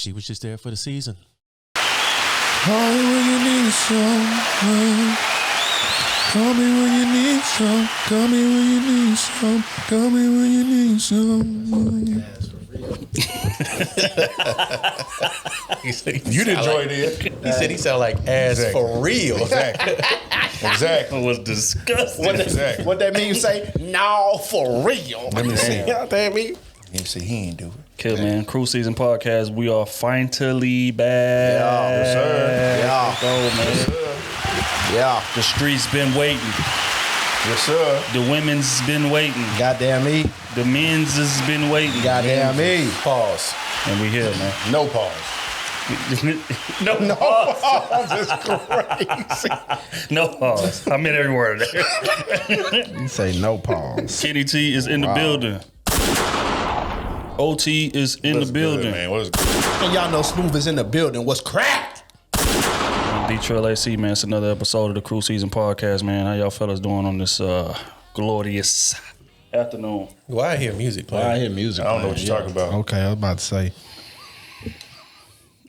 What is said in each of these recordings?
she was just there for the season. Call me when you need some. Call me when you need some. Call me when you need some. Call me when you need some. You'd enjoy it. He said he sound like ass for real. Exactly. It was disgusting. What that mean? Say no for real. Let me see. You know what that mean? He said he ain't do it. Kill, man. Krew Season Podcast. We are finally back. Yes, sir. Let's go, man. Yeah. The streets been waiting. Yes, sir. The women's been waiting. Goddamn me. The men's has been waiting. Goddamn me. Pause. And we here, man. No pause. No pause is crazy. No pause. I meant every word there. You say no pause. Kenny T is in the building. OT is in the building. Good, man. What's good? And y'all know Smooth is in the building. What's cracked? Detroit AC, man. It's another episode of the Krew Season Podcast, man. How y'all fellas doing on this glorious afternoon? Why I hear music playing? I don't know what you're talking about. Okay, I was about to say.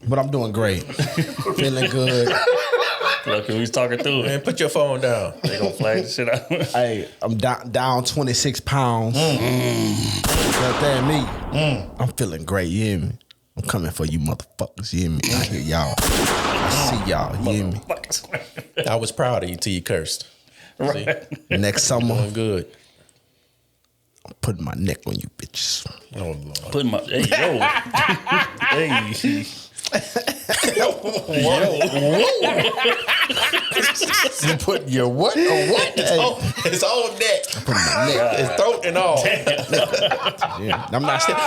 But I'm doing great. Feeling good. Look, we was talking through it. Man, put your phone down. They gonna flag the shit out. Hey, I'm down 26 pounds. Goddamn me. I'm feeling great, you hear me? I'm coming for you motherfuckers, you hear me? I hear y'all. I see y'all, you hear me? I was proud of you till you cursed. Right. Next summer, Doing good. I'm putting my neck on you bitches. Oh, Lord. Putting my hey. You put your what or what? His whole neck. Putting my neck. His throat and all. Yeah. I'm not saying.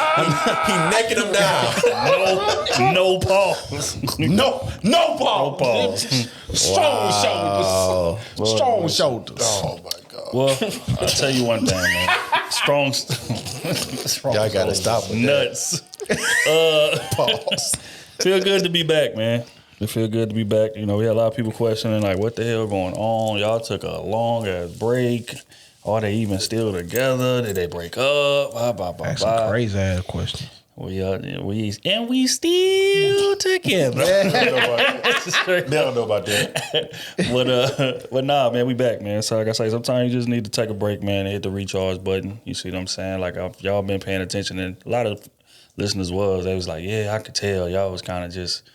He necking him down. No pause. No pause. No pause. Strong shoulders. Strong shoulders. Oh my God. Well, I'll tell you one thing, man. Strong Y'all gotta stop with nuts. Pause. Feel good to be back, man. It feel good to be back. You know, we had a lot of people questioning, like, what the hell going on? Y'all took a long-ass break. Are they even still together? Did they break up? That's some crazy ass question. We still together. They don't know about that. But nah, man, we back, man. So like I say, sometimes you just need to take a break, man, and hit the recharge button. You see what I'm saying? Like y'all been paying attention, and a lot of listeners they was like, yeah, I could tell y'all was kind of just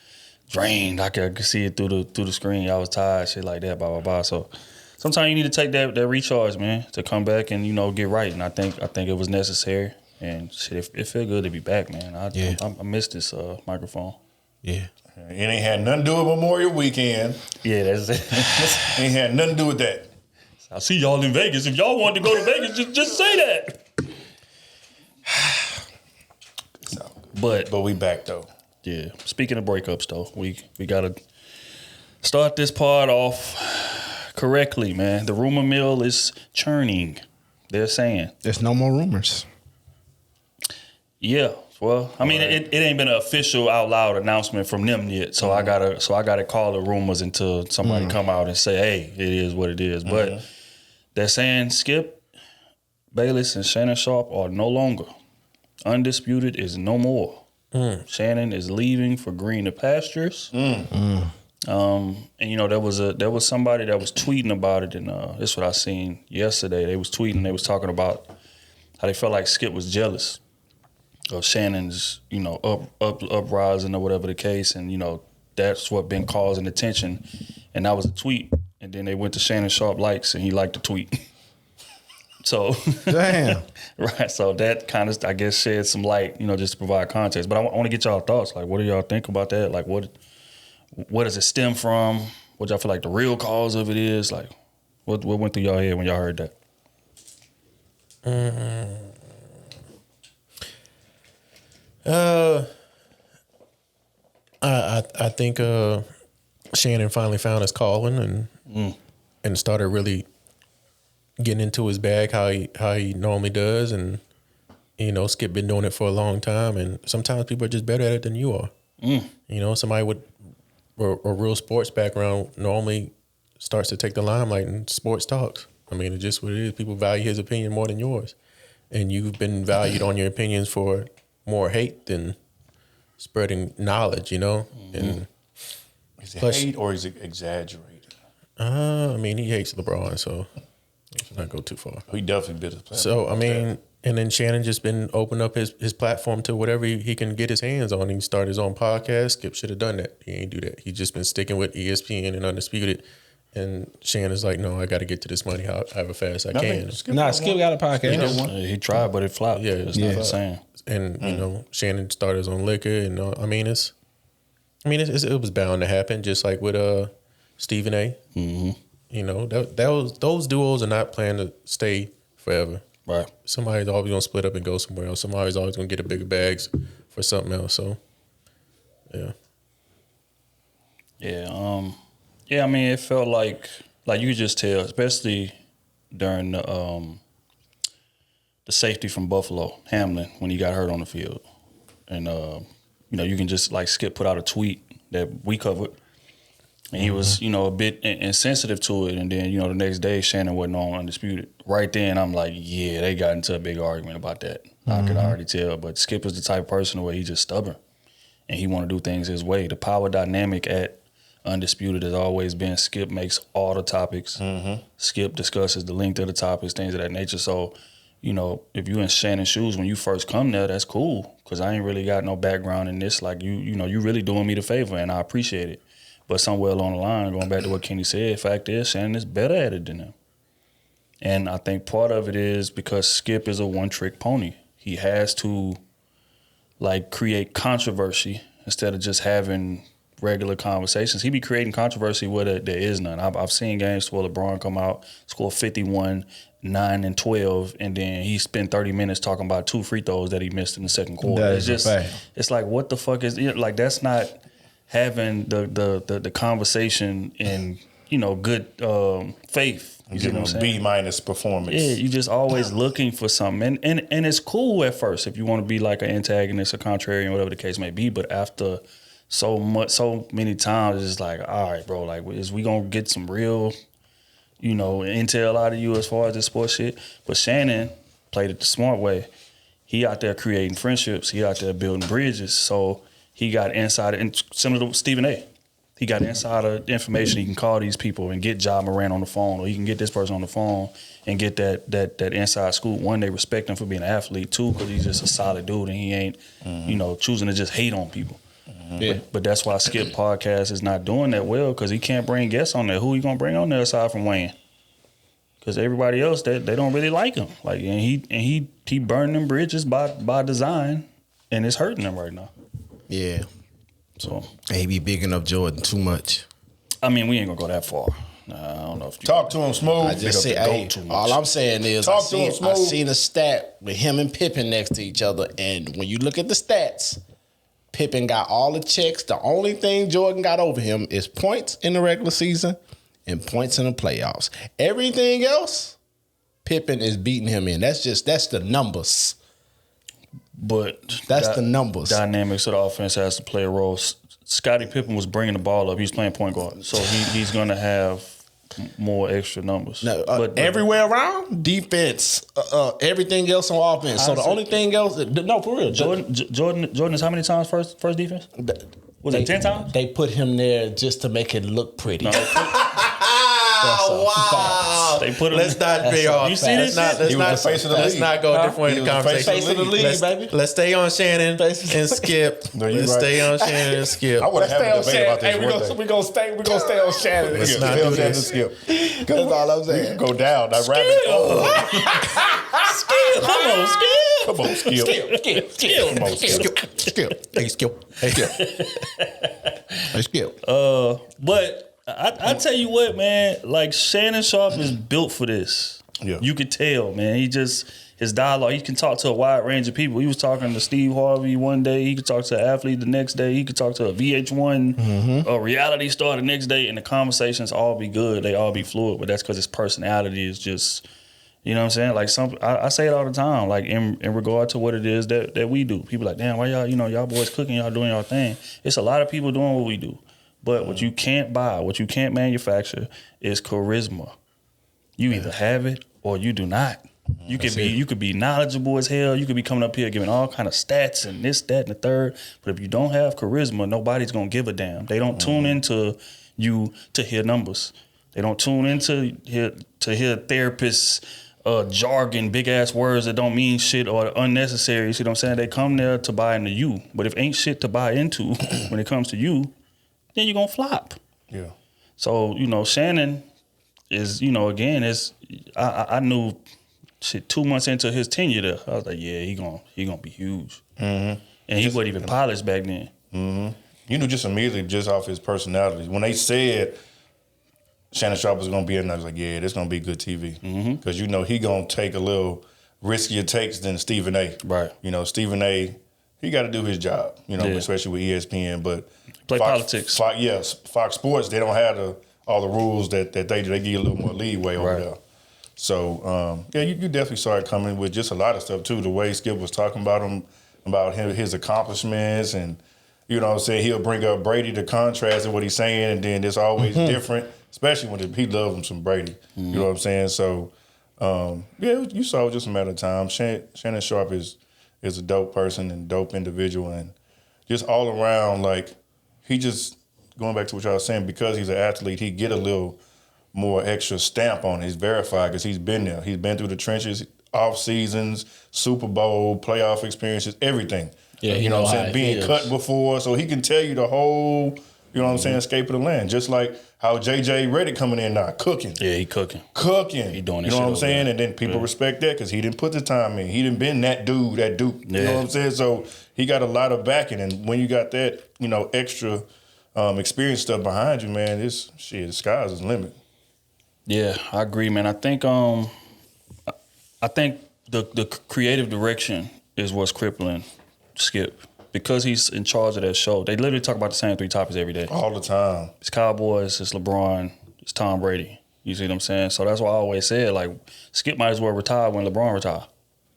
drained. I could see it through the screen. Y'all was tired, shit like that, blah blah blah. So sometimes you need to take that recharge, man, to come back and get right. And I think it was necessary. And shit, it feel good to be back, man. I missed this microphone. Yeah. It ain't had nothing to do with Memorial Weekend. Yeah, that's it. Ain't had nothing to do with that. I'll see y'all in Vegas. If y'all want to go to Vegas, just say that. But we back though. Yeah. Speaking of breakups though, we gotta start this part off correctly, man. The rumor mill is churning. They're saying There's no more rumors. yeah. Well, I mean, it ain't been an official out loud announcement from them yet. So I gotta call the rumors until somebody come out and say, hey, it is what it is. But they're saying Skip Bayless and Shannon Sharp are no longer. Undisputed is no more. Shannon is leaving for greener pastures. And there was somebody that was tweeting about it, and this is what I seen yesterday. They was tweeting, they was talking about how they felt like Skip was jealous of Shannon's, uprising or whatever the case, and that's what been causing attention. And that was a tweet, and then they went to Shannon Sharp likes, and he liked the tweet. So Damn. right, so that kind of, I guess, shed some light, just to provide context. But I want to get y'all thoughts. Like, what do y'all think about that? Like, what does it stem from? What y'all feel like the real cause of it is? Like, what went through y'all head when y'all heard that? I think Shannon finally found his calling and started really getting into his bag how he normally does, and Skip been doing it for a long time, and sometimes people are just better at it than you are. Somebody with a real sports background normally starts to take the limelight in sports talks. I mean, it's just what it is. People value his opinion more than yours, and you've been valued on your opinions for more hate than spreading knowledge, you know. And Is it Plus- hate or is it exaggerated? I mean, he hates LeBron, so let's not go too far. He definitely bit his plan. So I mean, and then Shannon just been open up his platform to whatever he can get his hands on. He started his own podcast. Skip should have done that. He ain't do that. He just been sticking with ESPN and Undisputed. And Shannon's like, no, I got to get to this money however fast I can. Skip got a podcast. He tried, but it flopped. Yeah, it's not the same. And you know, Shannon started his own liquor, and I mean, it was bound to happen, just like with Stephen A. Mm-hmm. You know, those duos are not planned to stay forever. Right. Somebody's always gonna split up and go somewhere else. Somebody's always gonna get a bigger bags for something else. So, yeah. Yeah. Yeah. I mean, it felt like you could just tell, especially during the safety from Buffalo, Hamlin, when he got hurt on the field, and you know, you can just like Skip put out a tweet that we covered. And he was, you know, a bit insensitive to it. And then, you know, the next day, Shannon wasn't on Undisputed. Right then, I'm like, yeah, they got into a big argument about that. I could already tell. But Skip is the type of person where he's just stubborn. And he want to do things his way. The power dynamic at Undisputed has always been Skip makes all the topics. Skip discusses the length of the topics, things of that nature. So, you know, if you in Shannon's shoes when you first come there, that's cool. Because I ain't really got no background in this. Like, you know, you really doing me the favor, and I appreciate it. But somewhere along the line, going back to what Kenny said, fact is Shannon is better at it than him. And I think part of it is because Skip is a one-trick pony. He has to, like, create controversy instead of just having regular conversations. He be creating controversy where there is none. I've seen games where LeBron come out, score 51, 9 and 12, and then he spent 30 minutes talking about 2 free throws that he missed in the second quarter. That is a fact. It's like, what the fuck is it? Like, that's not having the conversation in, you know, good faith. You Give know him what a I'm saying? B- performance. Yeah, you just always looking for something. And it's cool at first if you want to be like an antagonist or contrarian, whatever the case may be. But after so many times, it's just like, all right, bro, like, is we gonna get some real, you know, intel out of you as far as this sports shit? But Shannon played it the smart way. He out there creating friendships. He out there building bridges. So he got insider, and similar to Stephen A. He got insider information. He can call these people and get Ja Morant on the phone, or he can get this person on the phone and get that inside scoop. One, they respect him for being an athlete. Two, because he's just a solid dude and he ain't, you know, choosing to just hate on people. Yeah. But that's why Skip Podcast is not doing that well, because he can't bring guests on there. Who he gonna bring on there aside from Wayne? Because everybody else, they don't really like him. Like, and he burned them bridges by design, and it's hurting them right now. Yeah. So, He be bigging up Jordan too much. I mean, we ain't gonna go that far. Nah, I don't know if you Talk to him smooth. I just say, up the hey, goat too much. all I'm saying is Talk to him, I Smooth. seen a stat with him and Pippen next to each other, and when you look at the stats, Pippen got all the checks. The only thing Jordan got over him is points in the regular season and points in the playoffs. Everything else, Pippen is beating him in. That's the numbers. But That's the numbers. Dynamics of the offense has to play a role. Scottie Pippen was bringing the ball up. He was playing point guard, so he's going to have more extra numbers. No, but everywhere around, defense, everything else on offense. So the only thing else, no, for real, Jordan is how many times first defense? Was it 10 times? They put him there just to make it look pretty. Wow. They put him. Let's not be off. You see this? He was the face of the Let's league. not go a different way He in the was the face conversation. of the league, baby. Let's stay on Shannon and Skip. No, you Let's right. stay on Shannon and Skip. I would have had a debate about this. Hey, we gonna stay on Shannon. Let's Skip. not Tell do Shannon this. Skip. That's all I'm We saying. can go down that rabbit hole. Come on, Skip. Come on, Skip. Come on, Skip. Hey, Skip. Hey, Skip. Hey, Skip. But I tell you what, man, like Shannon Sharp is built for this. Yeah. You could tell, man. His dialogue, he can talk to a wide range of people. He was talking to Steve Harvey one day. He could talk to an athlete the next day. He could talk to a VH1 a reality star the next day. And the conversations all be good. They all be fluid. But that's because his personality is just, you know what I'm saying? Like I say it all the time, like in regard to what it is that we do. People like, damn, why y'all boys cooking, y'all doing y'all thing. It's a lot of people doing what we do. But what you can't buy, what you can't manufacture is charisma. You either have it or you do not. You could be knowledgeable as hell. You could be coming up here giving all kind of stats and this, that, and the third. But if you don't have charisma, nobody's gonna give a damn. They don't tune into you to hear numbers. They don't tune into hear therapists jargon, big ass words that don't mean shit or unnecessary. You see what I'm saying? They come there to buy into you. But if ain't shit to buy into when it comes to you, then you're gonna flop. Yeah. So, Shannon is, again, I knew shit 2 months into his tenure there. I was like, yeah, he gonna be huge. Mm-hmm. And he wasn't even polished back then. Mm-hmm. You knew just immediately, just off his personality. When they said Shannon Sharpe was gonna be in, I was like, yeah, this gonna be good TV. Because he gonna take a little riskier takes than Stephen A. Right. Stephen A. He got to do his job. Especially with ESPN, but play politics. Fox Sports, they don't have all the rules that they do. They give you a little more leeway over there. So you definitely saw it coming with just a lot of stuff too. The way Skip was talking about him, his accomplishments, and he'll bring up Brady to contrast with what he's saying, and then it's always different, especially when he loves him some Brady. You know what I'm saying? So you saw it was just a matter of time. Shannon Sharpe is a dope person and dope individual, and just all around, like, he just, going back to what y'all was saying, because he's an athlete, he get a little more extra stamp on it. He's verified because he's been there. He's been through the trenches, off seasons, Super Bowl, playoff experiences, everything. Yeah, you know what I'm saying? Being cut before, so he can tell you the whole, escape of the land. Just like how JJ Redick coming in now, cooking. Yeah, he cooking. He doing this. You know what I'm saying? And then people respect that because he didn't put the time in. He didn't been that dude, that Duke. You know what I'm saying? So he got a lot of backing. And when you got that, extra experience stuff behind you, man, the sky's the limit. Yeah, I agree, man. I think the creative direction is what's crippling Skip. Because he's in charge of that show, they literally talk about the same three topics every day. All the time. It's Cowboys, it's LeBron, it's Tom Brady. You see what I'm saying? So that's why I always said, like, Skip might as well retire when LeBron retire,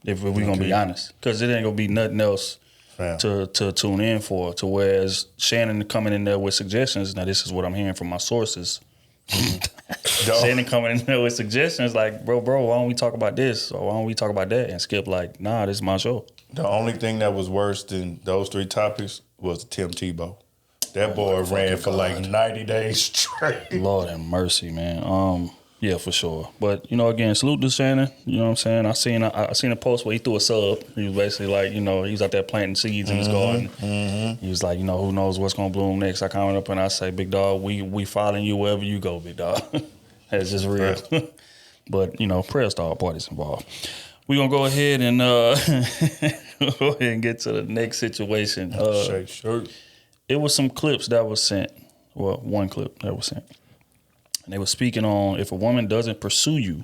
if we're going to be honest. Because it ain't going to be nothing else to tune in for. To whereas Shannon coming in there with suggestions, now this is what I'm hearing from my sources. Shannon coming in there with suggestions like, bro, why don't we talk about this? Or why don't we talk about that? And Skip like, nah, this is my show. The only thing that was worse than those three topics was Tim Tebow. That boy ran for like 90 days straight. Lord have mercy, man. Yeah, for sure. But, again, salute to Shannon. You know what I'm saying? I seen a post where he threw a sub. He was basically like, he was out there planting seeds in his garden. Mm-hmm. He was like, who knows what's going to bloom next. I comment up and I say, big dog, we following you wherever you go, big dog. That's just real. But, prayer star parties involved. We're going to go ahead and get to the next situation. It was some clips that was sent. Well, one clip that was sent. And they were speaking on if a woman doesn't pursue you,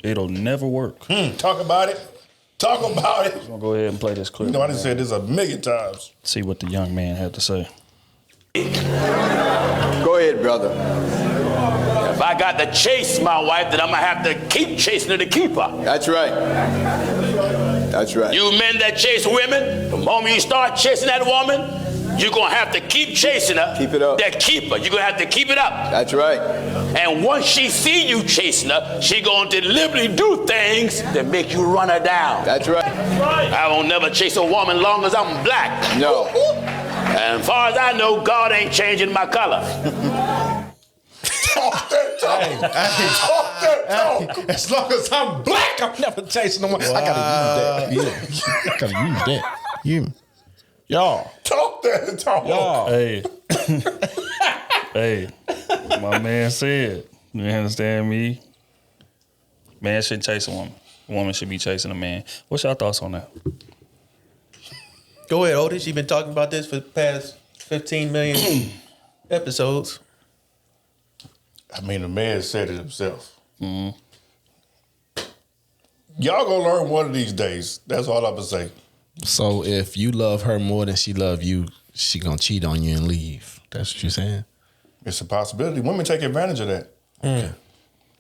it'll never work. Talk about it. Talk about it. I'm going to go ahead and play this clip. I done said this a million times. See what the young man had to say. Go ahead, brother. If I got to chase my wife, then I'm going to have to keep chasing her to keep her. That's right. That's right. You men that chase women, the moment you start chasing that woman, you're going to have to keep chasing her. Keep it up. That keep her. You're going to have to keep it up. That's right. And once she see you chasing her, she going to deliberately do things that make you run her down. That's right. I won't never chase a woman long as I'm black. No. And as far as I know, God ain't changing my color. Talk that talk. Talk that talk. As long as I'm black, I'm never chasing no one. I gotta use that. Yeah. I gotta use that. Y'all. Talk that talk. Y'all. Hey. Hey. My man said, you understand me? Man shouldn't chase a woman. A woman should be chasing a man. What's your thoughts on that? Go ahead, Otis. You've been talking about this for the past 15 million episodes. I mean, the man said it himself. Mm-hmm. Y'all gonna learn one of these days. That's all I'm gonna say. So if you love her more than she love you, she gonna cheat on you and leave. That's what you're saying? It's a possibility. Women take advantage of that. Okay.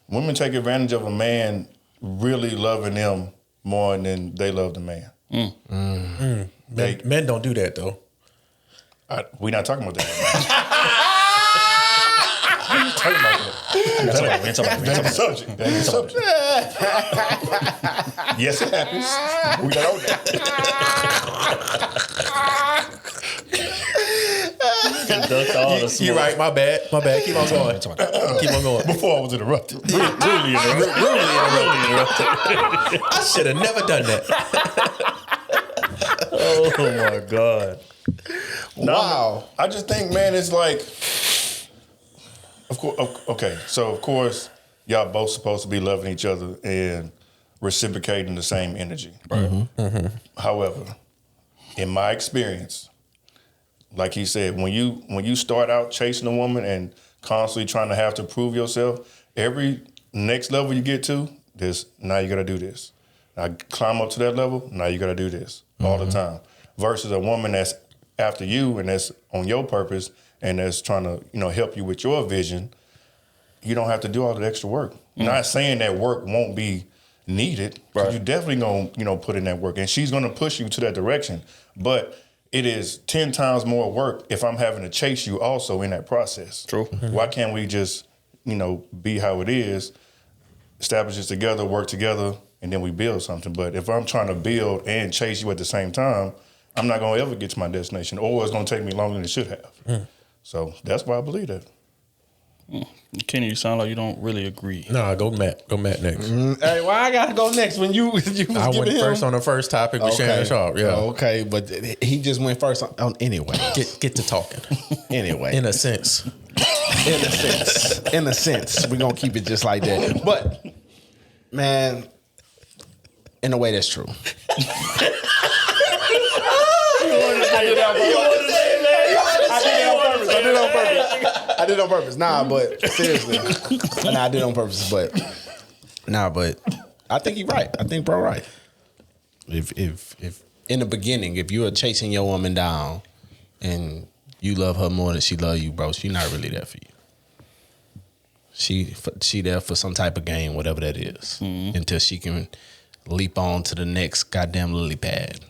Women take advantage of a man really loving them more than they love the man. Men don't do that, though. We're not talking about that. We're talking about that. That's what I'm talking That ain't the subject. That ain't the subject. Yes, it happens. We don't know that. You're right. My bad. Keep on going. Keep on going. Before I was interrupted. Rudely interrupted. I should have never done that. Oh my God. Wow. I just think, man, it's like, of course, okay. So of course, y'all both supposed to be loving each other and reciprocating the same energy. Right. However, in my experience, like he said, when you start out chasing a woman and constantly trying to have to prove yourself, every next level you get to, now you got to do this. Now climb up to that level, now you got to do this all the time. Versus a woman that's after you and that's on your purpose and that's trying to, help you with your vision, you don't have to do all that extra work. Not saying that work won't be needed, but you definitely gonna, put in that work, and she's gonna push you to that direction. But it is 10 times more work if I'm having to chase you also in that process. True. Why can't we just, be how it is, establish this together, work together, and then we build something? But if I'm trying to build and chase you at the same time, I'm not gonna ever get to my destination, or it's gonna take me longer than it should have. So that's why I believe that. Kenny, you sound like you don't really agree. Nah, go Matt. Go Matt next. Hey, why I gotta go next when you was I went giving first him? on the first topic with Shannon Sharp. Yeah. Okay, but he just went first on anyway. Get to talking. Anyway. In a sense. In a sense, we're gonna keep it just like that. But man, in a way, that's true. I did it on purpose. Nah, but seriously, I did it on purpose. But I think he's right. I think bro right. If in the beginning, if you are chasing your woman down and you love her more than she love you, bro, she not really there for you. She there for some type of game, whatever that is, until she can leap on to the next goddamn lily pad.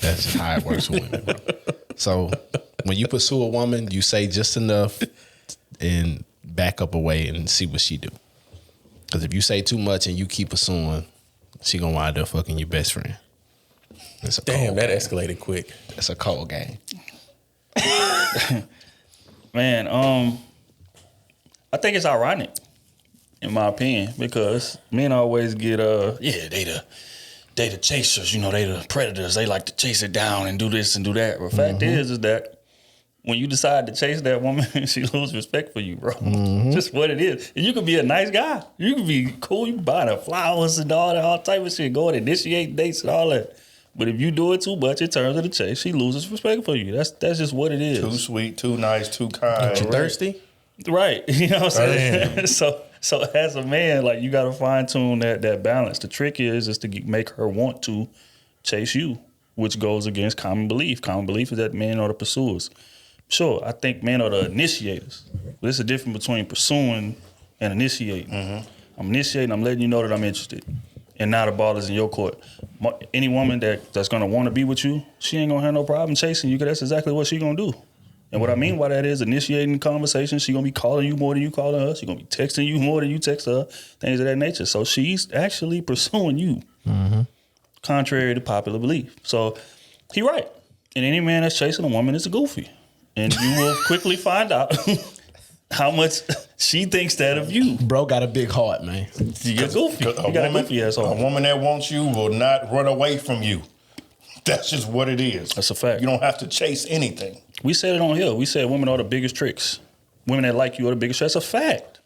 That's just how it works with women, bro. So when you pursue a woman, you say just enough and back up away and see what she do. Because if you say too much and you keep pursuing, she gonna wind up fucking your best friend. Damn, that escalated quick. That's a cold game. Man, I think it's ironic, in my opinion, because men always get they the chasers, they the predators. They like to chase it down and do this and do that. But the fact is that when you decide to chase that woman, she loses respect for you, bro. Just what it is. And you could be a nice guy. You could be cool. You can buy her flowers and all type of shit. Go and initiate dates and all that. But if you do it too much in terms of the chase, she loses respect for you. That's just what it is. Too sweet, too nice, too kind. You thirsty? Right. You know what I'm saying? So as a man, like, you got to fine tune that balance. The trick is to make her want to chase you, which goes against common belief. Common belief is that men are the pursuers. Sure, I think men are the initiators. There's a difference between pursuing and initiating. I'm initiating, I'm letting you know that I'm interested. And now the ball is in your court. Any woman that's going to want to be with you, she ain't going to have no problem chasing you, because that's exactly what she going to do. And what I mean by that is initiating conversation. She going to be calling you more than you calling her. She going to be texting you more than you text her, things of that nature. So she's actually pursuing you, contrary to popular belief. So he right. And any man that's chasing a woman is a goofy. And you will quickly find out how much she thinks that of you. Bro got a big heart, man. You're goofy. You got a goofy asshole. A woman that wants you will not run away from you. That's just what it is. That's a fact. You don't have to chase anything. We said it on here. We said women are the biggest tricks. Women that like you are the biggest tricks. That's a fact.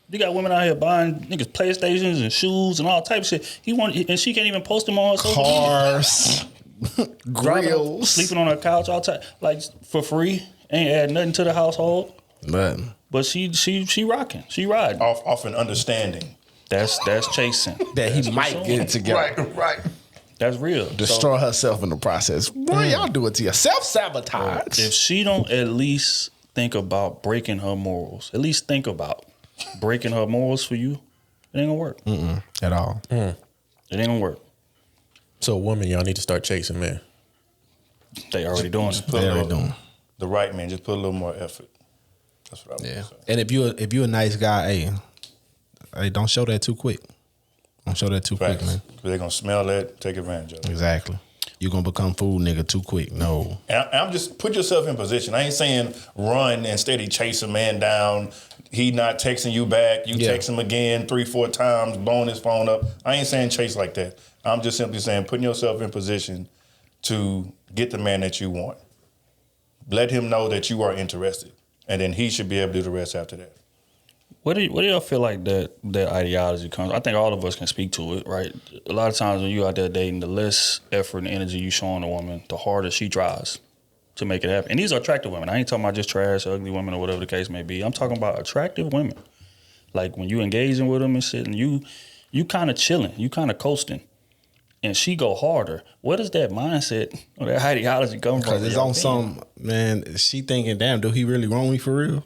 You got women out here buying niggas PlayStations and shoes and all types of shit. And she can't even post them on her social media. Cars, grills, sleeping on her couch all time, like for free. Ain't add nothing to the household. Nothing. But she rocking. She riding. Off an understanding. That's chasing. That he might get it together. Right. That's real. Destroy herself in the process. Boy, y'all do it to you. Self-sabotage. If she don't at least think about breaking her morals, at least think about breaking her morals for you, it ain't gonna work. At all. It ain't gonna work. So women, y'all need to start chasing, man. They already doing it. The right man, just put a little more effort. That's what I would say. And if you're a nice guy, hey, don't show that too quick. Don't show that too quick, man. They're gonna smell that, take advantage of it. Exactly. You're gonna become fool nigga too quick. No. And I'm just put yourself in position. I ain't saying run and steady chase a man down. He not texting you back. You text him again 3-4 times, blowing his phone up. I ain't saying chase like that. I'm just simply saying putting yourself in position to get the man that you want. Let him know that you are interested, and then he should be able to do the rest after that. What do y'all feel like that ideology comes? I think all of us can speak to it, right? A lot of times when you out there dating, the less effort and energy you show on a woman, the harder she tries to make it happen. And these are attractive women. I ain't talking about just trash, ugly women, or whatever the case may be. I'm talking about attractive women. Like when you engaging with them and shit, and you kind of chilling, you kind of coasting, and she go harder. Where does that mindset or that ideology come from? Because it's on some, man, she thinking, damn, do he really want me for real?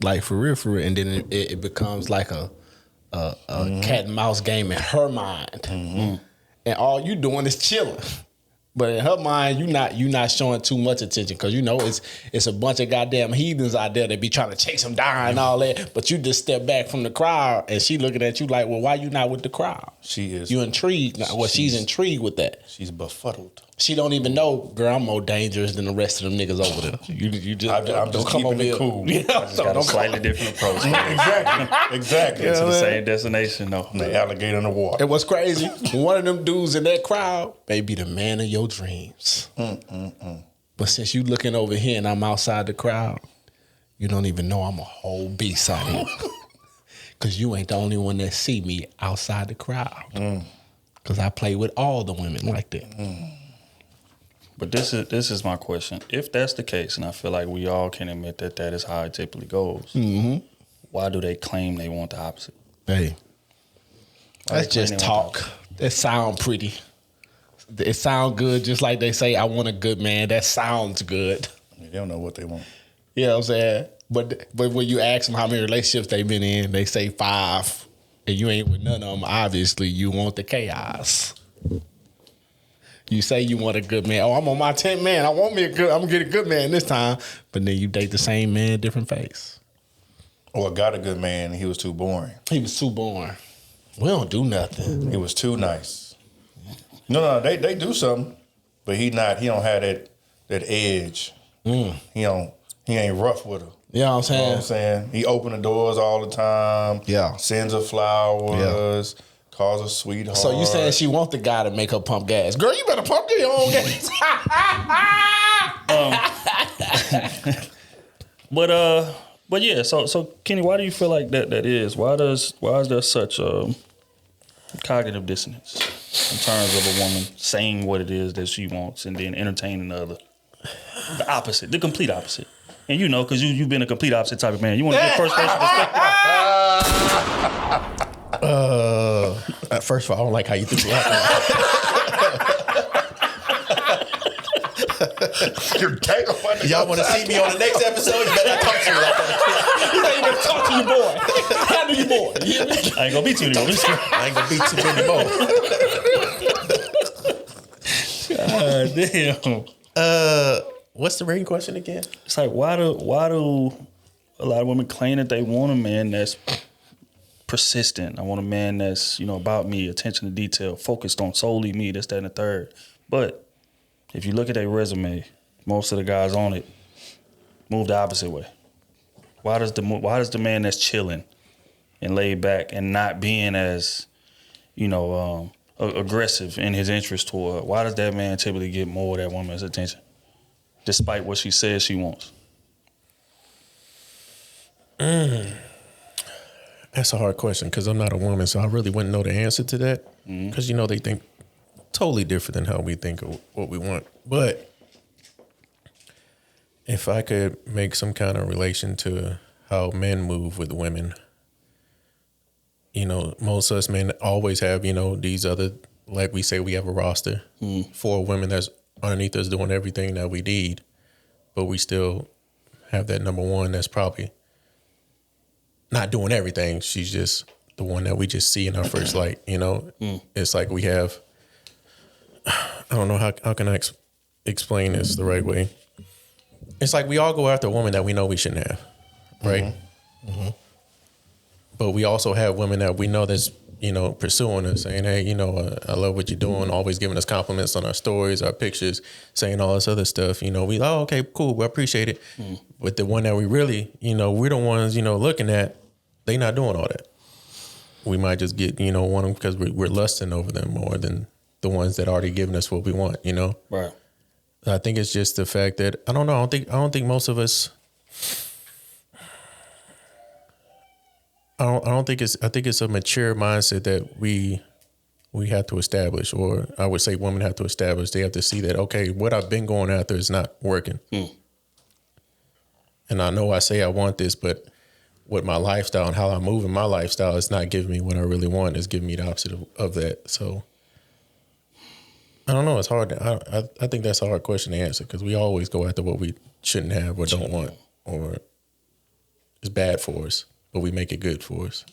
Like for real, and then it becomes like a cat and mouse game in her mind, and all you doing is chilling. But in her mind, you not showing too much attention because you know it's a bunch of goddamn heathens out there that be trying to chase him down and all that. But you just step back from the crowd and she looking at you like, well, why you not with the crowd? She is. You intrigued? Well, she's intrigued with that. She's befuddled. She don't even know, girl, I'm more dangerous than the rest of them niggas over there. You just I'm just keeping it cool. I just got a slightly different approach. Exactly. Get to the same destination, though. The alligator in the water. And what's crazy, one of them dudes in that crowd may be the man of your dreams. But since you looking over here and I'm outside the crowd, you don't even know I'm a whole beast out here. Because you ain't the only one that see me outside the crowd. Because I play with all the women like that. But this is my question. If that's the case, and I feel like we all can admit that that is how it typically goes, why do they claim they want the opposite? Hey, that's just talk. That sound pretty. It sound good, just like they say, I want a good man. That sounds good. They don't know what they want. You know what I'm saying? But when you ask them how many relationships they've been in, they say 5. And you ain't with none of them. Obviously, you want the chaos. You say you want a good man. Oh, I'm on my 10th man. I'm gonna get a good man this time. But then you date the same man, different face. Or got a good man and he was too boring. He was too boring. We don't do nothing. He was too nice. No, they do something, but he don't have that edge. He ain't rough with her. You know what I'm saying? He open the doors all the time. Yeah. Sends her flowers. Yeah. Calls her sweetheart. So you saying she want the guy to make her pump gas? Girl, you better pump your own gas. But yeah. So Kenny, why do you feel like that is? Why is there such cognitive dissonance in terms of a woman saying what it is that she wants and then entertaining the opposite, the complete opposite? And you know, because you've been a complete opposite type of man. You want to be the first person to First of all, I don't like how you think you Y'all want to see me on the next episode? You better talk to me like that. You better talk to your boy. Handle your boy. You hear me? I ain't gonna be too many more. I ain't gonna be too many more. Damn. What's the main question again? It's like why do a lot of women claim that they want a man that's persistent? I want a man that's, about me, attention to detail, focused on solely me, this, that, and the third. But if you look at their resume, most of the guys on it move the opposite way. Why does the man that's chilling and laid back and not being as, aggressive in his interest toward her, why does that man typically get more of that woman's attention, despite what she says she wants? That's a hard question because I'm not a woman, so I really wouldn't know the answer to that. Because, they think totally different than how we think of what we want. But if I could make some kind of relation to how men move with women, most of us men always have, these other, like we say, we have a roster for women that's underneath us doing everything that we need, but we still have that number one that's probably not doing everything. She's just the one that we just see in our first light, It's like we have, I don't know, how can I explain this the right way? it's like we all go after a woman that we know we shouldn't have, right? Mm-hmm. But we also have women that we know that's, pursuing us, saying, hey, I love what you're doing, always giving us compliments on our stories, our pictures, saying all this other stuff. Okay, cool, we appreciate it. But the one that we really, we're the ones, looking at, they not doing all that. We might just get, want them because we're lusting over them more than the ones that already given us what we want, Right. I think it's just the fact that, I don't know, I don't think most of us, I think it's a mature mindset that we have to establish, or I would say women have to establish. They have to see that, okay, what I've been going after is not working. And I know I say I want this, but with my lifestyle and how I move in my lifestyle, it's not giving me what I really want. It's giving me the opposite of that. So I don't know. It's hard. I think that's a hard question to answer because we always go after what we shouldn't have or don't want, or is bad for us, but we make it good for us.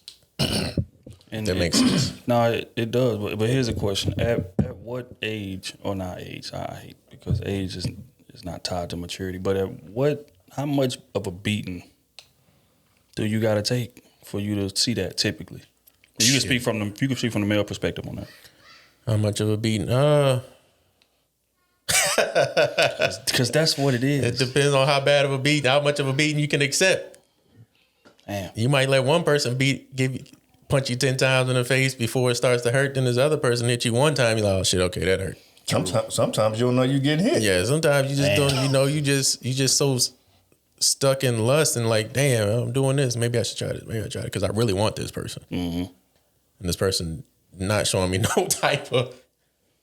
And that makes sense. No, it does. But here's a question: at what age, or not age? I hate because age is not tied to maturity. But how much of a beating do you got to take for you to see that? Typically, you can speak from the male perspective on that. How much of a beating? Because that's what it is. It depends on how bad of a beating, how much of a beating you can accept. Damn. You might let one person punch you 10 times in the face before it starts to hurt. Then this other person hit you one time. You're like, oh shit, okay, that hurt. Sometimes you don't know you're getting hit. Yeah, sometimes you just don't. You just so stuck in lust and like, damn, I'm doing this. Maybe I should try this. Maybe I try it because I really want this person. Mm-hmm. And this person not showing me no type of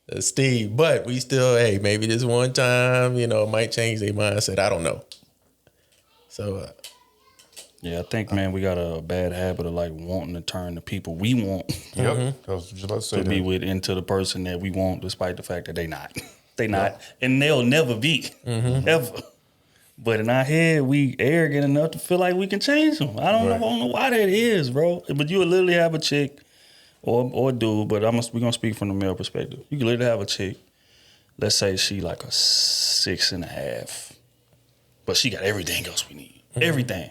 esteem, but we still, hey, maybe this one time, might change their mindset. I don't know. So, yeah, I think, man, we got a bad habit of like wanting to turn the people we want to be with into the person that we want, despite the fact that they not. They not, and they'll never be, ever. But in our head, we arrogant enough to feel like we can change them. I don't know why that is, bro. But you would literally have a chick or a dude, but we're gonna speak from the male perspective. You can literally have a chick, let's say she like a 6.5, but she got everything else we need. Everything.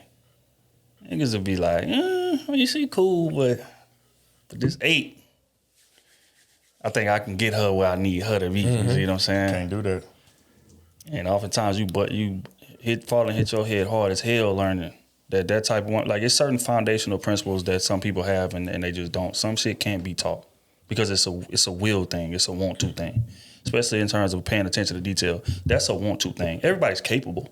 Niggas would be like, you see, cool, but this 8, I think I can get her where I need her to be. You see what I'm saying? Can't do that. And oftentimes you hit your head hard as hell learning that type of one. Like, it's certain foundational principles that some people have and they just don't. Some shit can't be taught because it's a will thing. It's a want to thing, especially in terms of paying attention to detail. That's a want to thing. Everybody's capable.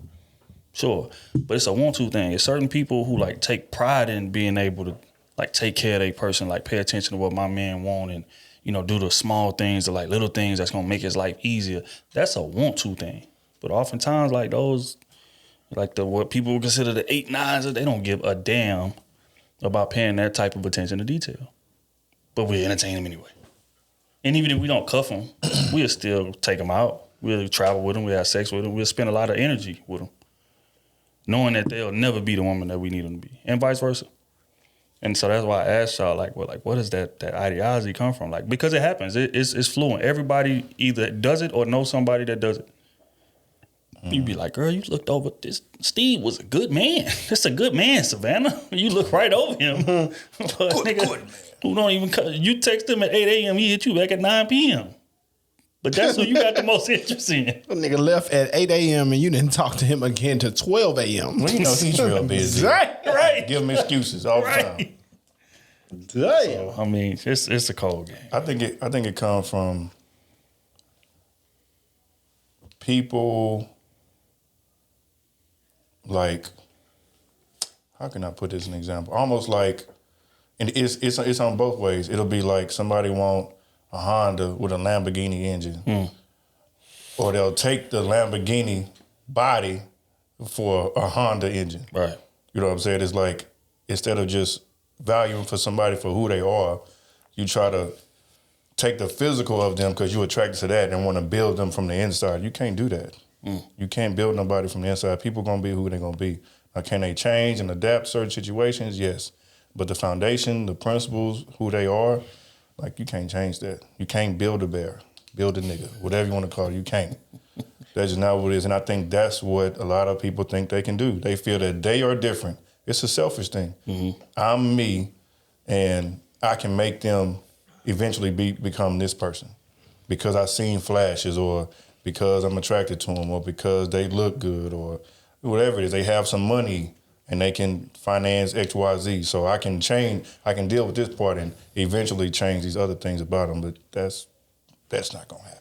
Sure, but it's a want to thing. It's certain people who like take pride in being able to like take care of their person, like pay attention to what my man want and do the small things, the like little things that's gonna make his life easier. That's a want to thing. But oftentimes like those, like what people would consider the 8, 9s, they don't give a damn about paying that type of attention to detail. But we entertain them anyway. And even if we don't cuff them, we'll still take them out. We'll travel with them. We'll have sex with them. We'll spend a lot of energy with them, knowing that they'll never be the woman that we need them to be, and vice versa. And so that's why I asked y'all, like, what does that ideology come from? Like, because it happens. It's fluent. Everybody either does it or knows somebody that does it. You'd be like, girl, you looked over this. Steve was a good man. That's a good man, Savannah. You look right over him. But good who don't even you text him at 8 a.m., he hit you back at 9 p.m. But that's who you got the most interest in. That nigga left at 8 a.m. and you didn't talk to him again till 12 a.m. Well, he's real busy. Right. Give him excuses all the time. Damn. So, I mean, it's a cold game. I think it comes from people like, how can I put this in an example? Almost like, and it's on both ways. It'll be like somebody want a Honda with a Lamborghini engine. Or they'll take the Lamborghini body for a Honda engine. Right. You know what I'm saying? It's like, instead of just valuing for somebody for who they are, you try to take the physical of them because you're attracted to that and want to build them from the inside. You can't do that. You can't build nobody from the inside. People going to be who they're going to be. Now, can they change and adapt certain situations? Yes. But the foundation, the principles, who they are, like, you can't change that. You can't build a bear, build a nigga, whatever you want to call it. You can't. That's just not what it is. And I think that's what a lot of people think they can do. They feel that they are different. It's a selfish thing. I'm me, and I can make them eventually become this person because I've seen flashes, or because I'm attracted to them, or because they look good, or whatever it is. They have some money and they can finance X, Y, Z. So I can change, I can deal with this part and eventually change these other things about them. But that's not gonna happen.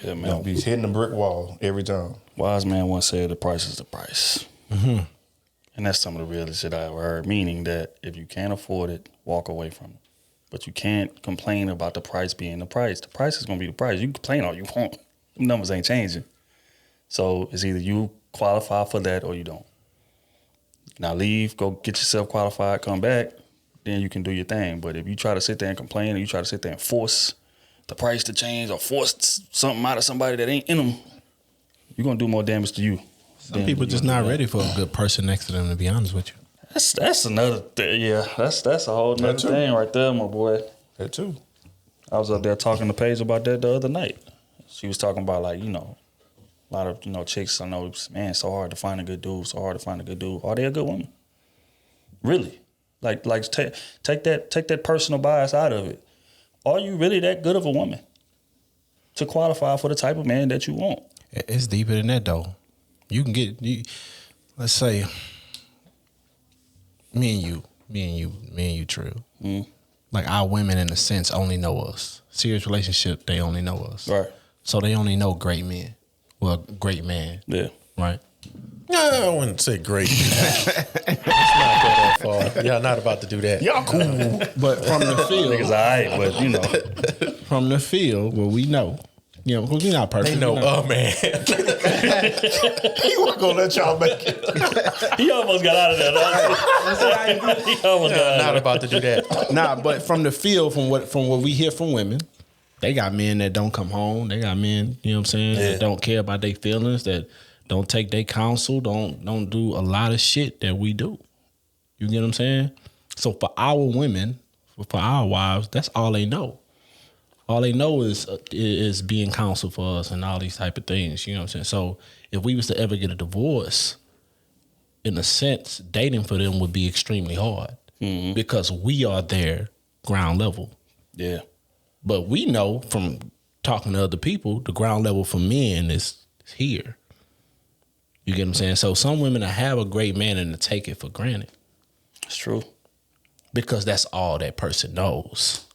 Yeah, man. You're gonna be hitting the brick wall every time. Wise man once said, "The price is the price," and that's some of the realest shit I ever heard. Meaning that if you can't afford it, walk away from it. But you can't complain about the price being the price. The price is gonna be the price. You can complain all you want. Them numbers ain't changing. So it's either you qualify for that or you don't. Now leave, go get yourself qualified, come back, then you can do your thing. But if you try to sit there and complain, or you try to sit there and force the price to change, or force something out of somebody that ain't in them, you're gonna do more damage to you. Some people just not ready for a good person next to them, to be honest with you. That's another thing. Yeah, that's a whole nother thing right there, my boy. That too. I was up there talking to Paige about that the other night. She was talking about, like, a lot of, chicks, I know, man, so hard to find a good dude, so hard to find a good dude. Are they a good woman? Really? Like take that personal bias out of it. Are you really that good of a woman to qualify for the type of man that you want? It's deeper than that, though. You can get, let's say, me and you, Trew. Like, our women, in a sense, only know us. Serious relationship, they only know us. Right. So they only know great men. Well, great man. Yeah. Right? No, I wouldn't say great. Let's not go that far. Y'all not about to do that. Y'all cool. But from the field. Niggas all right, but, From the field, where we know. Because we're not perfect. They know, man. He wasn't gonna let y'all make it. he almost got out of there. He almost got out Not of about to do that. Nah, but from the field, from what we hear from women, they got men that don't come home. They got men, you know what I'm saying, that don't care about their feelings, that don't take their counsel, don't do a lot of shit that we do. You get what I'm saying? So for our women, for our wives, that's all they know. All they know is being counseled for us and all these type of things. You know what I'm saying? So if we was to ever get a divorce, in a sense, dating for them would be extremely hard because we are their ground level. Yeah. But we know from talking to other people, the ground level for men is here. You get what I'm saying? So some women have a great man and to take it for granted. It's true. Because that's all that person knows.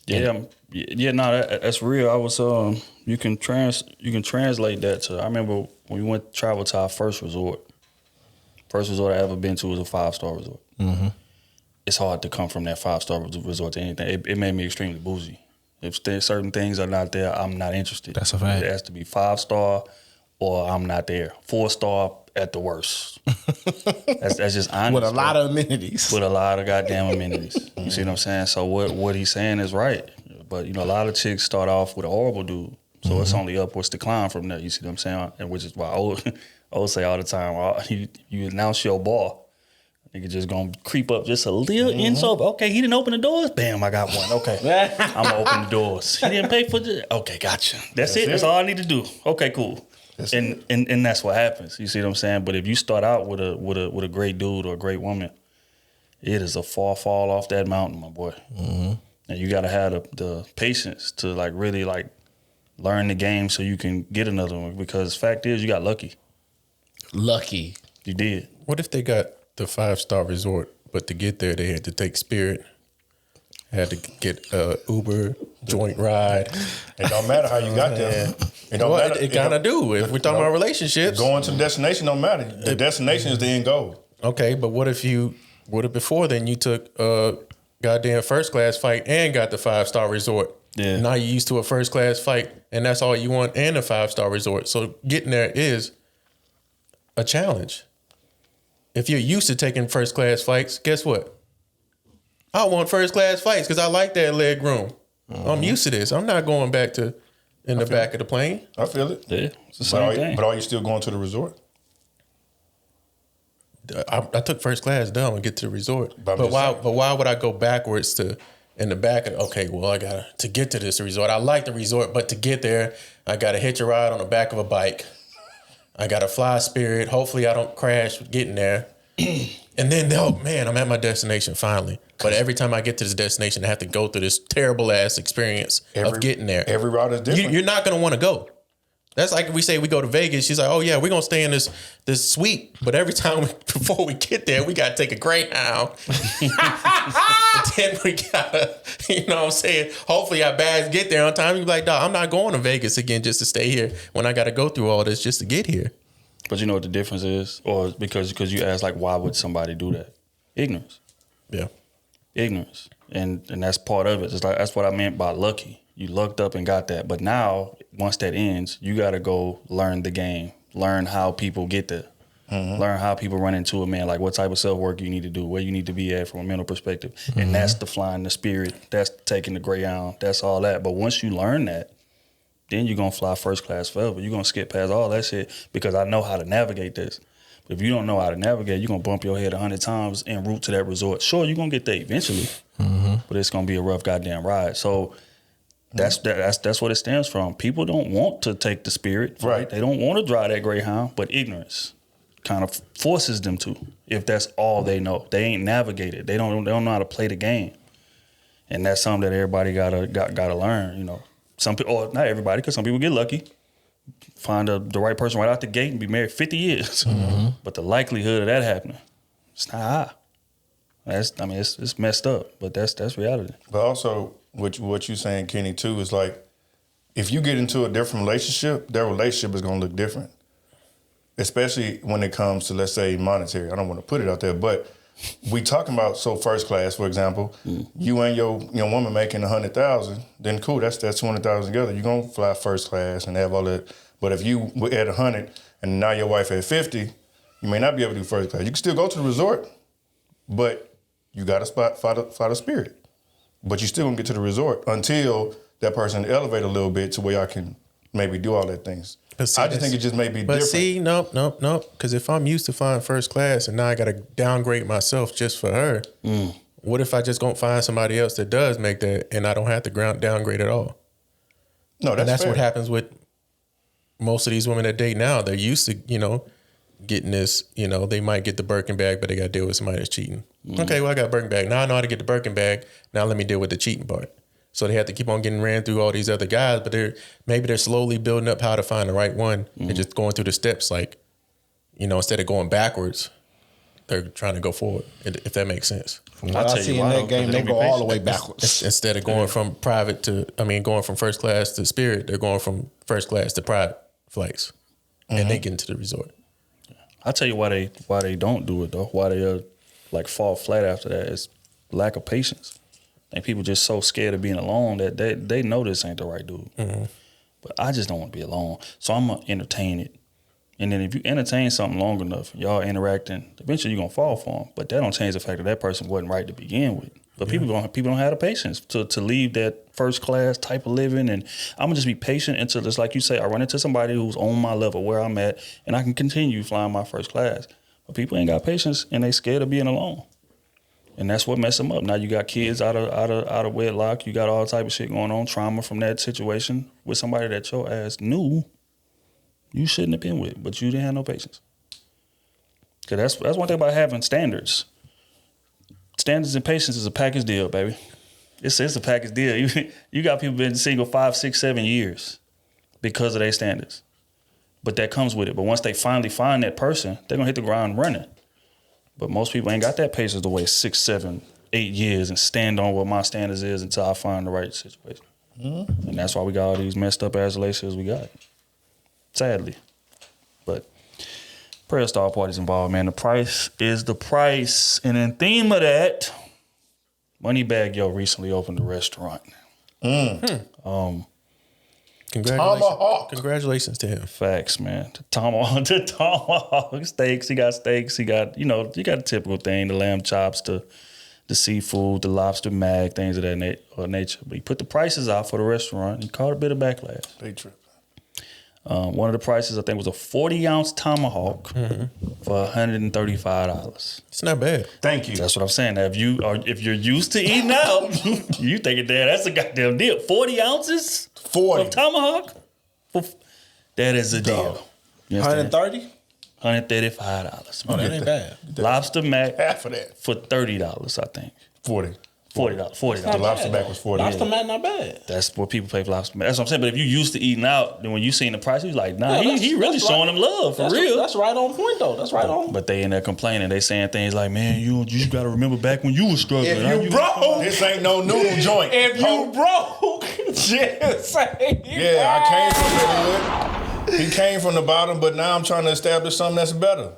Yeah, that's real. I was you can translate that to. I remember when we went to travel to our first resort. First resort I ever been to was a 5-star resort. Mm-hmm. It's hard to come from that 5-star resort to anything. It made me extremely bougie. If certain things are not there, I'm not interested. That's a fact. It has to be 5-star, or I'm not there. 4-star at the worst. that's just honest. With a lot of amenities. With a lot of goddamn amenities. You see what I'm saying? So what he's saying is right. But, a lot of chicks start off with a horrible dude. So it's only upwards decline from there. You see what I'm saying? And which is why I would say all the time, you announce your ball. Nigga just gonna creep up just a little inch over. Okay, he didn't open the doors. Bam, I got one. Okay, I'm gonna open the doors. He didn't pay for the. Okay, gotcha. That's it. That's all I need to do. Okay, cool. And that's what happens. You see what I'm saying? But if you start out with a great dude or a great woman, it is a fall off that mountain, my boy. Mm-hmm. And you gotta have the patience to really learn the game so you can get another one. Because fact is, you got lucky. Lucky. You did. What if they got the 5-star resort, but to get there they had to take Spirit, had to get Uber, joint ride? It don't matter how you got there. It don't matter. It kind of do. If we're talking about relationships, going to the destination don't matter. The destination is the end goal. Okay, but what if before then you took a goddamn first class flight and got the 5-star resort? Yeah. Now you're used to a first class flight and that's all you want, and a 5-star resort. So getting there is a challenge. If you're used to taking first class flights, guess what? I want first class flights because I like that leg room. Mm-hmm. I'm used to this. I'm not going back to the back of the plane. I feel it. Yeah, it's the same thing. But are you still going to the resort? I took first class down and get to the resort. But why would I go backwards to in the back of, okay, well, I gotta, to get to this resort, I like the resort, but to get there, I gotta hitch a ride on the back of a bike. I gotta fly Spirit. Hopefully I don't crash getting there. And then, oh man, I'm at my destination finally. But every time I get to this destination, I have to go through this terrible ass experience of getting there. Every route is different. You're not gonna want to go. That's like if we say we go to Vegas. She's like, oh yeah, we're gonna stay in this suite. But every time before we get there, we gotta take a Greyhound. Then we gotta, you know what I'm saying? Hopefully our bags get there on time. You're like, dog, I'm not going to Vegas again just to stay here when I gotta go through all this just to get here. But you know what the difference is? Or because you asked, like, why would somebody do that? Ignorance. Yeah. Ignorance. And that's part of it. It's like, that's what I meant by lucky. You lucked up and got that. But now, once that ends, you got to go learn the game. Learn how people get there. Mm-hmm. Learn how people run into it, man. Like what type of self-work you need to do, where you need to be at from a mental perspective. Mm-hmm. And that's the flying the Spirit. That's taking the Greyhound. That's all that. But once you learn that, then you're going to fly first class forever. You're going to skip past all that shit because I know how to navigate this. But if you don't know how to navigate, you're going to bump your head 100 times en route to that resort. Sure, you're going to get there eventually, but it's going to be a rough goddamn ride. So that's what it stems from. People don't want to take the Spirit, right? They don't want to drive that Greyhound, but ignorance kind of forces them to. If that's all they know, they ain't navigated. They don't know how to play the game, and that's something that everybody gotta learn. You know, some people, or not everybody, because some people get lucky, find the right person right out the gate and be married 50 years. Mm-hmm. But the likelihood of that happening, it's not high. It's messed up, but that's reality. But also, what you're saying, Kenny, too, is like, if you get into a different relationship, their relationship is going to look different. Especially when it comes to, let's say, monetary. I don't want to put it out there, but we talking about, so first class, for example, you and your woman making $100,000, then cool, that's $200,000 together. You're going to fly first class and have all that. But if you were at 100 and now your wife at 50, you may not be able to do first class. You can still go to the resort, but you got to fly the Spirit. But you still gonna get to the resort until that person elevate a little bit to where y'all can maybe do all that things. See, I just think it just may be different. But see, nope. Because if I'm used to flying first class and now I got to downgrade myself just for her, what if I just go find somebody else that does make that and I don't have to downgrade at all? No, that's fair. What happens with most of these women that date now. They're used to, getting this, they might get the Birkin bag, but they got to deal with somebody that's cheating. Okay, well, I got a Birkin bag. Now I know how to get the Birkin bag. Now let me deal with the cheating part. So they have to keep on getting ran through all these other guys, but they're slowly building up how to find the right one and just going through the steps. Like, instead of going backwards, they're trying to go forward. If that makes sense. From what I see in that game, they go all the way backwards. Instead of going from going from first class to Spirit, they're going from first class to private flights, and they get into the resort. I'll tell you why they don't do it though. Why they fall flat after that is lack of patience. I think people just so scared of being alone that they know this ain't the right dude. Mm-hmm. But I just don't want to be alone, so I'm gonna entertain it. And then if you entertain something long enough, y'all interacting, eventually you're gonna fall for them. But that don't change the fact that person wasn't right to begin with. But people don't have the patience to leave that first class type of living. And I'm gonna just be patient until, just like you say, I run into somebody who's on my level where I'm at, and I can continue flying my first class. But people ain't got patience, and they scared of being alone, and that's what messed them up. Now you got kids out of wedlock. You got all type of shit going on, trauma from that situation with somebody that your ass knew you shouldn't have been with, but you didn't have no patience. Cause that's one thing about having standards. Standards and patience is a package deal, baby. It's a package deal. You got people been single 5, 6, 7 years because of their standards. But that comes with it. But once they finally find that person, they're gonna hit the ground running. But most people ain't got that patience to wait 6, 7, 8 years and stand on what my standards is until I find the right situation. Mm-hmm. And that's why we got all these messed up ass relationships we got. Sadly. But prayer star parties involved, man. The price is the price. And in theme of that, Moneybag Yo recently opened a restaurant. Congratulations to him. Facts, man. The tomahawk steaks. He got steaks. He got, you got the typical thing, the lamb chops, the seafood, the lobster mag, things of that nature. But he put the prices out for the restaurant. He caught a bit of backlash. They tripping. One of the prices I think was a 40-ounce tomahawk for $135. It's not bad. Thank you. That's what I'm saying. Now, if you're used to eating out, you thinking, damn, that's a goddamn deal. 40 ounces 40 of tomahawk? That is a deal. 130? $135. Oh, that ain't bad. Lobster mac half of that. for $30, I think. 40. $40. The lobster mac was 40. Lobster mac not bad. That's what people pay for lobster mac. That's what I'm saying. But if you used to eating out, then when you seen the price, you like, nah, Yeah, he really that's showing right. them love for real. That's right on point though. That's right on. But they in there complaining. They saying things like, man, you got to remember back when you was struggling. If you broke, This ain't no noodle joint. if you broke, just say Yeah, I came from the hood. He came from the bottom, but now I'm trying to establish something that's better.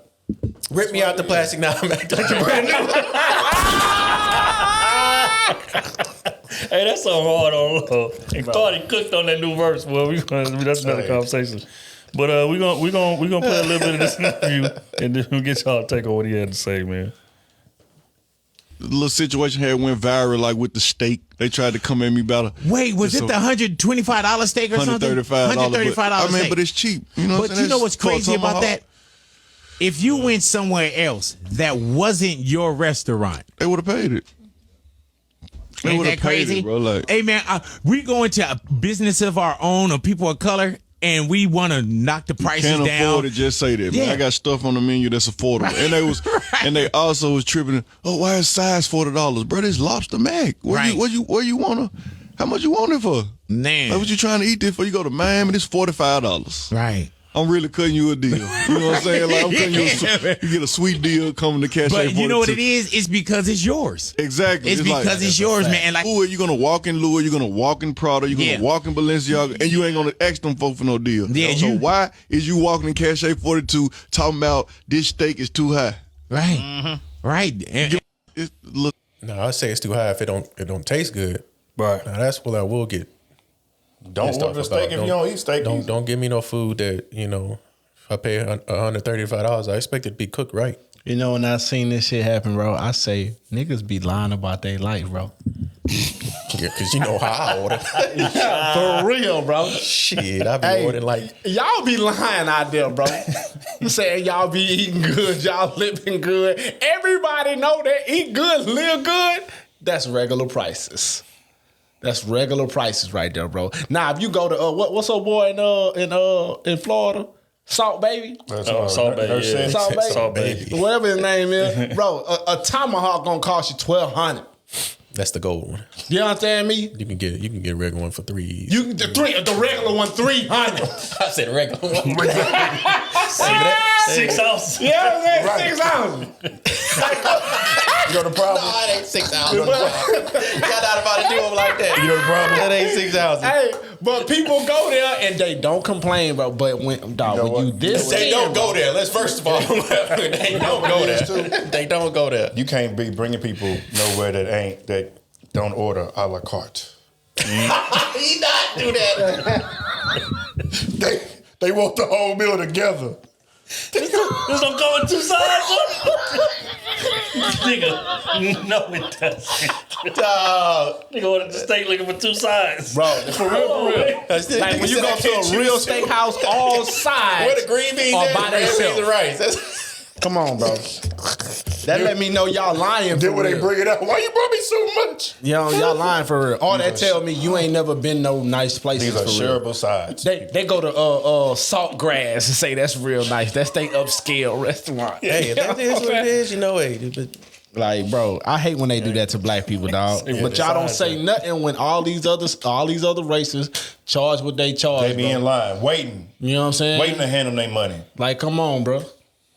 Rip me out the plastic now. I'm acting like a brand new. Hey, that's so hard on low. And Cardi cooked on that new verse. Well, that's another conversation. But we're gonna play a little bit of this interview, and then we'll get y'all to take on what he had to say, man. The little situation here went viral, like with the steak. They tried to come at me about a Wait, was it the $125 steak or something? $135. $135 I mean, steak. but it's cheap. You know what I'm But saying? you know what's That's crazy called about tomahawk. that? If you went somewhere else that wasn't your restaurant, They would have paid it. They ain't would that have paid crazy? it, bro. Like, hey man, we go into a business of our own or people of color, and we want to knock the prices can't down. afford to just say that, man. Yeah. I got stuff on the menu that's affordable. And they was and they also was tripping, oh, why is size $40? Bro, this lobster mac. Where you wanna how much you want it for? Man. Like, what you trying to eat this for? You go to Miami, this $45. Right. I'm really cutting you a deal. You know what I'm saying? Like, I'm cutting you get a sweet deal coming to cash. But you know what it is? It's because it's yours. Exactly. It's because it's yours, man. And like, Louis, you're gonna walk in Louis, you're gonna walk in Prada, you're gonna walk in Balenciaga, and you ain't gonna ask them folk for no deal. Yeah, so why is you walking in Cache 42 talking about this steak is too high? right, right. And, Look, No, I say it's too high if it don't taste good. Right. Now that's what I will get. Don't pissed order off the steak about. if you don't eat steak. Don't give me no food that if I pay $135, I expect it to be cooked right. You know, when I seen this shit happen, bro, I say niggas be lying about their life, bro. Yeah, because you know how I order. For real, bro. Shit, I be ordering like Y'all be lying out there, bro. You saying y'all be eating good, y'all living good. Everybody know that eat good, live good. That's regular prices. That's regular prices right there, bro. Now, if you go to what's up, boy in Florida, Salt Baby, Salt Baby, yeah. Salt Baby, Salt Baby. whatever his name is, bro. A tomahawk gonna cost you $1,200. that's the gold one. You understand me? You can get a regular one for $3. The regular one $300. I said regular one. 6 ounces. Yeah, man, 6 ounces. You know the problem? No, it ain't 6 ounces. Y'all not about to do them like that. You know the problem? That ain't 6 ounces. Hey, but people go there and they don't complain, bro. But when you this, They don't go there. Let's first of all, they don't go there. They don't go there. You can't be bringing people nowhere that don't order a la carte. He not do that. They want the whole meal together. This don't come with 2 sides. Nigga, no, it doesn't. Nigga ordered the steak looking for 2 sides. bro, for real. Like when you go to a real steakhouse, all sides. Where the green beans are at? by Green beans themselves. and rice. That's Come on, bro. That let me know y'all lying. Then For when they real. bring it up, why you brought me so much? Y'all lying for real. All that tell me you ain't never been no nice places. These are for real. shareable sides. They go to Salt Grass and say that's real nice. That's they upscale restaurant. hey, if that is what it is, hey. But Like, bro, I hate when they do that to black people, dog. But y'all don't say nothing when all these other races charge what they charge. They be bro. in line, waiting You know what I'm saying? to hand them their money. Like, come on, bro.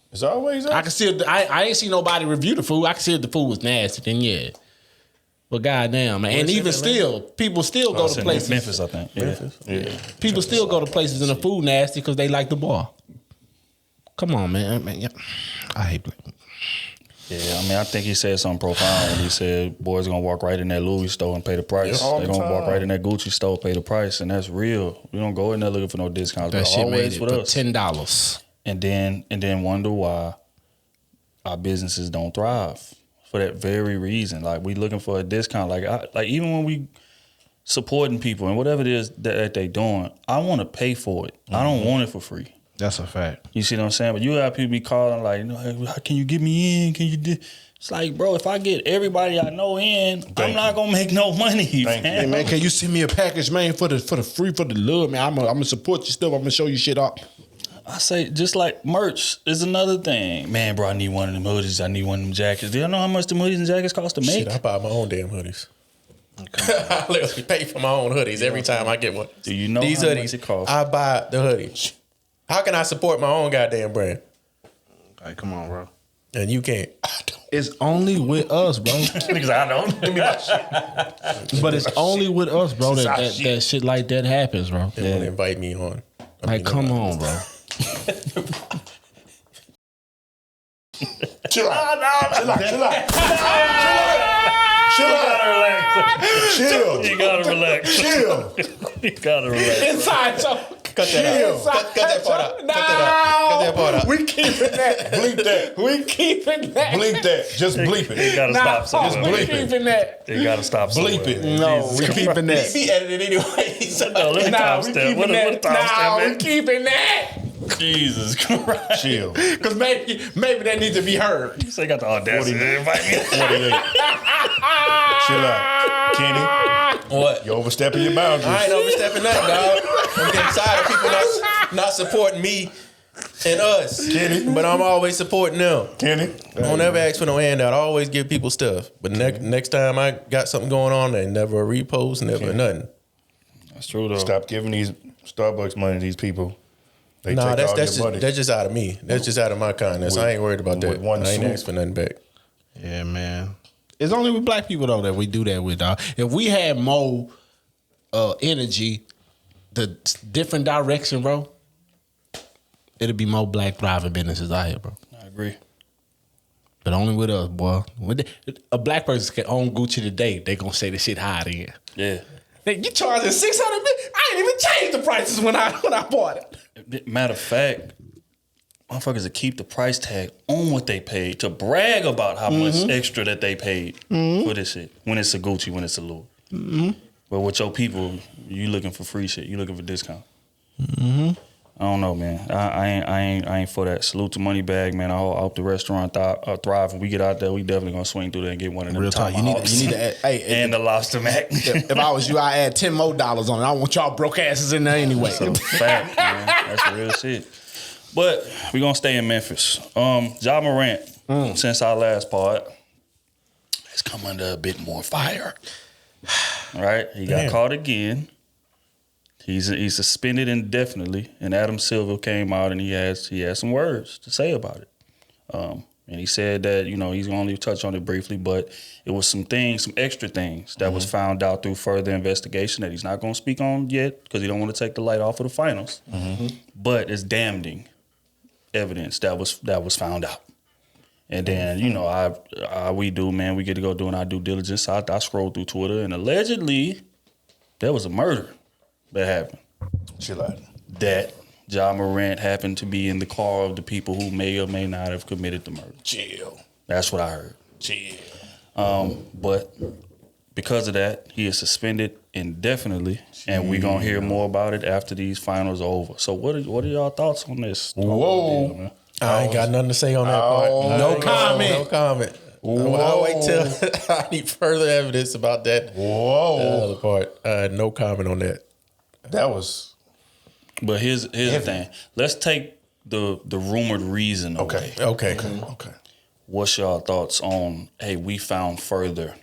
It's always I can see. I ain't see nobody review the food. I can see if the food was nasty. Then yeah. But goddamn, man, and even still, people still go to places. Memphis, I think. Yeah. People still go to places and the food nasty because they like the bar. Come on, man. Yeah. I hate black people. Yeah, I mean, I think he said something profound when he said, boys gonna walk right in that Louis store and pay the price. Yeah, all They're the gonna walk time. right in that Gucci store, pay the price, and that's real. We don't go in there looking for no discounts. That But shit made always it with for us. $10. And then wonder why our businesses don't thrive for that very reason. Like we looking for a discount. Like even when we supporting people and whatever it is that they doing, I want to pay for it. I don't want it for free. That's a fact. You see what I'm saying? But you have people be calling like, hey, how can you get me in? Can you do? It's like, bro, if I get everybody I know in, I'm not gonna make no money, man. Hey, man, can you send me a package, man, for the free, for the love, man? I'm gonna support you still. I'm gonna show you shit up. I say, just like merch is another thing. Man, bro, I need one of them hoodies. I need one of them jackets. Do you know how much the hoodies and jackets cost to make? Shit, I buy my own damn hoodies. I literally pay for my own hoodies every time I get one. Do you know these how hoodies? much it costs? I buy the hoodies. How can I support my own goddamn brand? Hey, come on, bro. And you can't. It's only with us, bro. Because I don't. Give me my shit. But it's only with us, bro, that shit like that happens, bro. They want to invite me on. Come on, bro. Chill out. Chill. You gotta relax. Chill. You gotta relax. Inside joke. Cut that out. Cut that part out. No. Cut that part out. We keeping that. Bleep that. We keeping that. Bleep that. Just bleep You it. gotta stop somewhere. bleep we it. keeping that. You gotta stop somewhere. Bleep it. No, we keeping that. He edited anyway. So No, let me Nah, we stop step. keeping that. Nah, we What keeping that. Jesus Christ. Chill. Because maybe that needs to be heard. You say you got the audacity to invite me. 48. Chill out. Kenny, what? you overstepping your boundaries. I ain't overstepping that, dog. I'm getting tired of people not supporting me and us. Kenny. But I'm always supporting them. Kenny. I don't ever ask for no handout. I always give people stuff. But next time I got something going on, they never a repost, never nothing. That's true though. Stop giving these Starbucks money to these people. They Nah, take all that's your money. just out of me. That's just out of my kindness. I ain't worried about that. with one I ain't swoop. asked for nothing back. Yeah, man. It's only with black people though that we do that with, dog. If we had more energy, the different direction, bro, it'd be more black thriving businesses out here, bro. I agree. But only with us, boy. A black person can own Gucci today, they gonna say the shit high again. Yeah. You charging $600? I ain't even changed the prices when I bought it. Matter of fact, motherfuckers that keep the price tag on what they paid to brag about how much extra that they paid for this shit. When it's a Gucci, when it's a Louis. But with your people, you looking for free shit. You looking for discount. I don't know, man. I ain't for that. Salute to Moneybag, man. I hope the restaurant thrive. When we get out there, we definitely gonna swing through there and get one of them. Real talk. You need to add, hey, and the lobster mac. if I was you, I add $10 more on it. I want y'all broke asses in there anyway. That's a fact, man. That's real shit. But we gonna stay in Memphis. Ja Morant, since our last pod, has come under a bit more fire. Right? He got caught again. He's suspended indefinitely, and Adam Silver came out and he has some words to say about it. And he said that, he's going to only touch on it briefly, but it was some extra things that was found out through further investigation that he's not going to speak on yet because he don't want to take the light off of the finals. But it's damning evidence that was found out. And then, we do, man, we get to go doing our due diligence. I scrolled through Twitter, and allegedly there was a murder that happened. Chill out. That Ja Morant happened to be in the car of the people who may or may not have committed the murder. Chill. That's what I heard. Chill. But because of that, he is suspended indefinitely, and we're going to hear more about it after these finals are over. So what are y'all thoughts on this? Whoa. Deal, man? I ain't got nothing to say on that part. No comment. No comment. I'll wait till I need further evidence about that. Whoa. Other part. No comment on that. That was But here's the thing. Let's take the rumored reason away. Okay. What's y'all thoughts on, hey, we found further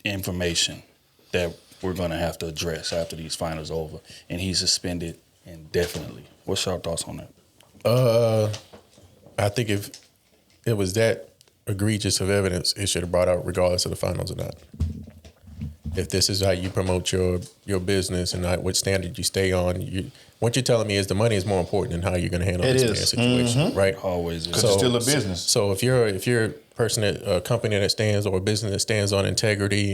information that we're going to have to address after these finals are over, and he's suspended indefinitely. What's y'all thoughts on that? I think if it was that egregious of evidence, it should have brought out regardless of the finals or not. If this is how you promote your business and what standard you stay on, what you're telling me is the money is more important than how you're going to handle this damn situation, right? Always is. because it's still a business. So if you're a person a company that stands or a business that stands on integrity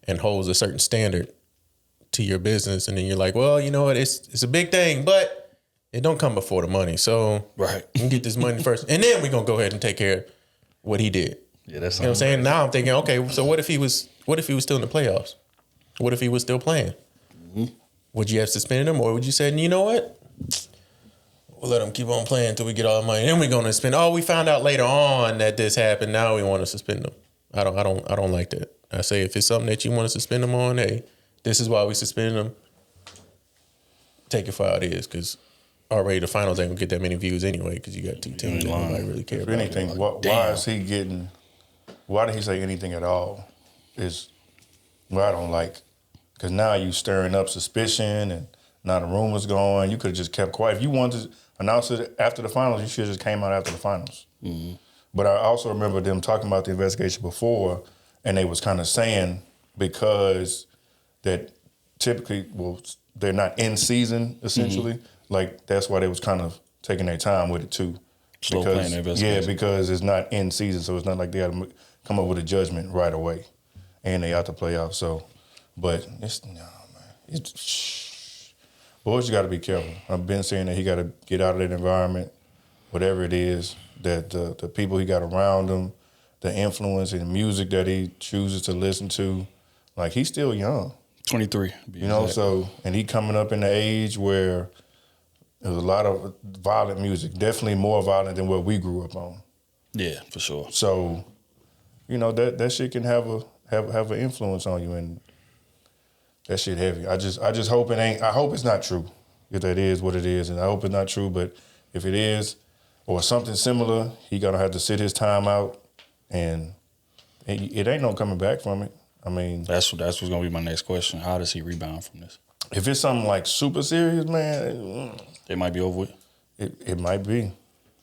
and holds a certain standard to your business, and then you're like, well, you know what, it's a big thing, but it don't come before the money. So Right. we can get this money first, and then we're gonna go ahead and take care of what he did. Yeah, that's You know what I'm saying? Now I'm thinking, okay, so what if he was still in the playoffs? What if he was still playing? Would you have suspended him, or would you say, you know what? We'll let him keep on playing until we get all the money. Then we're gonna suspend. Oh, we found out later on that this happened. Now we want to suspend him. I don't like that. I say if it's something that you want to suspend him on, hey, this is why we suspended him. Take it for how it is, because already the finals ain't gonna get that many views anyway, because you got two teams that nobody really care about. If anything, why is he getting? Why did he say anything at all? Is what I don't like, because now you stirring up suspicion and now the rumors going. You could have just kept quiet. If you wanted to announce it after the finals, you should have just came out after the finals. But I also remember them talking about the investigation before, and they was kind of saying because that typically, well, they're not in season essentially. Like that's why they was kind of taking their time with it too. Slow playing their investigation. Yeah, because it's not in season, so it's not like they got to come up with a judgment right away, and they out to play out. So, but it's no man. It's boys, you got to be careful. I've been saying that he got to get out of that environment, whatever it is. That the people he got around him, the influence and the music that he chooses to listen to, like he's still young. 23. You know, so, and he coming up in the age where there's a lot of violent music, definitely more violent than what we grew up on. Yeah, for sure. So, you know, that shit can have an influence on you, and that shit heavy. I just hope it ain't, I hope it's not true, if that is what it is, and I hope it's not true, but if it is, or something similar, he gonna have to sit his time out, and it ain't no coming back from it. I mean, that's what's gonna be my next question. How does he rebound from this? If it's something like super serious, man, it might be over with. It might be.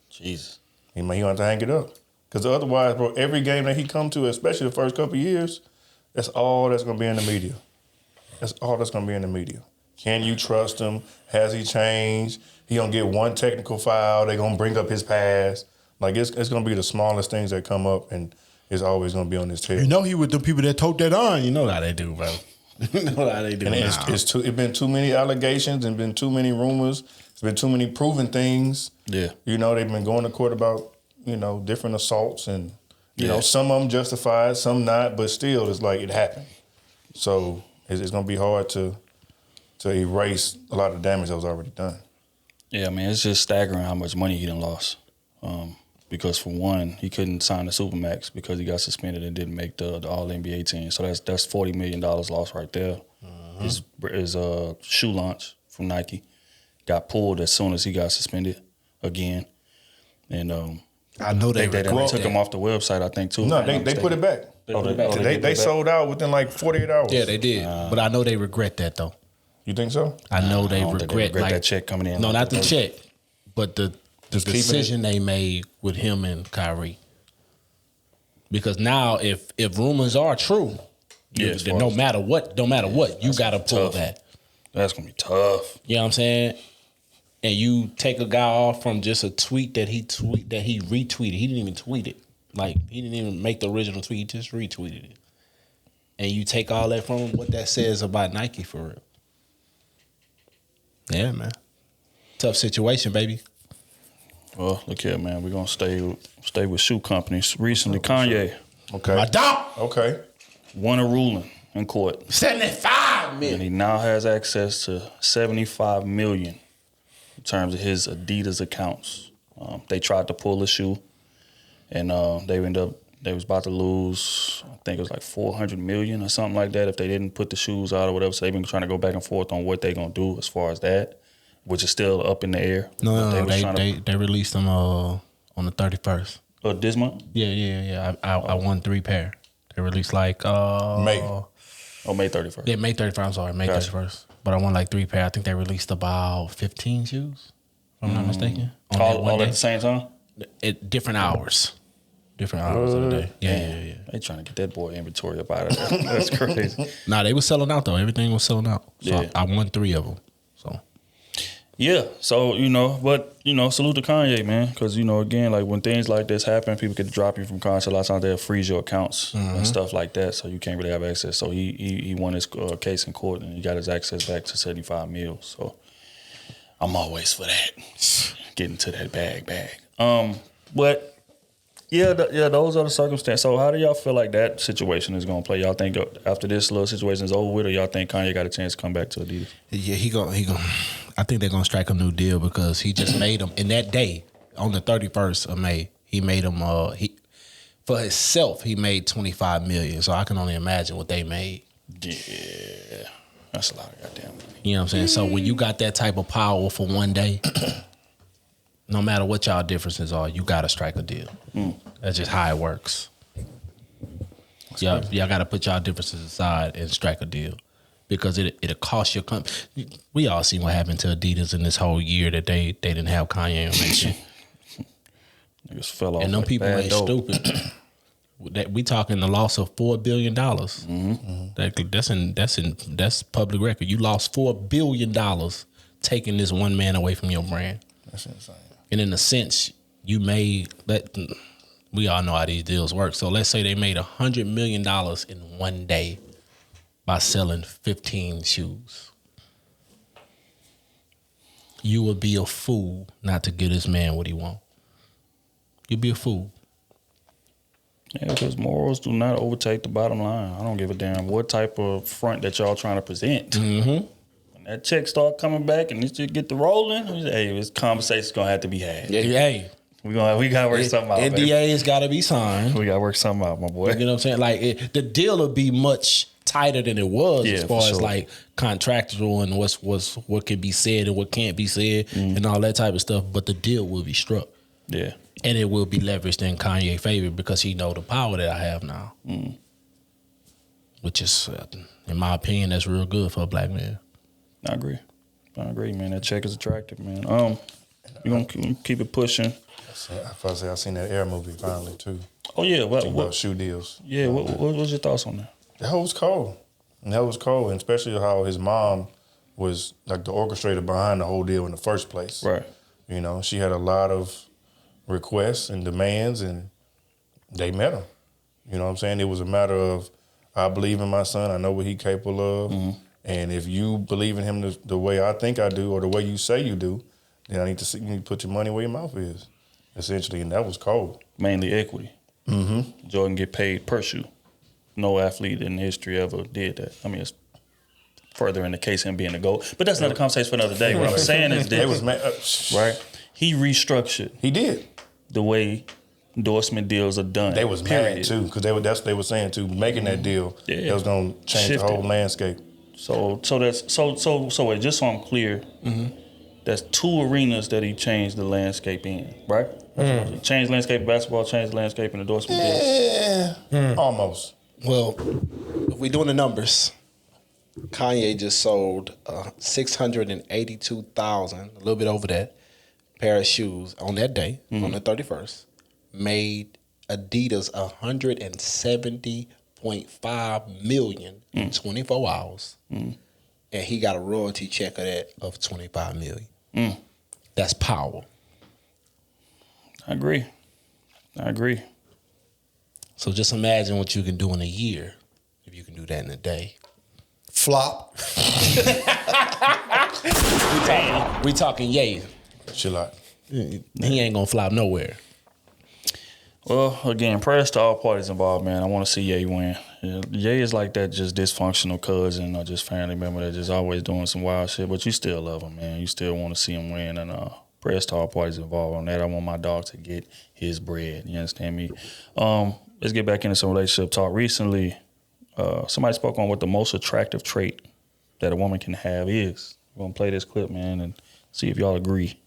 Jesus, he gonna have to hang it up, because otherwise, bro, every game that he come to, especially the first couple of years, that's all that's gonna be in the media. That's all that's gonna be in the media. Can you trust him? Has he changed? He gonna get one technical foul. They gonna bring up his past. Like it's gonna be the smallest things that come up, and it's always gonna be on his tail. You know he with the people that tote that on. You know how they do, bro. You know how they do. And it's been too many allegations and been too many rumors. It's been too many proven things. Yeah. You know, they've been going to court about, you know, different assaults, and you know, some of them justified, some not, but still it's like it happened. So it's gonna be hard to erase a lot of damage that was already done. Yeah, I mean, it's just staggering how much money he done lost. Because for one, he couldn't sign the Supermax because he got suspended and didn't make the All-NBA team. So that's $40 million lost right there. His shoe launch from Nike got pulled as soon as he got suspended again. And I know they took him off the website, I think, too. No, they put it back. They sold out within like 48 hours. Yeah, they did. But I know they regret that, though. You think so? I know they regret like, that check coming in. No, not the check, but the decision they made with him and Kyrie. Because now, if rumors are true, then no matter what, you got to pull that. That's gonna be tough. You know what I'm saying? And you take a guy off from just a tweet that he retweeted. He didn't even tweet it. Like he didn't even make the original tweet. He just retweeted it. And you take all that from him, what that says about Nike for real. Yeah, man. Tough situation, baby. Well, look here, man. We're gonna stay with shoe companies. Recently, Kanye. Okay. My dog. Okay. Won a ruling in court. $75 million. And he now has access to $75 million in terms of his Adidas accounts. They tried to pull the shoe, and they was about to lose, I think it was like $400 million or something like that if they didn't put the shoes out or whatever. So they've been trying to go back and forth on what they're gonna do as far as that, which is still up in the air. No, they released them on the 31st. This month? Yeah. I won 3 pair. They released like May. Oh, May 31st. Yeah, May 31st. I'm sorry, May 31st. But I won like 3 pair. I think they released about 15 shoes, if I'm not mistaken. All at the same time? At different hours. Different hours of the day. Yeah. They trying to get that boy inventory up out of there. That's crazy. Nah, they was selling out though. Everything was selling out. So I won 3 of them. So yeah. So salute to Kanye, man, because again, like when things like this happen, people get to drop you from contract. A lot of times they'll freeze your accounts and stuff like that, so you can't really have access. So he won his case in court and he got his access back to $75 million. So I'm always for that, getting to that bag. But Yeah, those are the circumstances. So how do y'all feel like that situation is going to play? Y'all think after this little situation is over with, or y'all think Kanye got a chance to come back to Adidas? Yeah, he going. I think they're gonna strike a new deal because he just made them in that day on the 31st of May. He made them. For himself, he made $25 million. So I can only imagine what they made. Yeah, that's a lot of goddamn money. You know what I'm saying? So when you got that type of power for one day, no matter what y'all differences are, you gotta strike a deal. That's just how it works. Y'all gotta put y'all differences aside and strike a deal. Because it'll cost your company. We all seen what happened to Adidas in this whole year that they didn't have Kanye on that shit. Niggas fell off. And them like people bad ain't dope. stupid. That we talking the loss of $4 billion. That's public record. You lost $4 billion taking this one man away from your brand. That's insane. And in a sense, you made that. We all know how these deals work. So let's say they made $100 million in one day by selling 15 shoes. You would be a fool not to give this man what he want. You'd be a fool. Yeah, because morals do not overtake the bottom line. I don't give a damn what type of front that y'all trying to present. When that check start coming back and this shit get to rolling, hey, this conversation's gonna have to be had. Yeah, hey, we gotta work something out. NDA's got to be signed. We gotta work something out, my boy. You know what I'm saying? Like the deal will be much tighter than it was as far as like contractual and what can be said and what can't be said and all that type of stuff. But the deal will be struck. Yeah. And it will be leveraged in Kanye's favor because he know the power that I have now. Which is, in my opinion, that's real good for a black man. I agree, man. That check is attractive, man. You gonna keep it pushing. I seen that Air movie finally too. Oh yeah, what about shoe deals? Yeah, what was your thoughts on that? That was cold. And especially how his mom was like the orchestrator behind the whole deal in the first place. Right. You know, she had a lot of requests and demands, and they met him. You know what I'm saying? It was a matter of, I believe in my son. I know what he's capable of. And if you believe in him the way I think I do, or the way you say you do, then you need to put your money where your mouth is, essentially. And that was cold. Mainly equity. Jordan get paid per shoe. No athlete in history ever did that. I mean, it's further in the case him being a GOAT. But that's another conversation for another day. What I'm saying is this, right? He restructured. He did. The way endorsement deals are done. They was mad too, because that's what they were saying too. Making that deal, that was gonna change the whole landscape. So just so I'm clear, that's two arenas that he changed the landscape in, right? He changed landscape basketball, changed the landscape in endorsement deals. Almost. Well, if we doing the numbers, Kanye just sold 682,000, a little bit over that, pair of shoes on that day, on the 31st, made Adidas $170.5 million in 24 hours. And he got a royalty check of that of $25 million. That's power. I agree. So just imagine what you can do in a year if you can do that in a day. Flop. We talking Ye. Chill out. He ain't gonna flop nowhere. Well, again, prayers to all parties involved, man. I want to see Ye win. Ye is like that just dysfunctional cousin or just family member that just always doing some wild shit, but you still love him, man. You still want to see him win, and prayers to all parties involved on that. I want my dog to get his bread. You understand me? Let's get back into some relationship talk. Recently, somebody spoke on what the most attractive trait that a woman can have is. We're going to play this clip, man, and see if y'all agree.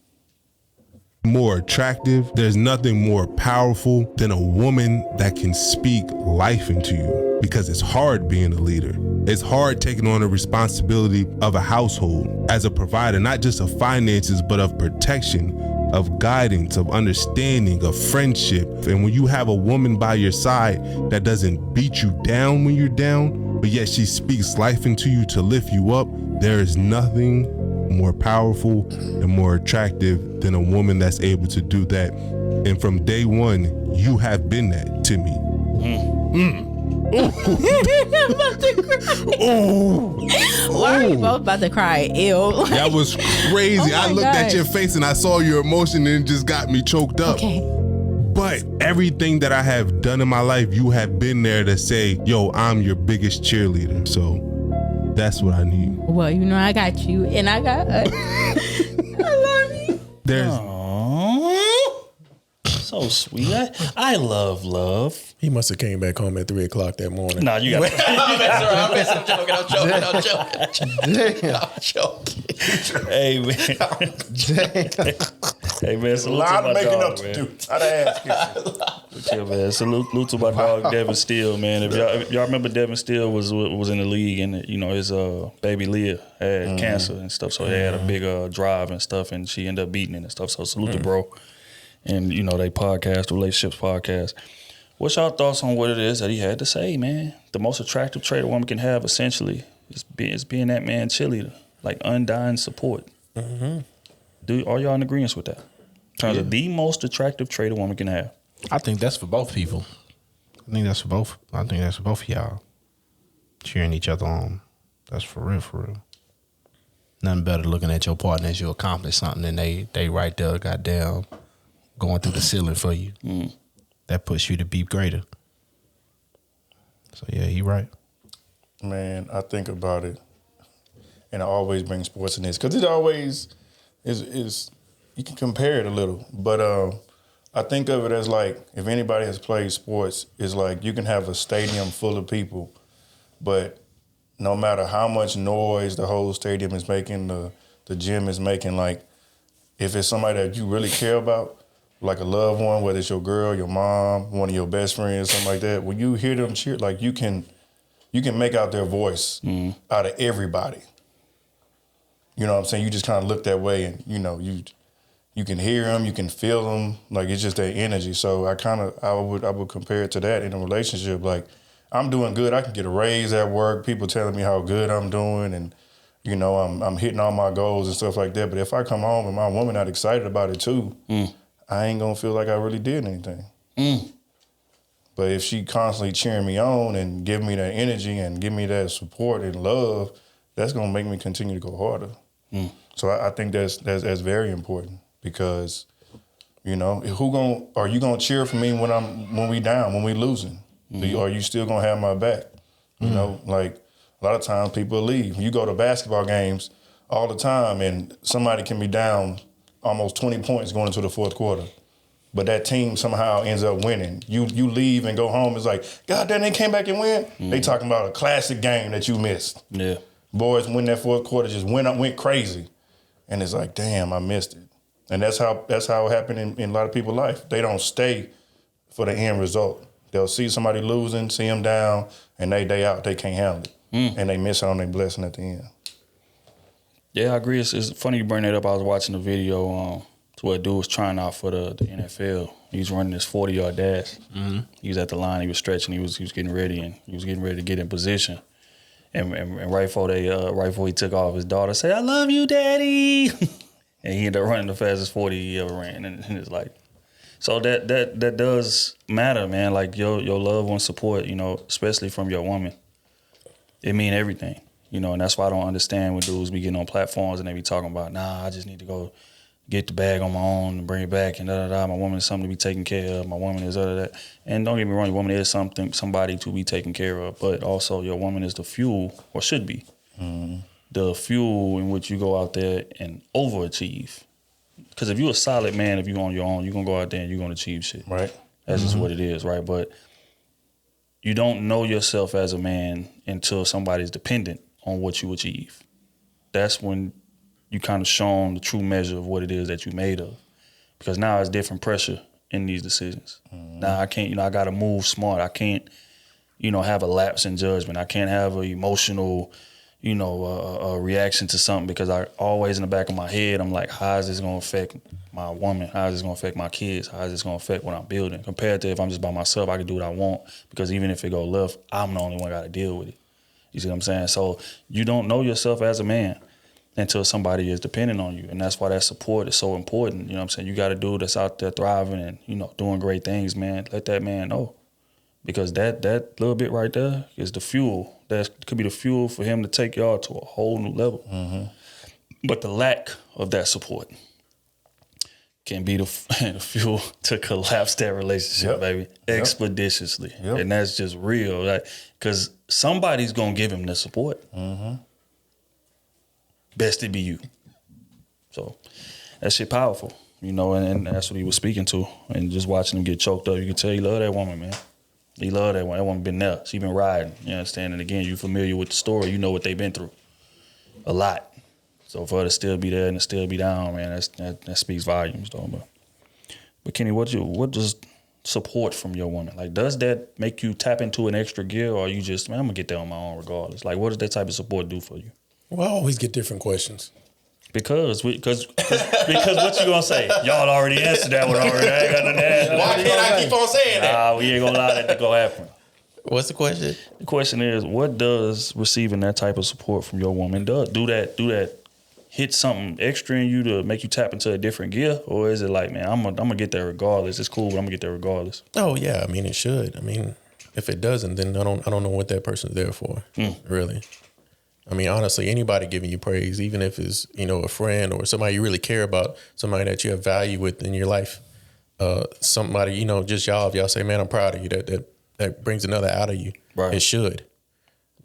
More attractive. There's nothing more powerful than a woman that can speak life into you, because it's hard being a leader. It's hard taking on the responsibility of a household as a provider, not just of finances, but of protection, of guidance, of understanding, of friendship. And when you have a woman by your side that doesn't beat you down when you're down, but yet she speaks life into you to lift you up, there is nothing more powerful and more attractive than a woman that's able to do that. And from day one, you have been that to me. Why are you both about to cry? Ew. That was crazy. Oh I looked at your face and I saw your emotion and it just got me choked up. Okay. But everything that I have done in my life, you have been there to say, yo, I'm your biggest cheerleader. So that's what I need. Well, you know, I got you, and I got us. I love you. There's so sweet. I love. He must have came back home at 3:00 that morning. Nah, you got Damn. Hey, man. Hey, man, A salute lot to of my making dog, up to man. do. I'd ask you. Yeah, man. Salute to my dog, Devin Steele, man. If y'all remember, Devin Steele was in the league, and you know his baby Leah had cancer and stuff, so they had a big drive and stuff, and she ended up beating it and stuff. So salute to bro, and you know they podcast, relationships podcast. What's y'all thoughts on what it is that he had to say, man? The most attractive trait a woman can have, essentially, is being that man cheerleader, like undying support. Mm-hmm. Are y'all in agreement with that? In terms of the most attractive trait a woman can have. I think that's for both people. I think that's for both of y'all. Cheering each other on. That's for real. Nothing better looking at your partner as you accomplish something and they right there, goddamn, going through the ceiling for you. That puts you to be greater. So yeah, he right. Man, I think about it, and I always bring sports in this because it always is. You can compare it a little, but I think of it as like if anybody has played sports, it's like you can have a stadium full of people, but no matter how much noise the whole stadium is making, the gym is making, like if it's somebody that you really care about, like a loved one, whether it's your girl, your mom, one of your best friends, something like that, when you hear them cheer, like you can make out their voice out of everybody. You know what I'm saying? You just kind of look that way, and you know you can hear them, you can feel them, like it's just that energy. So I would compare it to that in a relationship. Like I'm doing good, I can get a raise at work, people telling me how good I'm doing, and you know I'm hitting all my goals and stuff like that. But if I come home and my woman not excited about it too, I ain't gonna feel like I really did anything. But if she constantly cheering me on and give me that energy and give me that support and love, that's gonna make me continue to go harder. So I think that's very important because, you know, are you gonna cheer for me when we down, when we losing? Are you still gonna have my back? You know, like a lot of times people leave. You go to basketball games all the time and somebody can be down almost 20 points going into the fourth quarter. But that team somehow ends up winning. You leave and go home, it's like, God damn, they came back and win? They talking about a classic game that you missed. Yeah. Boys win that fourth quarter, just went crazy. And it's like, damn, I missed it. And that's how it happened in a lot of people's life. They don't stay for the end result. They'll see somebody losing, see them down, and they out, they can't handle it. And they miss out on their blessing at the end. Yeah, I agree. It's funny you bring that up. I was watching a video where a dude was trying out for the NFL. He was running this 40-yard dash. He was at the line. He was stretching. He was getting ready, and he was getting ready to get in position. And right before he took off, his daughter said, "I love you, Daddy." And he ended up running the fastest 40 he ever ran. And it's like, so that does matter, man. Like your love and support, you know, especially from your woman, it mean everything. You know, and that's why I don't understand when dudes be getting on platforms and they be talking about, I just need to go get the bag on my own and bring it back and da-da-da. My woman is something to be taken care of. My woman is da-da-da. And don't get me wrong, your woman is somebody to be taken care of, but also your woman is the fuel, or should be, the fuel in which you go out there and overachieve. Because if you're a solid man, if you're on your own, you're going to go out there and you're going to achieve shit. Right. That's just what it is, right? But you don't know yourself as a man until somebody's dependent on what you achieve. That's when you kind of shown the true measure of what it is that you made of. Because now it's different pressure in these decisions. Now I can't, I got to move smart. I can't, have a lapse in judgment. I can't have an emotional, a reaction to something because I always in the back of my head, I'm like, how is this going to affect my woman? How is this going to affect my kids? How is this going to affect what I'm building? Compared to if I'm just by myself, I can do what I want because even if it go left, I'm the only one got to deal with it. You see what I'm saying? So you don't know yourself as a man until somebody is dependent on you. And that's why that support is so important. You know what I'm saying? You got a dude that's out there thriving and, doing great things, man. Let that man know. Because that little bit right there is the fuel. That could be the fuel for him to take y'all to a whole new level. But the lack of that support can be the fuel to collapse that relationship, baby, expeditiously. And that's just real. Like, because somebody's going to give him the support. Best to be you. So that shit powerful, you know, and that's what he was speaking to. And just watching him get choked up, you can tell he love that woman, man. He love that woman. That woman been there. She been riding, you understand? And again, you familiar with the story. You know what they've been through. A lot. So for her to still be there and to still be down, man, that speaks volumes, though. But Kenny, what does support from your woman? Like, does that make you tap into an extra gear, or are you just, man, I'm gonna get that on my own regardless? Like, what does that type of support do for you? Well, I always get different questions. Because what you gonna say? Y'all already answered that one already. I ain't got nothing to add. Why can't I keep on saying that? Nah, we ain't gonna allow that to go happen. What's the question? The question is, what does receiving that type of support from your woman do? Do that hit something extra in you to make you tap into a different gear, or is it like, man, I'm gonna get there regardless. It's cool, but I'm gonna get there regardless. Oh yeah, I mean it should. I mean, if it doesn't, then I don't know what that person's there for. Really. I mean, honestly, anybody giving you praise, even if it's, you know, a friend or somebody you really care about, somebody that you have value with in your life, somebody, you know, just y'all, if y'all say, man, I'm proud of you, that brings another out of you. Right. It should,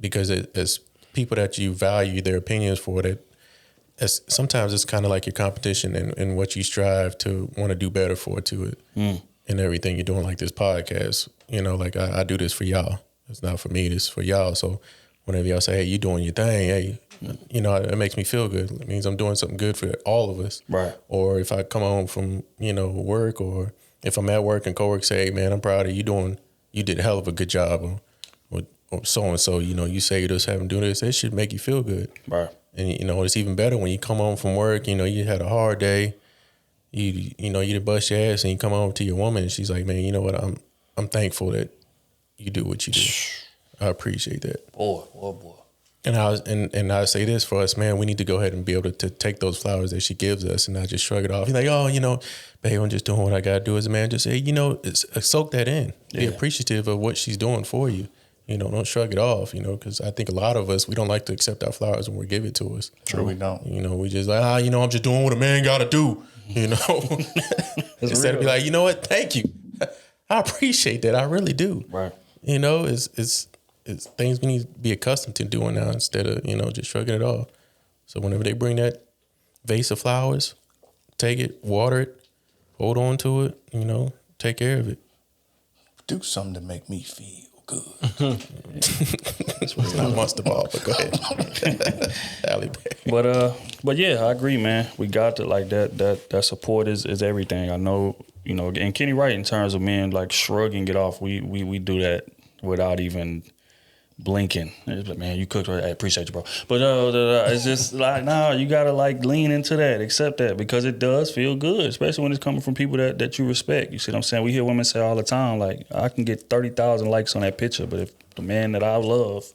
because as people that you value their opinions for, sometimes it's kind of like your competition and what you strive to want to do better for to it and everything you're doing, like this podcast. You know, like I do this for y'all. It's not for me. It's for y'all. So whenever y'all say, hey, you doing your thing, hey, you know, it makes me feel good. It means I'm doing something good for all of us. Right. Or if I come home from, you know, work, or if I'm at work and coworkers say, hey, man, I'm proud of you. You did a hell of a good job. Or so-and-so, you know, you saved us having to do this. That should make you feel good. Right. And, you know, it's even better when you come home from work, you know, you had a hard day, you know, you did bust your ass, and you come home to your woman and she's like, man, you know what, I'm thankful that you do what you do. I appreciate that. Boy. And I say this for us, man, we need to go ahead and be able to take those flowers that she gives us and not just shrug it off. He's like, oh, you know, babe, I'm just doing what I got to do as a man. Just say, you know, soak that in. Yeah. Be appreciative of what she's doing for you. You know, don't shrug it off, you know, because I think a lot of us, we don't like to accept our flowers when we're given to us. True, we don't. You know, we just like, you know, I'm just doing what a man got to do, you know. Instead of be like, you know what, thank you. I appreciate that. I really do. Right. You know, it's things we need to be accustomed to doing now instead of, you know, just shrugging it off. So whenever they bring that vase of flowers, take it, water it, hold on to it, you know, take care of it. Do something to make me feel good. It's not mustard ball, but go ahead. But yeah, I agree, man. We got to, like, that support is everything. I know, you know, and Kenny right in terms of men like shrugging it off. We do that without even blinking. It's like, man, you cooked right. I appreciate you, bro. But it's just like, nah, you gotta like lean into that, accept that, because it does feel good, especially when it's coming from people that you respect. You see what I'm saying? We hear women say all the time, like, I can get 30,000 likes on that picture, but if the man that I love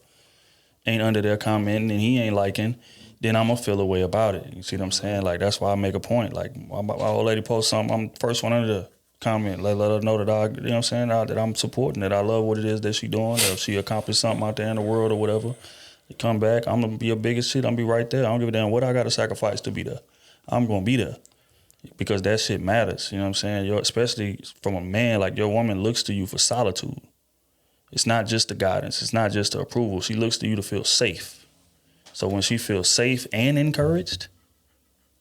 ain't under there commenting and he ain't liking, then I'm gonna feel a way about it. You see what I'm saying? Like, that's why I make a point. Like, my old lady posts something, I'm the first one under there. Comment, let her know that I, you know what I'm saying, that I'm supporting, that I love what it is that she doing, that if she accomplished something out there in the world or whatever, you come back, I'm gonna be your biggest shit, I'm gonna be right there. I don't give a damn what I gotta sacrifice to be there. I'm gonna be there. Because that shit matters, you know what I'm saying? Especially from a man, like, your woman looks to you for solitude. It's not just the guidance, it's not just the approval. She looks to you to feel safe. So when she feels safe and encouraged,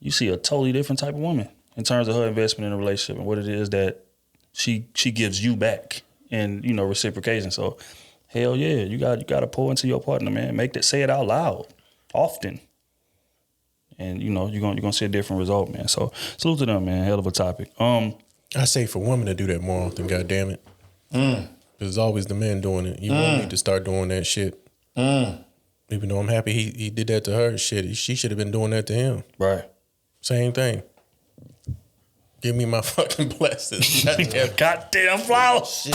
you see a totally different type of woman in terms of her investment in a relationship and what it is that she gives you back and, you know, reciprocation. So, hell yeah, you got to pour into your partner, man. Say it out loud often. And, you know, you're gonna see a different result, man. So, salute to them, man. Hell of a topic. I say for women to do that more often, goddamn it. Because it's always the men doing it. You need to start doing that shit. Even though I'm happy he did that to her, shit, she should have been doing that to him. Right. Same thing. Give me my fucking blessings. Goddamn flowers.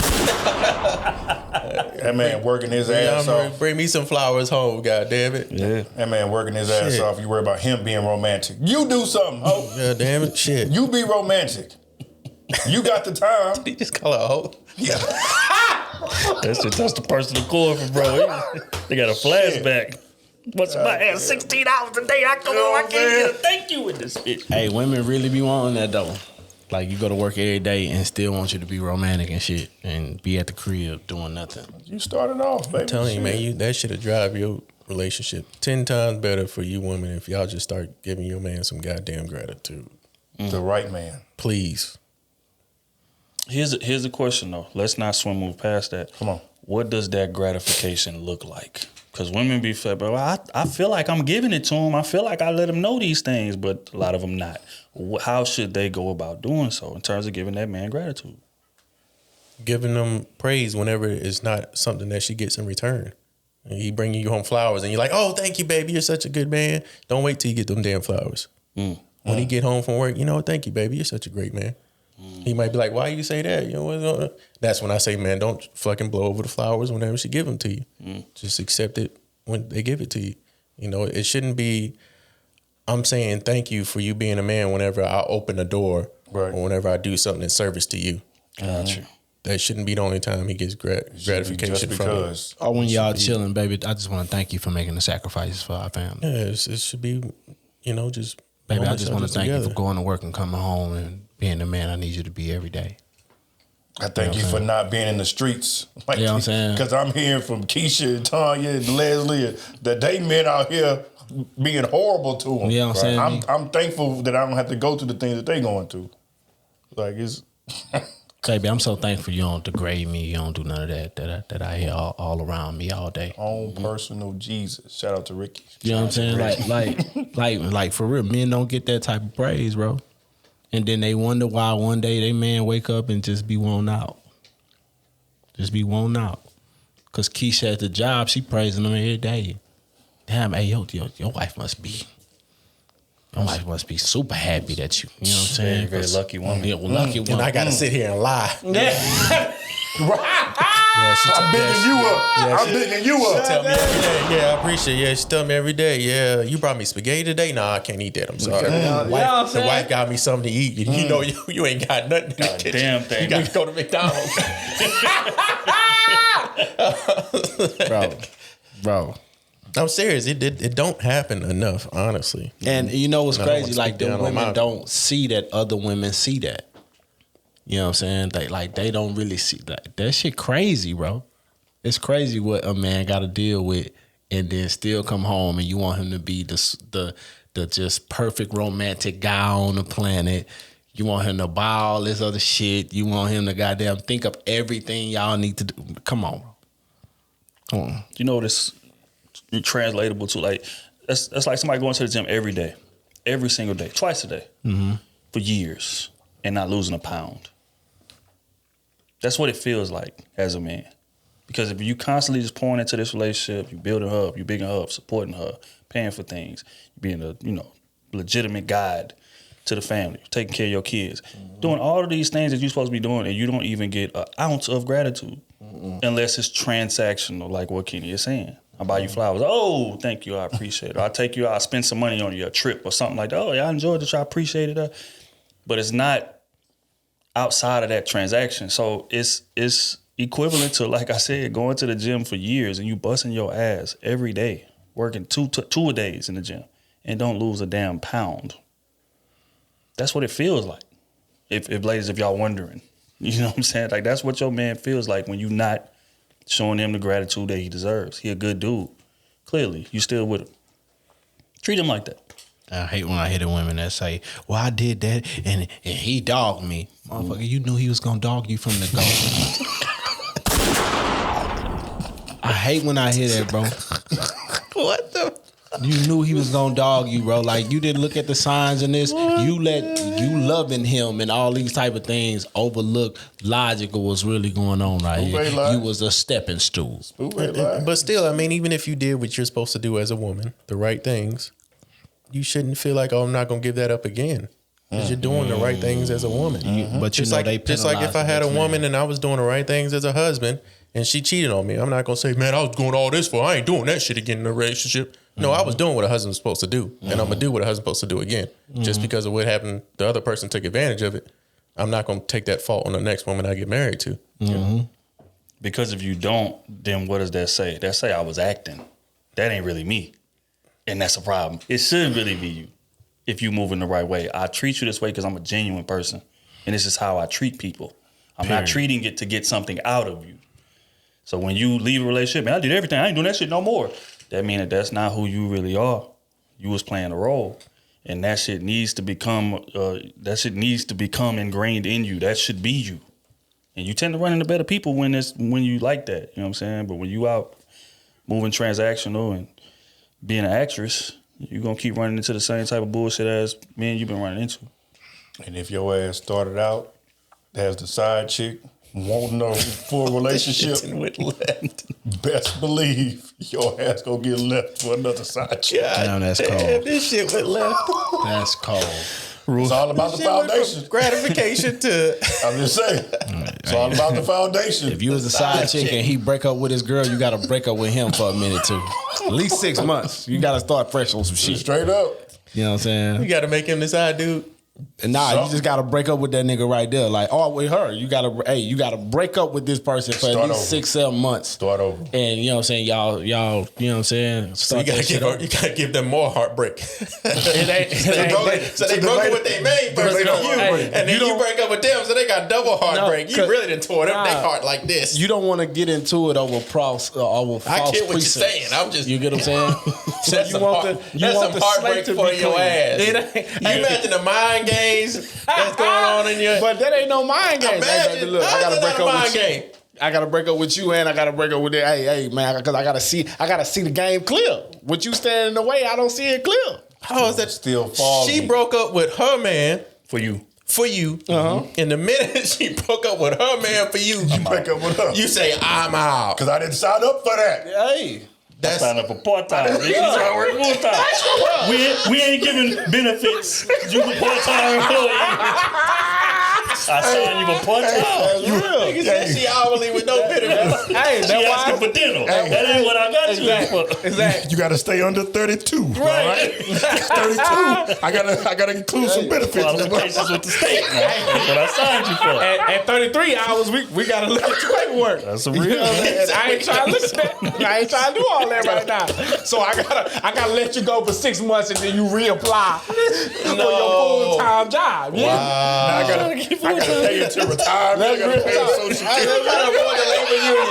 That man working his ass off. Bring me some flowers home, goddamn it. Yeah. That man working his ass off. You worry about him being romantic. You do something, ho. Yeah, damn it. Shit. You be romantic. You got the time. Did he just call her a hoe? Yeah. That's the personal core for bro. They got a flashback. What's my ass? $16 a day. I can't get a thank you with this bitch. Hey, women really be wanting that though. Like you go to work every day and still want you to be romantic and shit and be at the crib doing nothing. You started off, baby. I'm telling you, Shit. man, that should have drive your relationship 10 times better for you women if y'all just start giving your man some goddamn gratitude. The right man. Please. Here's a question though. Let's not move past that. Come on. What does that gratification look like? Because women be fed, bro. I feel like I'm giving it to them. I feel like I let them know these things, but a lot of them not. How should they go about doing so in terms of giving that man gratitude? Giving them praise whenever it's not something that she gets in return. And he bringing you home flowers and you're like, oh, thank you, baby. You're such a good man. Don't wait till you get them damn flowers. When he get home from work, thank you, baby. You're such a great man. He might be like, why you say that? That's when I say, man, don't fucking blow over the flowers whenever she give them to you. Just accept it when they give it to you. It shouldn't be, I'm saying thank you for you being a man whenever I open a door or whenever I do something in service to you. Gotcha. That shouldn't be the only time he gets gratification from you. Or when y'all chilling, baby, I just want to thank you for making the sacrifices for our family. Yeah, it should be, just... Baby, I just want to thank you for going to work and coming home and being the man I need you to be every day. I thank you for not being in the streets. Like, you know what I'm saying? Because I'm hearing from Keisha and Tanya and Leslie that they men out here being horrible to them. You know what I'm saying? I'm thankful that I don't have to go through the things that they going through. Like, it's... Baby, I'm so thankful you don't degrade me. You don't do none of that I hear all around me all day. Own personal Jesus. Shout out to Ricky. You know what I'm saying? Like for real, men don't get that type of praise, bro. And then they wonder why one day they man wake up and just be worn out. Just be worn out. Cause Keisha at the job, she praising them every day. Damn, hey, your wife must be. Your wife must be super happy that you know what I'm saying? Very lucky woman. Yeah, lucky woman. And I got to sit here and lie. I'm bigging you up. I'm bigging you up. Tell me every day. Yeah, I appreciate it. Yeah, she tell me every day. Yeah, you brought me spaghetti today? Nah, I can't eat that. I'm sorry. The wife got me something to eat. You ain't got nothing in the kitchen. Damn thing. You got to go to McDonald's. Bro. I'm serious. It don't happen enough, honestly. And you know what's And I don't crazy? wanna Like speak the down on women my- don't see that other women see that. You know what I'm saying? They don't really see that shit crazy, bro. It's crazy what a man got to deal with and then still come home and you want him to be the just perfect romantic guy on the planet. You want him to buy all this other shit. You want him to goddamn think of everything y'all need to do. Come on, bro. Come on. You know this translatable to like that's like somebody going to the gym every day, every single day, twice a day, for years, and not losing a pound. That's what it feels like as a man. Because if you constantly just pouring into this relationship, you building her up, you bigging her up, supporting her, paying for things, being a legitimate guide to the family, taking care of your kids, doing all of these things that you're supposed to be doing, and you don't even get an ounce of gratitude unless it's transactional, like what Kenny is saying. I buy you flowers. Oh, thank you. I appreciate it. I'll take you out. I'll spend some money on your trip or something like that. Oh, yeah, I enjoyed it. I appreciated it. But it's not outside of that transaction. So it's equivalent to, like I said, going to the gym for years and you busting your ass every day, working two a days in the gym and don't lose a damn pound. That's what it feels like. If ladies, if y'all wondering, you know what I'm saying? Like that's what your man feels like when you not showing him the gratitude that he deserves. He a good dude. Clearly, you still with him. Treat him like that. I hate when I hear the women that say, well, I did that and he dogged me. Motherfucker, you knew he was going to dog you from the go. I hate when I hear that, bro. What the? You knew he was going to dog you, bro. Like, you didn't look at the signs in this. You loving him and all these type of things overlook logical what's really going on right here. You was a stepping stool. But still, I mean, even if you did what you're supposed to do as a woman, the right things, you shouldn't feel like, oh, I'm not going to give that up again. Because you're doing the right things as a woman. But just like if I had a woman and I was doing the right things as a husband and she cheated on me, I'm not going to say, man, I was doing all this for, I ain't doing that shit again in a relationship. No, I was doing what a husband's supposed to do. And I'm going to do what a husband's supposed to do again. Just because of what happened, the other person took advantage of it. I'm not going to take that fault on the next woman I get married to. You know? Because if you don't, then what does that say? That say I was acting. That ain't really me. And that's a problem. It should really be you if you move in the right way. I treat you this way because I'm a genuine person. And this is how I treat people. I'm not treating it to get something out of you. So when you leave a relationship, man, I did everything. I ain't doing that shit no more. That means that's not who you really are. You was playing a role. And that shit needs to become ingrained in you. That should be you. And you tend to run into better people when you like that. You know what I'm saying? But when you out moving transactional and being an actress, you're going to keep running into the same type of bullshit as me and you've been running into. And if your ass started out as the side chick, wanting a full relationship, best believe your ass gonna get left for another side chick. Damn, that's cold. This shit went left. That's cold. It's all about the foundation. Gratification to. I'm just saying. It's all about the foundation. If you was a side chick and he break up with his girl, you got to break up with him for a minute too. At least 6 months. You got to start fresh on some shit. Straight up. You know what I'm saying? You got to make him the side dude. Nah, you just gotta break up with that nigga right there. Like, with her. You gotta break up with this person for at least 6-7 months. Start over. And you know what I'm saying, y'all, you know what I'm saying? So you gotta give them more heartbreak. So they broke up with their main person on you, and then you break up with them, so they got double heartbreak. You really done tore them their heart like this. You don't want to get into it over false I get what you're saying. I'm just, you get what I'm saying? So that's some heartbreak for your ass. You imagine the mind games that's going on in your. But that ain't no mind game. Imagine, look, I gotta break up with you. Game. I gotta break up with you, and I gotta break up with that. Hey, man, because I gotta see the game clear. With you standing in the way, I don't see it clear. How is that still falling? She broke up with her man for you. And the minute she broke up with her man for you, you break up with her. You say I'm out because I didn't sign up for that. Hey. That's sign up for part-time. You trying to work full-time. We ain't giving benefits. You a part-time employee. I said you a part-time. You real. You said she hourly with no benefits. Hey, she asking for dinner. That ain't what I got you for. Exactly. You got to stay under 32. Right? 32. I gotta include some benefits. Qualifications with the state. That's what I signed you for. At 33 hours, we got to look at your paperwork. That's a real. I ain't trying to listen to that. I ain't trying to do all that right now. So I gotta let you go for 6 months and then you reapply for your full-time job. Yeah. Wow. Now I gotta pay into retirement. I gotta pay Social Security. I gotta afford the labor union.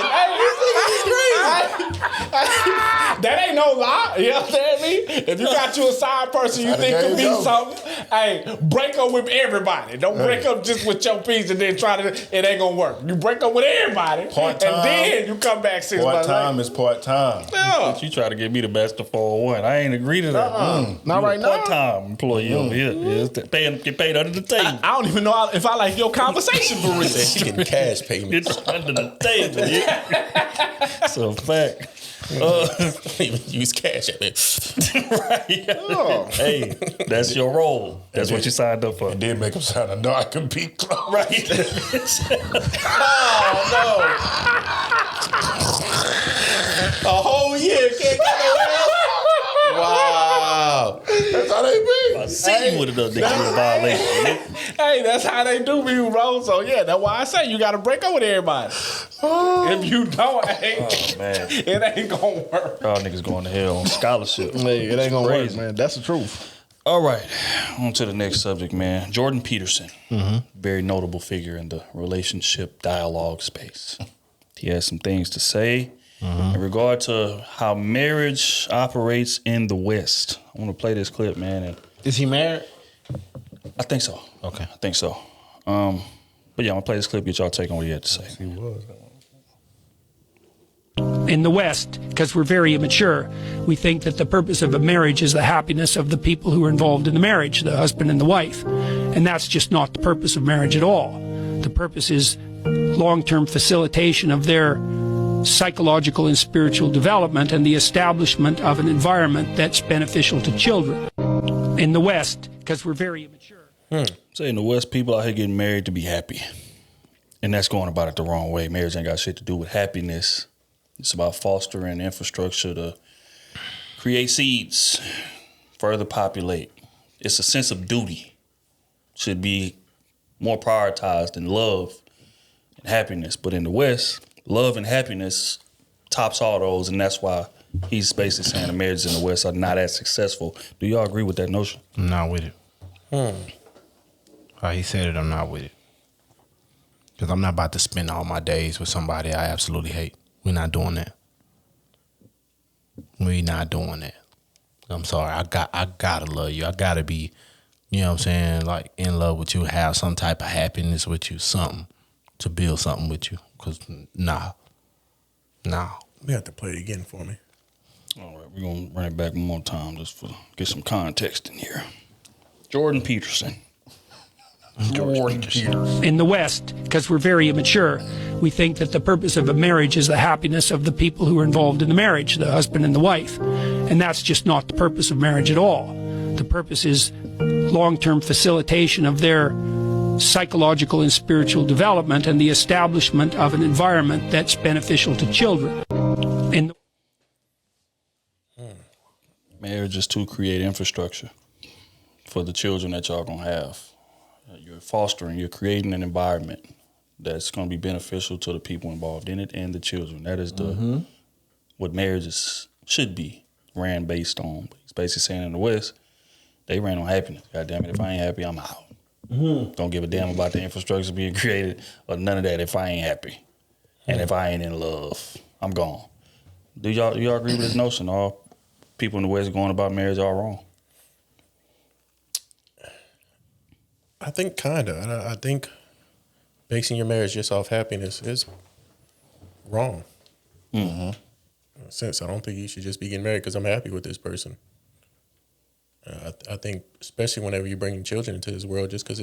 That ain't no lie. You know what I'm saying? If you got you a side person you think could be something, hey, break up with everybody. Don't break up just with your piece and then it ain't gonna work. You break up with everybody, part-time, and then you come back 6 months later. Part-time is part-time. Yeah. But you try to get me the best of 401. I ain't agree to that. Not right now. Part-time employee over here. Get paid under the table. I don't even know if I like your conversation for real. She getting cash payments. It's under the table. Yeah. So fact. Even use cash at me. Right. Oh. Hey, that's your role. That's what you signed up for. And then make them sign a non-compete clause. Right. Oh no. A whole year can't get nowhere else. Wow. That's how they be. I see you with another nigga violation. Hey, that's how they do me, bro. So yeah, that's why I say you got to break up with everybody. If you don't, it ain't gonna work. Y'all niggas going to hell on scholarship. Hey, it ain't gonna work, man. That's the truth. All right, on to the next subject, man. Jordan Peterson, very notable figure in the relationship dialogue space. He has some things to say in regard to how marriage operates in the West. I want to play this clip, man. And is he married? I think so. Okay. I think so. But yeah, I'm going to play this clip, get y'all take on what he had to say. He was. In the West, because we're very immature, we think that the purpose of a marriage is the happiness of the people who are involved in the marriage, the husband and the wife. And that's just not the purpose of marriage at all. The purpose is long-term facilitation of their psychological and spiritual development and the establishment of an environment that's beneficial to children. In the West, because we're very immature. So in the West, people out here getting married to be happy. And that's going about it the wrong way. Marriage ain't got shit to do with happiness. It's about fostering infrastructure to create seeds, further populate. It's a sense of duty. Should be more prioritized than love and happiness. But in the West, love and happiness tops all those, and that's why he's basically saying the marriages in the West are not as successful. Do y'all agree with that notion? I'm not with it. How he said it, I'm not with it. Because I'm not about to spend all my days with somebody I absolutely hate. We're not doing that. We're not doing that. I'm sorry. I gotta love you. I gotta be, you know what I'm saying, like in love with you, have some type of happiness with you, something to build something with you. Cause nah. You have to play it again for me. All right, we're gonna run it back one more time just for get some context in here. Jordan Peterson. In the West, because we're very immature, we think that the purpose of a marriage is the happiness of the people who are involved in the marriage, the husband and the wife. And that's just not the purpose of marriage at all. The purpose is long-term facilitation of their psychological and spiritual development and the establishment of an environment that's beneficial to children. Marriage is to create infrastructure for the children that y'all gonna have. You're fostering, you're creating an environment that's going to be beneficial to the people involved in it and the children. That is what marriages should be ran based on. He's basically saying in the West, they ran on happiness. God damn it, if I ain't happy, I'm out. Don't give a damn about the infrastructure being created or none of that if I ain't happy. And if I ain't in love, I'm gone. Do y'all agree with this notion? All people in the West going about marriage are wrong? I think kind of. I think basing your marriage just off happiness is wrong. In a sense, I don't think you should just be getting married because I'm happy with this person. I think, especially whenever you're bringing children into this world, just because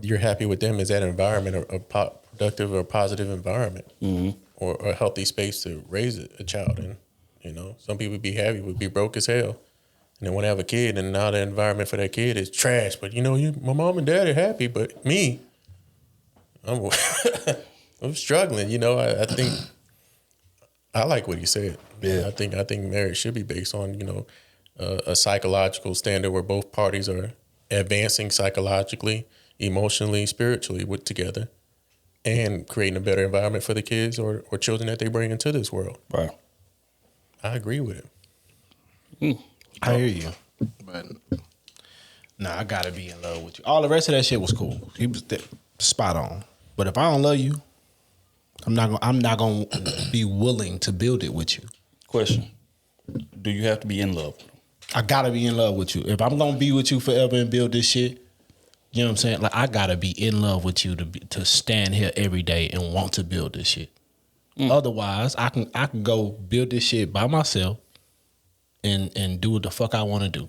you're happy with them, is that environment a productive or positive environment, or a healthy space to raise a child in. You know, some people be happy, would be broke as hell. And then want to have a kid, and now the environment for that kid is trash. But you know, my mom and dad are happy, but me, I'm struggling. You know, I think I like what he said. Yeah, I think marriage should be based on a psychological standard where both parties are advancing psychologically, emotionally, spiritually together, and creating a better environment for the kids or children that they bring into this world. Right. I agree with it. I hear you, but I gotta be in love with you. All the rest of that shit was cool. He was spot on. But if I don't love you, I'm not gonna be willing to build it with you. Question: do you have to be in love with him? I gotta be in love with you. If I'm gonna be with you forever and build this shit, you know what I'm saying? Like, I gotta be in love with you to stand here every day and want to build this shit. Otherwise, I can go build this shit by myself. And do what the fuck I want to do.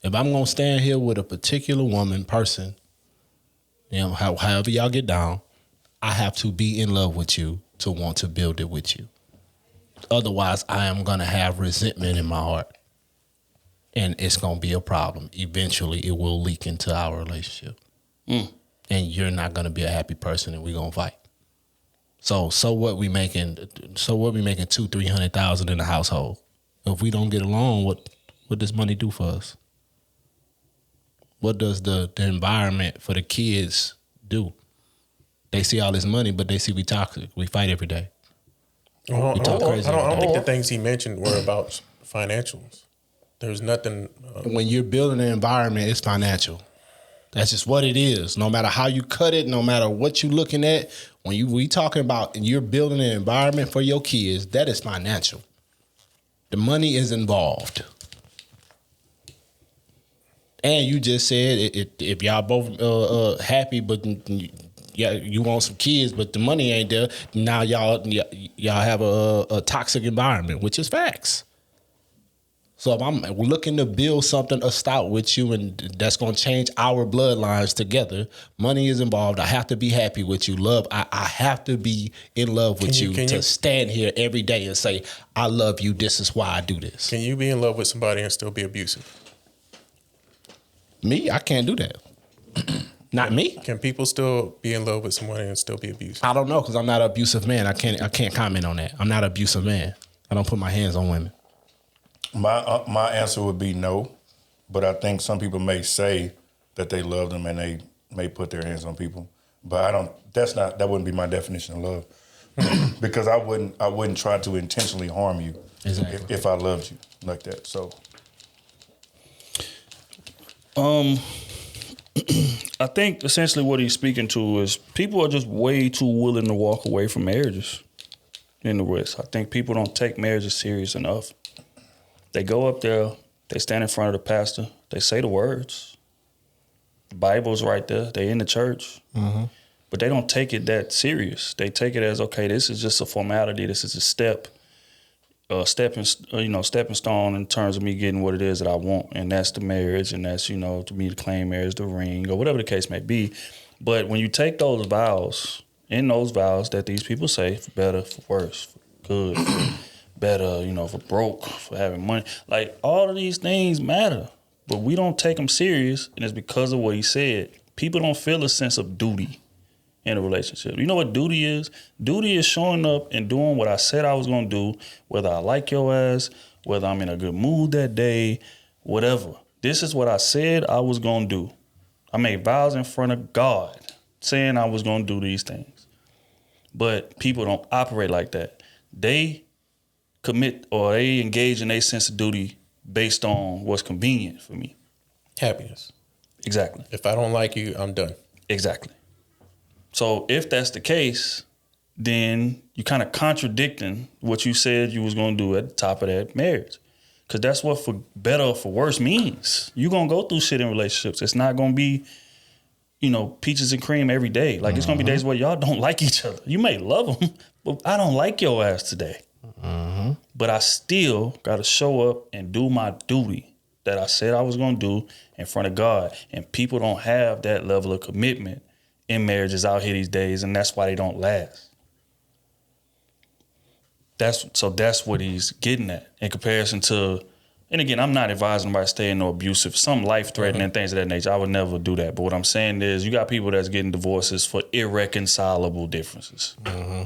If I'm gonna stand here with a particular person, however y'all get down, I have to be in love with you to want to build it with you. Otherwise, I am gonna have resentment in my heart, and it's gonna be a problem. Eventually, it will leak into our relationship, and you're not gonna be a happy person, and we're gonna fight. So what we making? $200,000-$300,000 in the household. If we don't get along, what does money do for us? What does the environment for the kids do? They see all this money, but they see we toxic. We fight every day. We talk crazy. I don't think the things he mentioned were about financials. There's nothing. When you're building an environment, it's financial. That's just what it is. No matter how you cut it, no matter what you're looking at, when we talking about and you're building an environment for your kids, that is financial. The money is involved. And you just said if y'all both happy, but you want some kids, but the money ain't there, now y'all have a toxic environment, which is facts. So if I'm looking to build something stout with you, and that's going to change our bloodlines together, money is involved. I have to be happy with you. Love, I have to be in love with you to stand here every day and say, I love you. This is why I do this. Can you be in love with somebody and still be abusive? Me? I can't do that. Not me. Can people still be in love with someone and still be abusive? I don't know, because I'm not an abusive man. I can't comment on that. I'm not an abusive man. I don't put my hands on women. My answer would be no, but I think some people may say that they love them and they may put their hands on people, but I don't. That wouldn't be my definition of love, because I wouldn't try to intentionally harm you if I loved you like that. So, I think essentially what he's speaking to is people are just way too willing to walk away from marriages in the West. I think people don't take marriages serious enough. They go up there, they stand in front of the pastor, they say the words. The Bible's right there. They in the church. Mm-hmm. But they don't take it that serious. They take it as, okay, this is just a formality. This is a stepping stone in terms of me getting what it is that I want. And that's the marriage. And that's, to me, to claim marriage, the ring, or whatever the case may be. But when you take those vows, that these people say, for better, for worse, for good, for better, for broke, for having money, like all of these things matter. But we don't take them serious, and it's because of what he said. People don't feel a sense of duty in a relationship. You know what duty is? Duty is showing up and doing what I said I was going to do, whether I like your ass, whether I'm in a good mood that day, whatever. This is what I said I was going to do. I made vows in front of God saying I was going to do these things. But people don't operate like that. They commit or they engage in a sense of duty based on what's convenient for me. Happiness. Exactly. If I don't like you, I'm done. Exactly. So if that's the case, then you're kind of contradicting what you said you was going to do at the top of that marriage. Because that's what for better or for worse means. You're going to go through shit in relationships. It's not going to be, peaches and cream every day. Like, it's going to be days where y'all don't like each other. You may love them, but I don't like your ass today. Mm-hmm. But I still got to show up and do my duty that I said I was going to do in front of God. And people don't have that level of commitment in marriages out here these days, and that's why they don't last. That's what he's getting at in comparison to, and again, I'm not advising about staying no abusive, some life-threatening things of that nature. I would never do that. But what I'm saying is you got people that's getting divorces for irreconcilable differences. Mm-hmm.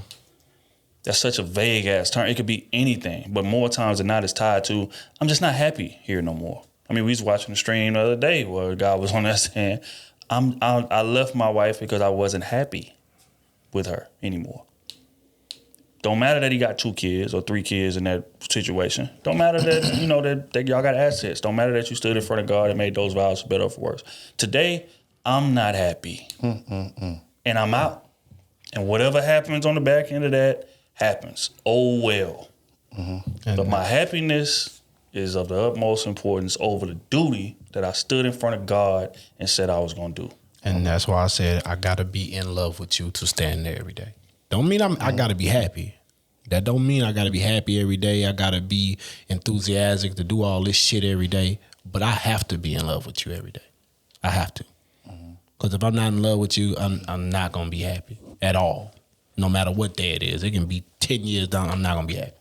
That's such a vague-ass term. It could be anything, but more times than not, it's tied to, I'm just not happy here no more. I mean, we was watching the stream the other day where a guy was on that saying, I left my wife because I wasn't happy with her anymore. Don't matter that he got 2 kids or 3 kids in that situation. Don't matter that, that y'all got assets. Don't matter that you stood in front of God and made those vows for better or for worse. Today, I'm not happy. And I'm out. And whatever happens on the back end of that happens. Oh, well. Mm-hmm. But my happiness is of the utmost importance over the duty that I stood in front of God and said I was going to do. And that's why I said I got to be in love with you to stand there every day. Don't mean I got to be happy. That don't mean I got to be happy every day. I got to be enthusiastic to do all this shit every day. But I have to be in love with you every day. I have to. Because if I'm not in love with you, I'm not going to be happy at all. No matter what day it is. It can be 10 years down, I'm not going to be happy.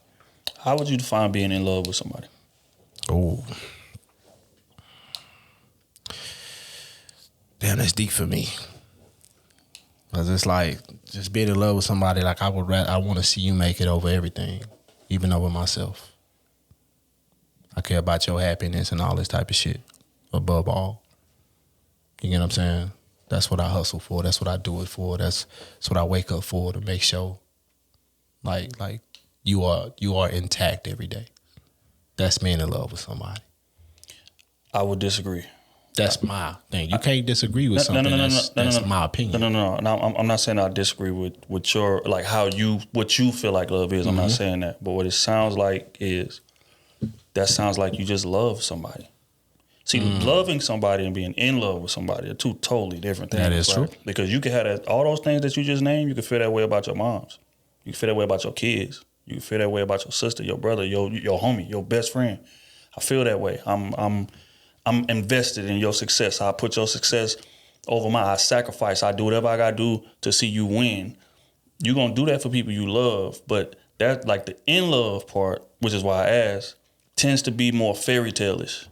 How would you define being in love with somebody? Oh. Damn, that's deep for me. Cause it's like just being in love with somebody. Like I want to see you make it over everything, even over myself. I care about your happiness and all this type of shit above all. You get what I'm saying? That's what I hustle for. That's what I do it for. That's what I wake up for, to make sure, like you are intact every day. That's being in love with somebody. I would disagree. That's my thing. You can't disagree with something. That's my opinion. No. I'm not saying I disagree with your, like, what you feel like love is. I'm not saying that. But what it sounds like is, that sounds like you just love somebody. See, loving somebody and being in love with somebody are 2 totally different things. That is true. Because you can have all those things that you just named, you can feel that way about your moms. You can feel that way about your kids. You can feel that way about your sister, your brother, your homie, your best friend. I feel that way. I'm invested in your success. I put your success over I sacrifice. I do whatever I gotta do to see you win. You're gonna do that for people you love, but that, like, the in love part, which is why I asked, tends to be more fairy tale-ish.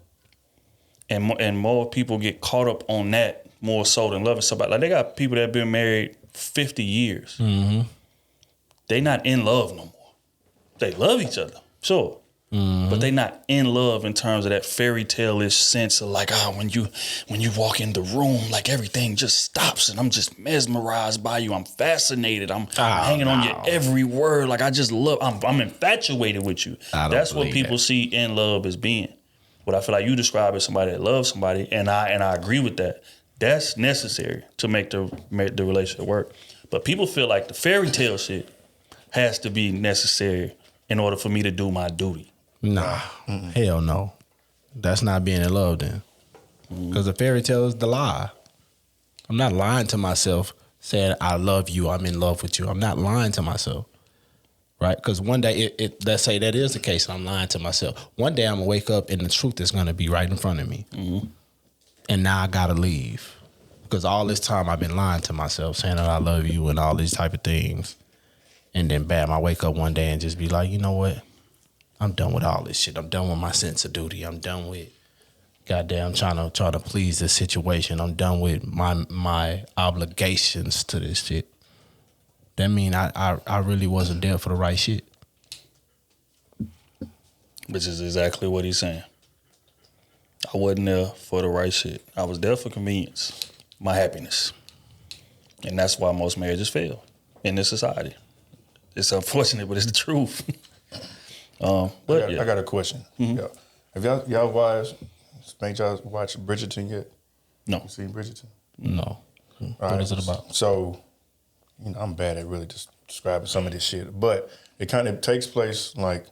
And more people get caught up on that more so than loving somebody. Like, they got people that have been married 50 years. Mm-hmm. They not in love no more. They love each other, sure. Mm-hmm. But they not in love in terms of that fairy tale-ish sense of like, when you walk in the room, like everything just stops and I'm just mesmerized by you. I'm fascinated. I'm hanging on your every word. Like, I just love, I'm infatuated with you. That's what people see in love as being. What I feel like you describe as somebody that loves somebody, and I agree with that. That's necessary to make the relationship work. But people feel like the fairy tale shit has to be necessary in order for me to do my duty. Nah, hell no. That's not being in love then. Because the fairy tale is the lie. I'm not lying to myself saying I love you, I'm in love with you. I'm not lying to myself. Right? Because one day, let's say that is the case, and I'm lying to myself. One day I'm going to wake up and the truth is going to be right in front of me. And now I got to leave. Because all this time I've been lying to myself, saying that I love you and all these type of things. And then bam, I wake up one day and just be like, you know what? I'm done with all this shit. I'm done with my sense of duty. I'm done with goddamn trying to please this situation. I'm done with my obligations to this shit. That mean I really wasn't there for the right shit. Which is exactly what he's saying. I wasn't there for the right shit. I was there for convenience, my happiness. And that's why most marriages fail in this society. It's unfortunate, but it's the truth. I got a question. Have y'all wives made y'all watch Bridgerton yet? No. You seen Bridgerton? No. What is it about? So, I'm bad at really just describing some of this shit, but it kind of takes place like,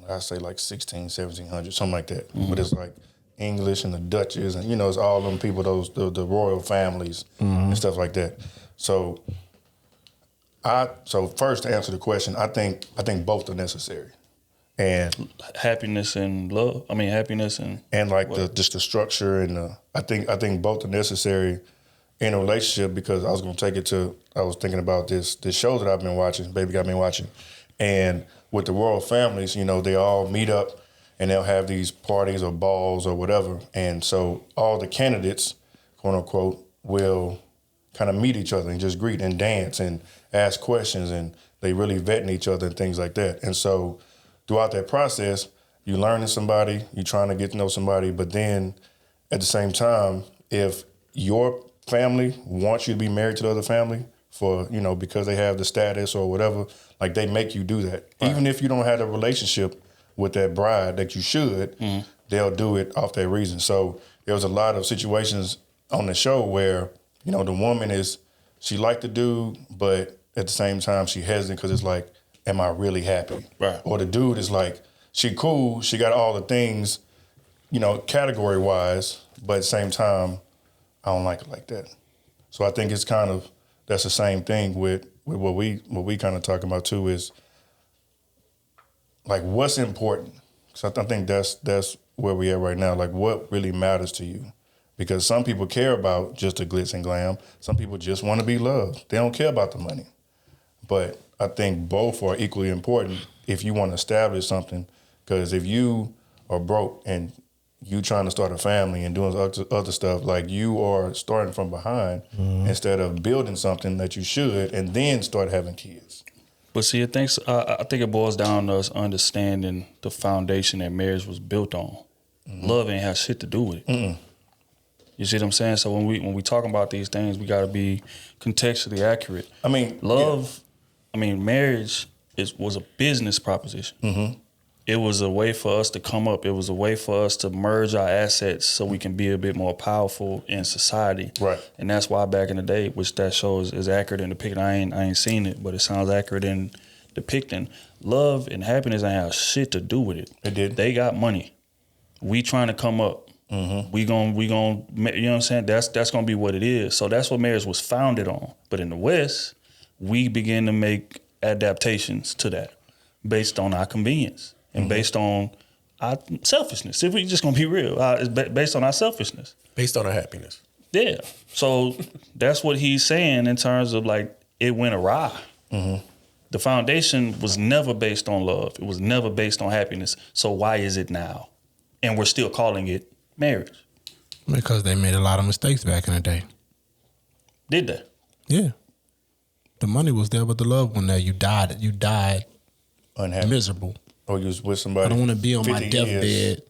I say like 1700, something like that. But it's like English and the Dutches and, it's all them people, the royal families and stuff like that. So first to answer the question, I think both are necessary. And happiness and love. I mean, happiness and like the structure and I think both are necessary in a relationship, because I was thinking about this show that I've been watching, Baby Got Me Watching, and with the royal families, they all meet up and they'll have these parties or balls or whatever, and so all the candidates, quote unquote, will kind of meet each other and just greet and dance and ask questions, and they really vetting each other and things like that. And so throughout that process, you learning somebody, you trying to get to know somebody, but then at the same time, if your family wants you to be married to the other family for, because they have the status or whatever, like they make you do that. Right. Even if you don't have a relationship with that bride that you should, they'll do it off that reason. So there was a lot of situations on the show where, the woman she liked the dude, but at the same time she hesitant because it's like, am I really happy? Right. Or the dude is like, she cool, she got all the things, category wise, but at the same time, I don't like it like that. So I think it's that's the same thing with what we kind of talking about too, is like what's important. So I think that's where we are right now. Like what really matters to you, because some people care about just the glitz and glam. Some people just want to be loved. They don't care about the money. But I think both are equally important if you want to establish something. Because if you are broke and you trying to start a family and doing other stuff, like you are starting from behind instead of building something that you should and then start having kids. But see, I think it boils down to us understanding the foundation that marriage was built on. Love ain't have shit to do with it. You see what I'm saying? So when we talking about these things, we got to be contextually accurate. I mean, marriage was a business proposition. It was a way for us to come up. It was a way for us to merge our assets so we can be a bit more powerful in society. Right. And that's why back in the day, which that show is accurate in depicting. I ain't seen it, but it sounds accurate in depicting. Love and happiness ain't have shit to do with it. It did. They got money. We trying to come up. We gon' you know what I'm saying? That's gonna be what it is. So that's what marriage was founded on. But in the West, we begin to make adaptations to that based on our convenience. And based on our selfishness. If we just gonna be real, it's based on our selfishness. Based on our happiness. Yeah. So that's what he's saying in terms of like, it went awry. The foundation was never based on love. It was never based on happiness. So why is it now? And we're still calling it marriage. Because they made a lot of mistakes back in the day. Did they? Yeah. The money was there, but the love wasn't there. You died unhappy, miserable. Or you was with somebody. I don't want to be on my deathbed,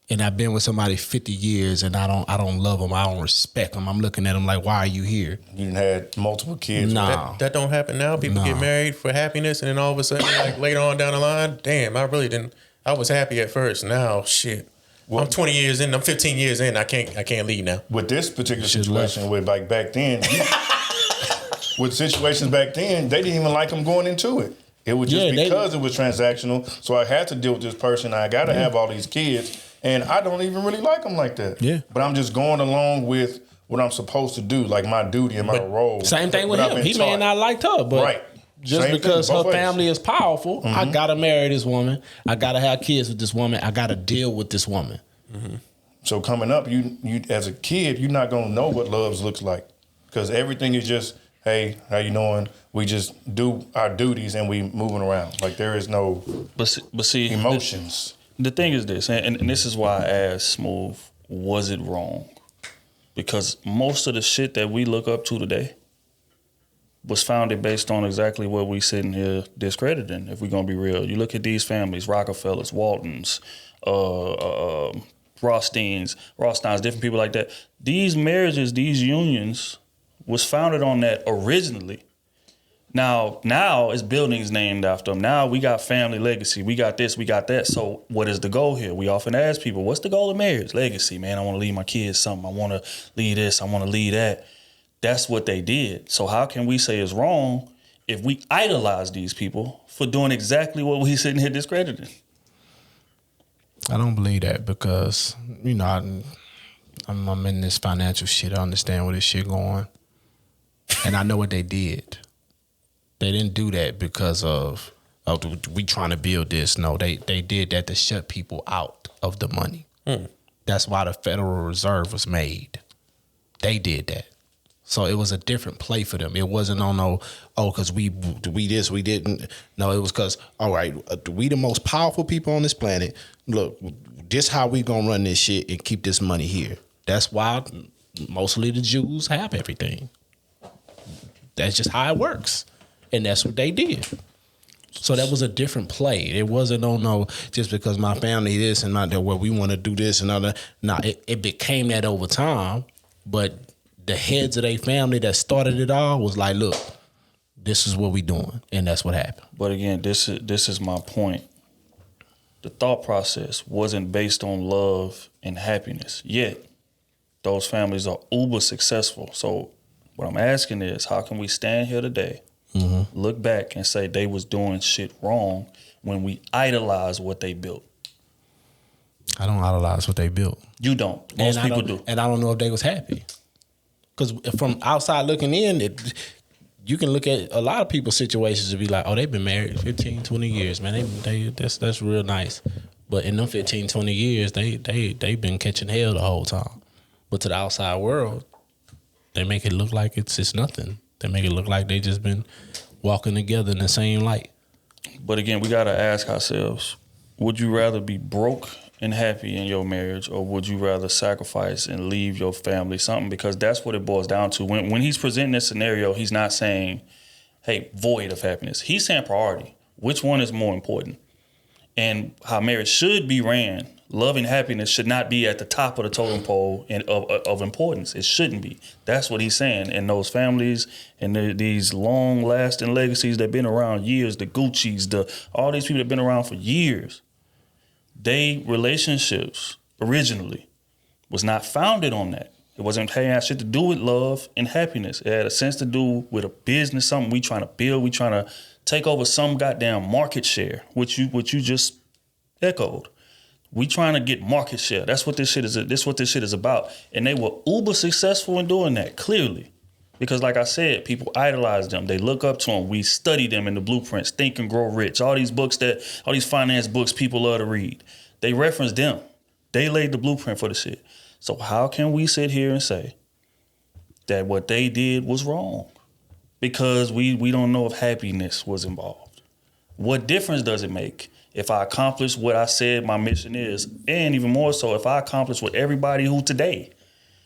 and I've been with somebody 50 years, and I don't love them. I don't respect them. I'm looking at them like, why are you here? You had multiple kids. No, that don't happen now. People get married for happiness, and then all of a sudden, like later on down the line, damn, I really didn't. I was happy at first. Now, shit, I'm 20 years in. I'm 15 years in. I can't leave now. With this particular situation, with like back then, with situations back then, they didn't even like him going into it. It was just because it was transactional. So I had to deal with this person. I got to have all these kids, and I don't even really like them like that. Yeah. But I'm just going along with what I'm supposed to do, like my duty and my role. Same thing with him. He may not like her, but just because her family is powerful, I gotta marry this woman. I gotta have kids with this woman. I gotta deal with this woman. Mm-hmm. So coming up, you as a kid, you're not gonna know what love looks like because everything is just, hey, how you doing? We just do our duties and we moving around. Like there is no but see emotions. The thing is this, and this is why I asked Smooth, was it wrong? Because most of the shit that we look up to today was founded based on exactly what we sitting here discrediting, if we're gonna be real. You look at these families, Rockefellers, Waltons, Rothsteins, different people like that. These marriages, these unions was founded on that originally. Now it's buildings named after them. Now we got family legacy. We got this, we got that. So what is the goal here? We often ask people, what's the goal of marriage? Legacy, man. I want to leave my kids something. I want to leave this. I want to leave that. That's what they did. So how can we say it's wrong if we idolize these people for doing exactly what we sitting here discrediting? I don't believe that because, you know, I'm in this financial shit. I understand where this shit going. And I know what they did. They didn't do that because of we trying to build this. No, they did that to shut people out of the money. That's why the Federal Reserve was made. They did that. So it was a different play for them. It wasn't on because we this, we didn't. No, it was because, all right, we the most powerful people on this planet. Look, this how we gonna run this shit and keep this money here. That's why mostly the Jews have everything. That's just how it works. And that's what they did. So that was a different play. It wasn't just because my family this and not that, well, we want to do this and other. No, it became that over time. But the heads of their family that started it all was like, look, this is what we doing. And that's what happened. But again, this is my point. The thought process wasn't based on love and happiness. Yet, those families are uber successful. So what I'm asking is, how can we stand here today, look back and say they was doing shit wrong when we idolize what they built? I don't idolize what they built. You don't. Most people do. And I don't know if they was happy. Because from outside looking in, you can look at a lot of people's situations and be like, oh, they've been married 15, 20 years, man. That's real nice. But in them 15, 20 years, they've been catching hell the whole time. But to the outside world, they make it look like it's nothing. They make it look like they just been walking together in the same light. But again, we got to ask ourselves, would you rather be broke and happy in your marriage, or would you rather sacrifice and leave your family something? Because that's what it boils down to. When he's presenting this scenario, he's not saying, hey, void of happiness. He's saying priority. Which one is more important? And how marriage should be ran, love and happiness should not be at the top of the totem pole of importance. It shouldn't be. That's what he's saying. And those families and these long-lasting legacies that have been around years, the Gucci's, all these people that have been around for years, they relationships originally was not founded on that. It wasn't had shit to do with love and happiness. It had a sense to do with a business, something we trying to build. We trying to take over some goddamn market share, which you just echoed. We trying to get market share. That's what this shit is. This what this shit is about. And they were uber successful in doing that, clearly. Because like I said, people idolize them. They look up to them. We study them in the blueprints, Think and Grow Rich. All these books all these finance books people love to read. They reference them. They laid the blueprint for the shit. So how can we sit here and say that what they did was wrong? Because we don't know if happiness was involved. What difference does it make if I accomplish what I said my mission is? And even more so, if I accomplish what everybody who today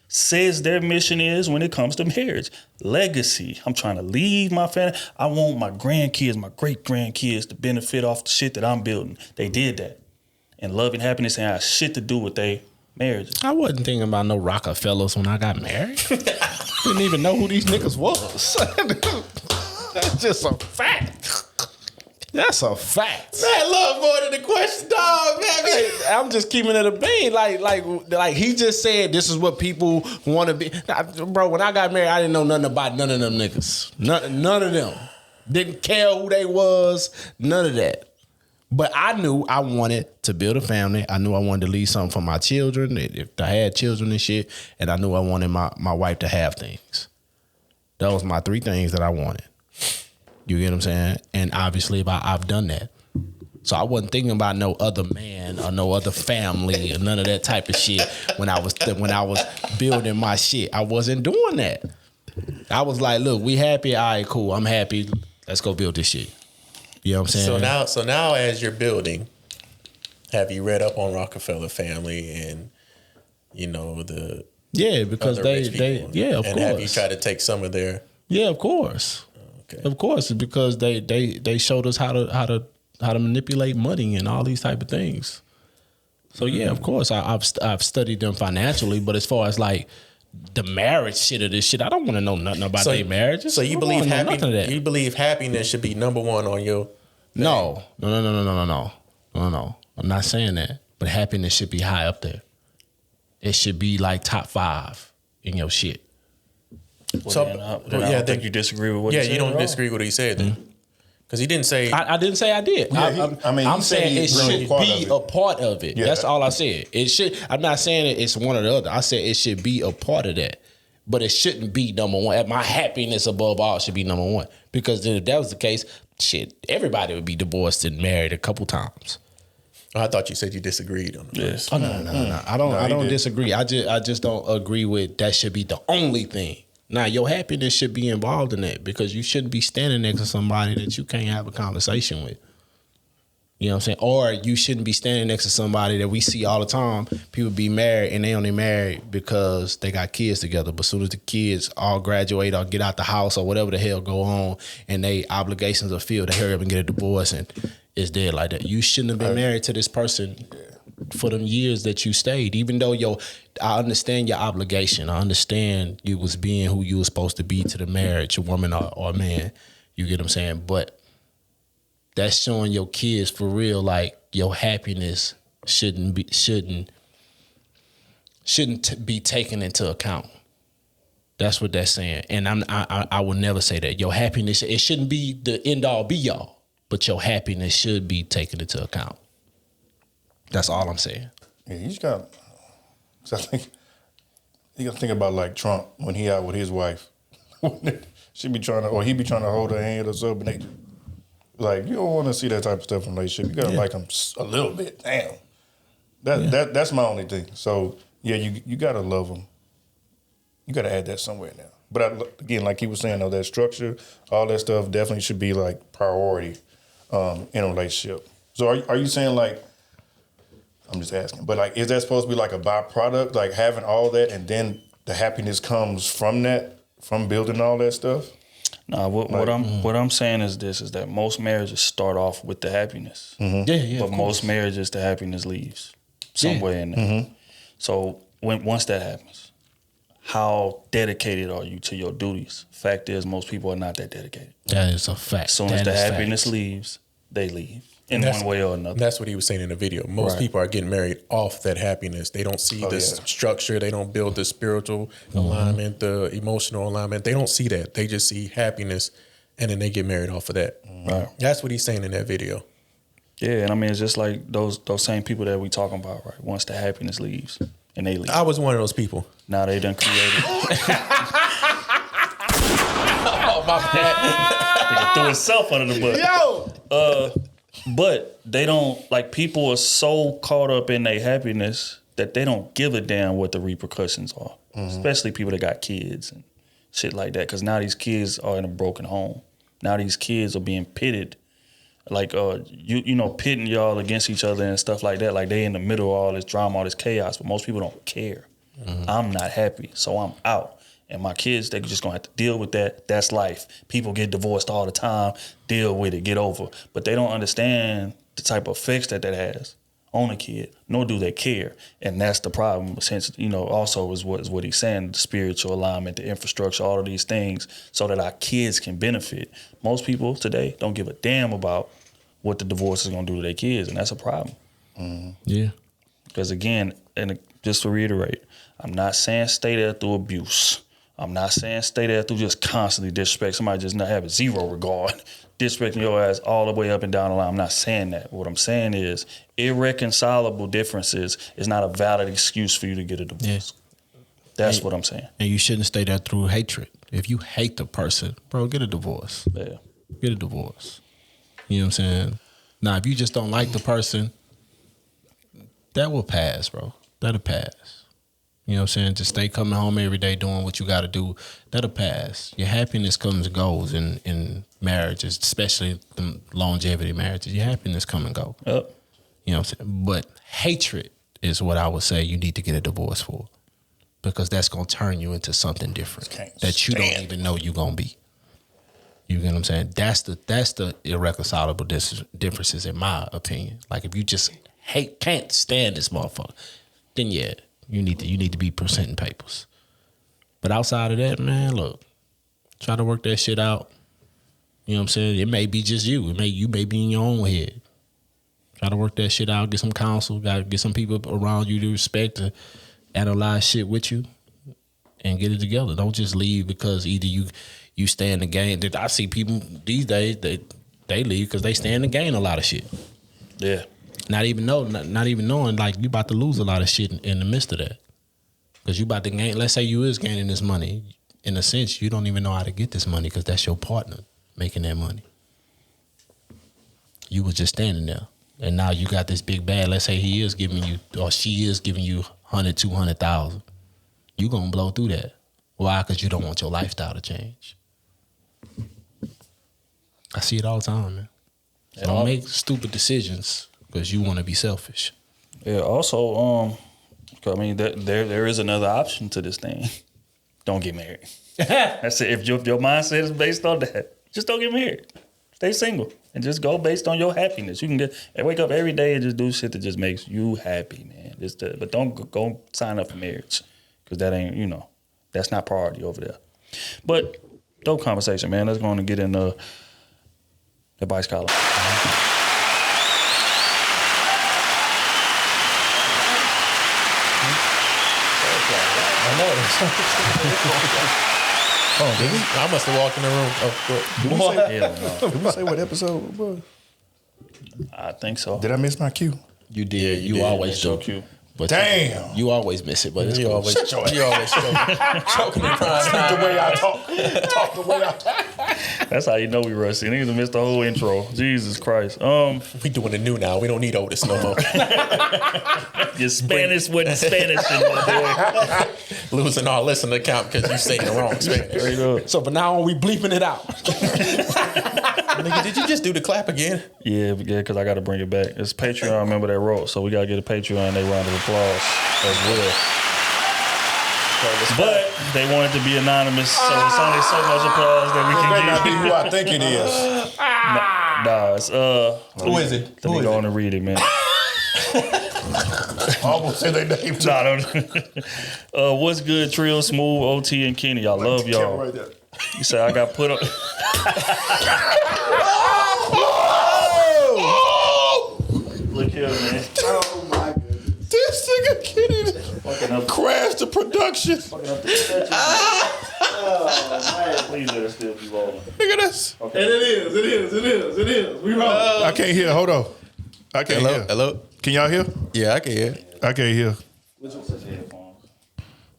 says their mission is when it comes to marriage. Legacy. I'm trying to leave my family. I want my grandkids, my great-grandkids to benefit off the shit that I'm building. They did that. And love and happiness ain't have shit to do with their marriages. I wasn't thinking about no Rockefellers when I got married. Didn't even know who these niggas was. That's just a fact. That's a fact. Man, love more than the question, dog, man. I'm just keeping it a bean. Like he just said, this is what people want to be. Now, bro, when I got married, I didn't know nothing about none of them niggas. None of them. Didn't care who they was. None of that. But I knew I wanted to build a family. I knew I wanted to leave something for my children, if I had children and shit. And I knew I wanted my wife to have things. That was my 3 things that I wanted. You get what I'm saying? And obviously, I've done that. So I wasn't thinking about no other man or no other family or none of that type of shit when I was building my shit. I wasn't doing that. I was like, look, we happy? All right, cool. I'm happy. Let's go build this shit. You know what I'm saying? So now as you're building, have you read up on Rockefeller family and the because other they rich people? of and course. Have you tried to take some of their of course. Okay. Of course, because they showed us how to manipulate money and all these type of things. So of course I've studied them financially, but as far as like the marriage shit of this shit, I don't want to know nothing about their marriages. So you believe happiness should be number one on your No. I'm not saying that. But happiness should be high up there. It should be like top 5 in your shit. I don't think you disagree with what he said. Yeah, you don't disagree with what he said then. Because he didn't say... I didn't say I did. Yeah, I'm saying it should be a part of it. Yeah. That's all I said. It should. I'm not saying it's one or the other. I said it should be a part of that. But it shouldn't be number one. My happiness above all should be number one. Because then if that was the case, shit, everybody would be divorced and married a couple times. Oh, I thought you said you disagreed on the first. Oh, no. I don't disagree. I just don't agree with that should be the only thing. Now, your happiness should be involved in that because you shouldn't be standing next to somebody that you can't have a conversation with. You know what I'm saying? Or you shouldn't be standing next to somebody that we see all the time. People be married and they only married because they got kids together. But as soon as the kids all graduate or get out the house or whatever the hell go on and they obligations are filled, they hurry up and get a divorce and it's dead like that. You shouldn't have been married to this person for them years that you stayed. Even though I understand your obligation. I understand you was being who you was supposed to be to the marriage, a woman or a man. You get what I'm saying? But that's showing your kids for real, like your happiness shouldn't be taken into account. That's what that's saying. And I will never say that. Your happiness, it shouldn't be the end all be all, but your happiness should be taken into account. That's all I'm saying. Yeah, you just got. I think you got to think about like Trump when he out with his wife. She be trying to, or he be trying to hold her hand or something. Like you don't want to see that type of stuff in a relationship. You gotta like them a little bit. Damn. That's my only thing. So yeah, you gotta love them. You gotta add that somewhere now. But again, like he was saying, though, that structure, all that stuff definitely should be like priority in a relationship. So are you saying like? I'm just asking, but like, is that supposed to be like a byproduct, like having all that, and then the happiness comes from that, from building all that stuff? No, what I'm saying is this: is that most marriages start off with the happiness, but most marriages the happiness leaves somewhere in there. Mm-hmm. So once that happens, how dedicated are you to your duties? Fact is, most people are not that dedicated. That is a fact. As soon as the happiness leaves, they leave. In one way or another. That's what he was saying in the video. Most people are getting married off that happiness. They don't see this structure. They don't build the spiritual alignment, the emotional alignment. They don't see that. They just see happiness, and then they get married off of that. Right. That's what he's saying in that video. Yeah, and I mean, it's just like those same people that we talking about, right? Once the happiness leaves, and they leave. I was one of those people. Now they done created. Oh, my bad. He threw himself under the bus. Yo! But they don't, like, people are so caught up in their happiness that they don't give a damn what the repercussions are. Mm-hmm. Especially people that got kids and shit like that. Because now these kids are in a broken home. Now these kids are being pitted. Like, pitting y'all against each other and stuff like that. Like, they in the middle of all this drama, all this chaos. But most people don't care. Mm-hmm. I'm not happy, so I'm out. And my kids, they're just gonna have to deal with that. That's life. People get divorced all the time. Deal with it, get over. But they don't understand the type of effects that has on a kid, nor do they care. And that's the problem. Since, also is what he's saying, the spiritual alignment, the infrastructure, all of these things, so that our kids can benefit. Most people today don't give a damn about what the divorce is gonna do to their kids, and that's a problem. Mm-hmm. Yeah. Because again, and just to reiterate, I'm not saying stay there through abuse. I'm not saying stay there through just constantly disrespect. Somebody just not having zero regard, disrespecting your ass all the way up and down the line. I'm not saying that. What I'm saying is irreconcilable differences is not a valid excuse for you to get a divorce. Yeah. That's what I'm saying. And you shouldn't stay there through hatred. If you hate the person, bro, get a divorce. Yeah. Get a divorce. You know what I'm saying? Now, if you just don't like the person, that will pass, bro. That'll pass. You know what I'm saying? Just stay coming home every day doing what you got to do. That'll pass. Your happiness comes and goes in marriages, especially the longevity marriages. Your happiness come and go. Yep. You know what I'm saying? But hatred is what I would say you need to get a divorce for, because that's going to turn you into something different that you don't even know you're going to be. You get what I'm saying? That's the irreconcilable differences in my opinion. Like if you just can't stand this motherfucker, then yeah, you need to be presenting papers. But outside of that, man, look, try to work that shit out. You know what I'm saying? It may be just you. You may be in your own head. Try to work that shit out. Get some counsel. Get some people around you to respect, to analyze shit with you, and get it together. Don't just leave because either you stay in the game. I see people these days they leave because they stand to gain a lot of shit. Yeah. Not even knowing like you about to lose a lot of shit in the midst of that. Because you about to gain, let's say you is gaining this money. In a sense, you don't even know how to get this money because that's your partner making that money. You was just standing there. And now you got this big bag. Let's say he is giving you, or she is giving you 100, 200,000. You gonna blow through that. Why? Because you don't want your lifestyle to change. I see it all the time, man. Don't make stupid decisions because you want to be selfish. Yeah. Also, I mean, there is another option to this thing. Don't get married. That's it. If your mindset is based on that, just don't get married. Stay single and just go based on your happiness. You can wake up every day and just do shit that just makes you happy, man. But don't go sign up for marriage because that ain't, that's not priority over there. But dope conversation, man. Let's go on and get in the advice column. Oh, did we? I must have walked in the room. Did we say what episode it was? I think so. Did I miss my cue? You did. You always do. Cue. But damn, you always miss it. But it's you cool. always choking in prime time. The way I talk the way I talk. That's how you know we rusty. Niggas missed the whole intro. Jesus Christ. We doing it new now. We don't need Otis no more. Your Spanish wasn't Spanish anymore. Losing our listener count because you saying the wrong Spanish. So from now on, we bleeping it out. Nigga, did you just do the clap again? Yeah, because I got to bring it back. It's Patreon member that wrote, so we got to get a Patreon. They round of applause as well. But they want it to be anonymous, so it's only so much applause that we can It may get. not be who I think it is. Nah, it's Who is it? Let me go on and read it, man. I almost said their name too. Nah, what's good, Trill, Smooth, OT, and Kenny? I love y'all. Right there. You say I got put up. Look here, man. Oh my goodness. This nigga Kenny crashed the production. Please let us still be rolling. Look at this. Okay. And it is. We roll. I can't hear. Hold on. I can't hear. Hello? Can y'all hear? Yeah, I can hear. I can't hear. Which one says headphones?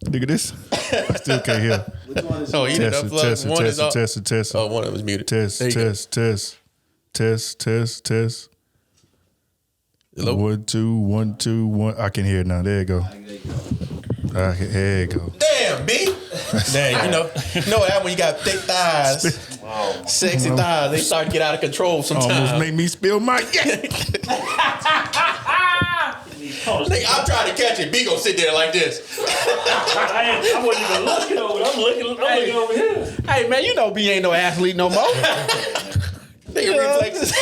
Look at this. I still can't hear. Which one is Oh, he did upload. One is off. Test. Oh, one of them was muted. There you go. Test. Hello? 1 2 1 2 1. I can hear it now. There you go. There you go. Damn, B. Damn, you know that when you got thick thighs, sexy thighs, they start to get out of control sometimes. Almost made me spill my Nigga, I'm trying to catch it. B gonna sit there like this. I wasn't even looking over. I'm looking over here. Hey man, you know B ain't no athlete no more. Nigga reflexes.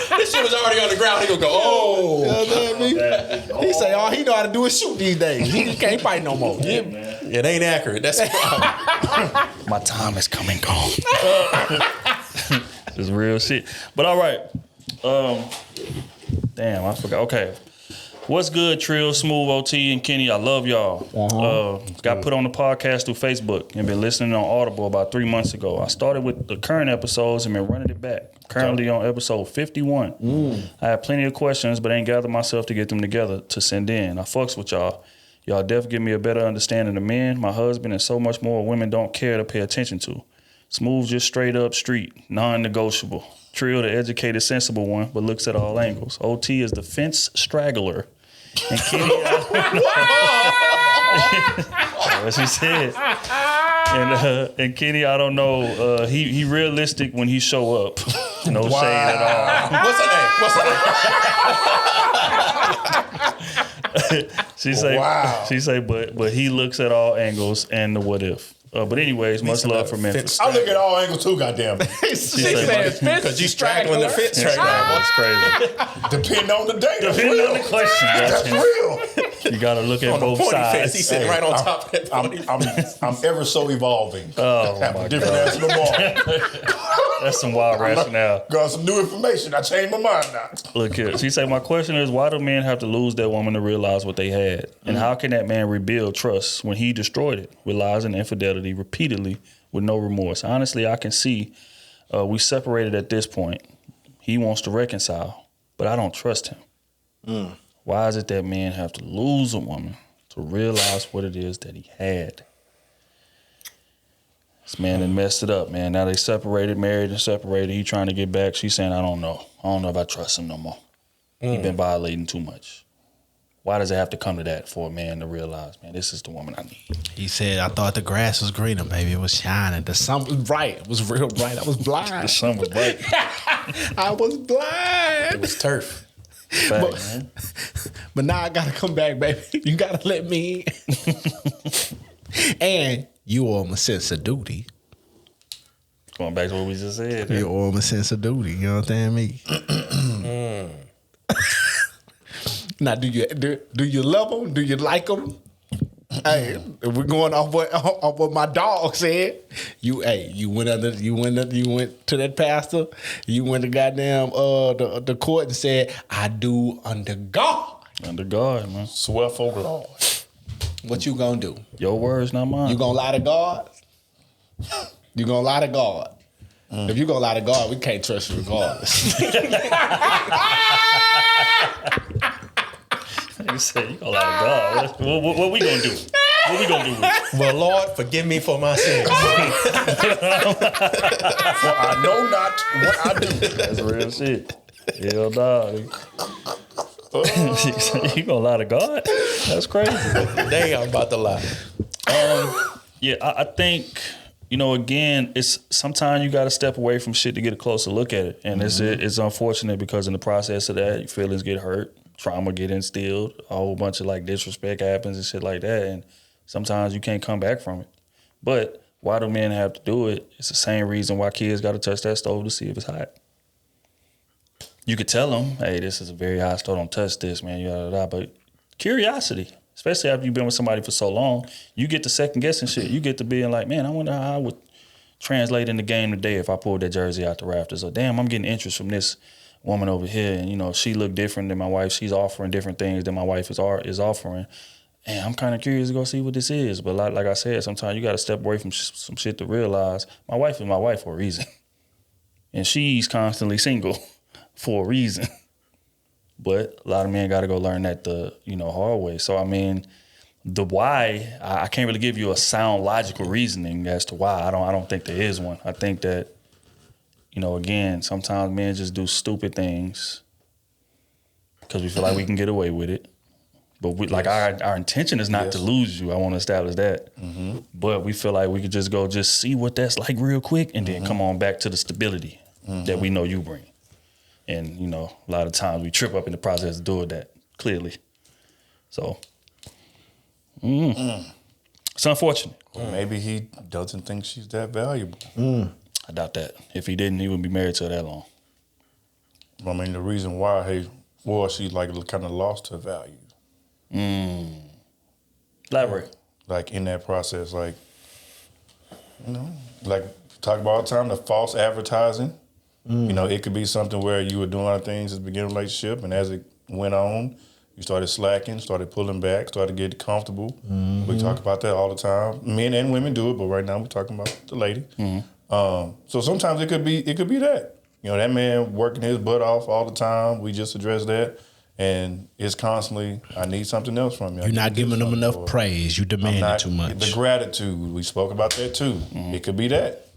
This shit was already on the ground. He gonna go, oh. He say all he know how to do is shoot these days. He can't fight no more. Yeah, man. It ain't accurate. That's the problem. My time is coming, gone. This is real shit. But all right. Damn, I forgot. Okay. What's good, Trill, Smooth, OT, and Kenny? I love y'all. Got put on the podcast through Facebook and been listening on Audible about 3 months ago. I started with the current episodes and been running it back. Currently on episode 51. I have plenty of questions, but ain't gathered myself to get them together to send in. I fucks with y'all. Y'all definitely give me a better understanding of men, my husband, and so much more women don't care to pay attention to. Smooth, just straight up street, non-negotiable. Trill, the educated, sensible one, but looks at all angles. OT is the fence straggler. And Kenny, what she said. And Kenny, I don't know. He realistic when he show up. No shade at all. What's her name? She say, but he looks at all angles and the what if. But anyways, much love for Memphis. I look at all angles too, goddamn. She said, because you straggling the fence right now. That's crazy. Depending on the day. Depending on the question. That's real. You got to look at both sides. He's sitting right on top of that. I'm ever so evolving. Oh, have my a different answer tomorrow. That's some wild rationale. Got some new information. I changed my mind now. Look here. She said, my question is, why do men have to lose their woman to realize what they had? And how can that man rebuild trust when he destroyed it with lies and infidelity repeatedly with no remorse? Honestly, I can see we separated at this point. He wants to reconcile, but I don't trust him. Why is it that men have to lose a woman to realize what it is that he had? This man done messed it up, man. Now they separated, married and separated. He trying to get back. She's saying, I don't know. I don't know if I trust him no more. He been violating too much. Why does it have to come to that for a man to realize, man, this is the woman I need? He said, I thought the grass was greener, baby. It was shining. The sun was bright. It was real bright. I was blind. The sun was bright. I was blind. It was turf. Fact, but now I gotta come back, baby. You gotta let me in. And you owe him a sense of duty. Going back to what we just said. You owe him a sense of duty. You understand me? Now, do you love him? Do you like him? Hey, if we're going off what my dog said. You went to that pastor. You went to goddamn the court and said, I do under God. Under God, man. Swear for Lord. What you gonna do? Your words, not mine. You gonna lie to God? You gonna lie to God? If you gonna lie to God, we can't trust you regardless. You said you gonna lie to God. What we gonna do? What we gonna do with it? Well, Lord, forgive me for my sins. For I know not what I do. That's real shit. Hell dog. You gonna lie to God? That's crazy. Dang, I'm about to lie. Yeah, I think, again, it's sometimes you got to step away from shit to get a closer look at it, and it's unfortunate because in the process of that, your feelings get hurt, trauma get instilled, a whole bunch of disrespect happens and shit like that, and sometimes you can't come back from it. But why do men have to do it? It's the same reason why kids got to touch that stove to see if it's hot. You could tell them, hey, this is a very hot stove, don't touch this, man, yada. But curiosity, especially after you've been with somebody for so long, you get to second guessing shit. You get to being like, man, I wonder how I would translate in the game today if I pulled that jersey out the rafters. Or damn, I'm getting interest from this woman over here, and she look different than my wife. She's offering different things than my wife is offering. And I'm kind of curious to go see what this is. But like I said, sometimes you got to step away from some shit to realize my wife is my wife for a reason. And she's constantly single for a reason. But a lot of men got to go learn that the hard way. So, I mean, the why, I can't really give you a sound logical reasoning as to why. I don't think there is one. I think that, again, sometimes men just do stupid things because we feel like we can get away with it. But our intention is not to lose you. I want to establish that. Mm-hmm. But we feel like we could just see what that's like real quick and then come on back to the stability that we know you bring. And, a lot of times we trip up in the process of doing that, clearly. So, it's unfortunate. Well, maybe he doesn't think she's that valuable. I doubt that. If he didn't, he wouldn't be married to her that long. I mean, the reason why she kind of lost her value. Elaborate. In that process, talk about all the time, the false advertising. It could be something where you were doing a lot of things at the beginning of the relationship, and as it went on, You started slacking, started pulling back, started getting comfortable. We talk about that all the time. Men and women do it, but right now we're talking about the lady. So sometimes it could be that. You know, that man working his butt off all the time. We just addressed that. And it's constantly, I need something else from you. You're not giving them enough praise. You demanding too much. The gratitude, we spoke about that too. It could be that.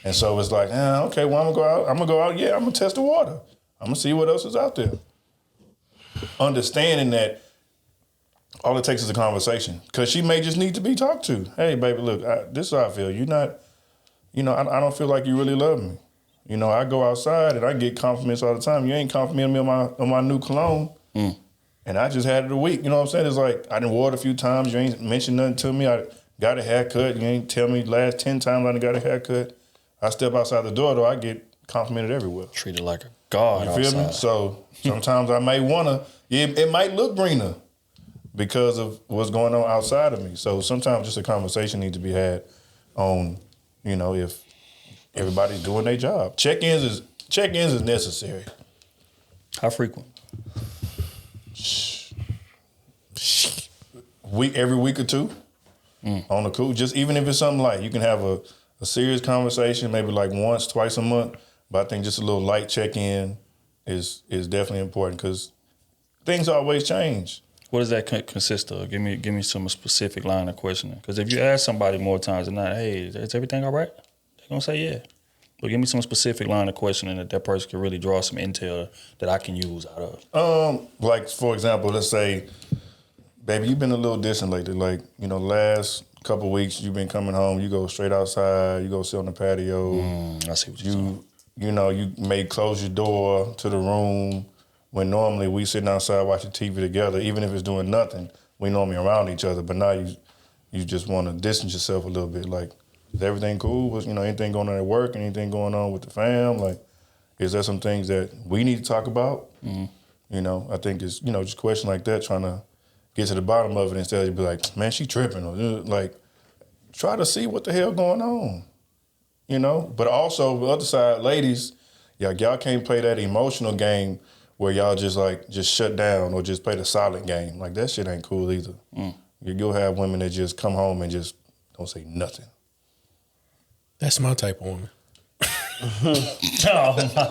And so it's like, okay, well, I'm gonna go out. Yeah, I'm gonna test the water. I'm gonna see what else is out there. Understanding that all it takes is a conversation. Because she may just need to be talked to. Hey, baby, look, this is how I feel. You're not, I don't feel like you really love me. You know, I go outside and I get compliments all the time. You ain't complimenting me on my new cologne. And I just had it a week. You know what I'm saying? It's like, I done wore it a few times. You ain't mentioned nothing to me. I got a haircut. You ain't tell me last 10 times I done got a haircut. I step outside the door, though, I get complimented everywhere. Treated like a god. You feel me? So sometimes I may wanna, it might look greener because of what's going on outside of me. So sometimes just a conversation needs to be had on, if everybody's doing their job. Check-ins is necessary. How frequent? Every week or two on the cool. Just even if it's something light, you can have a serious conversation, maybe like once, twice a month. But I think just a little light check-in is definitely important because things always change. What does that consist of? Give me some specific line of questioning. Because if you ask somebody more times than not, hey, is everything all right? They're gonna say yeah. But give me some specific line of questioning that person can really draw some intel that I can use out of. Like for example, let's say, baby, you've been a little distant lately. Like, last couple of weeks you've been coming home, you go straight outside, you go sit on the patio. I see what you're saying. You may close your door to the room when normally we sitting outside watching TV together, even if it's doing nothing, we normally around each other. But now you just want to distance yourself a little bit. Like, is everything cool? Was anything going on at work? Anything going on with the fam? Like, is there some things that we need to talk about? I think it's just questions like that, trying to get to the bottom of it instead of be like, man, she tripping, or like, try to see what the hell going on. But also the other side, ladies, y'all can't play that emotional game where y'all just shut down or just play the silent game. Like, that shit ain't cool either. You'll have women that just come home and just don't say nothing. That's my type of woman. Hell no.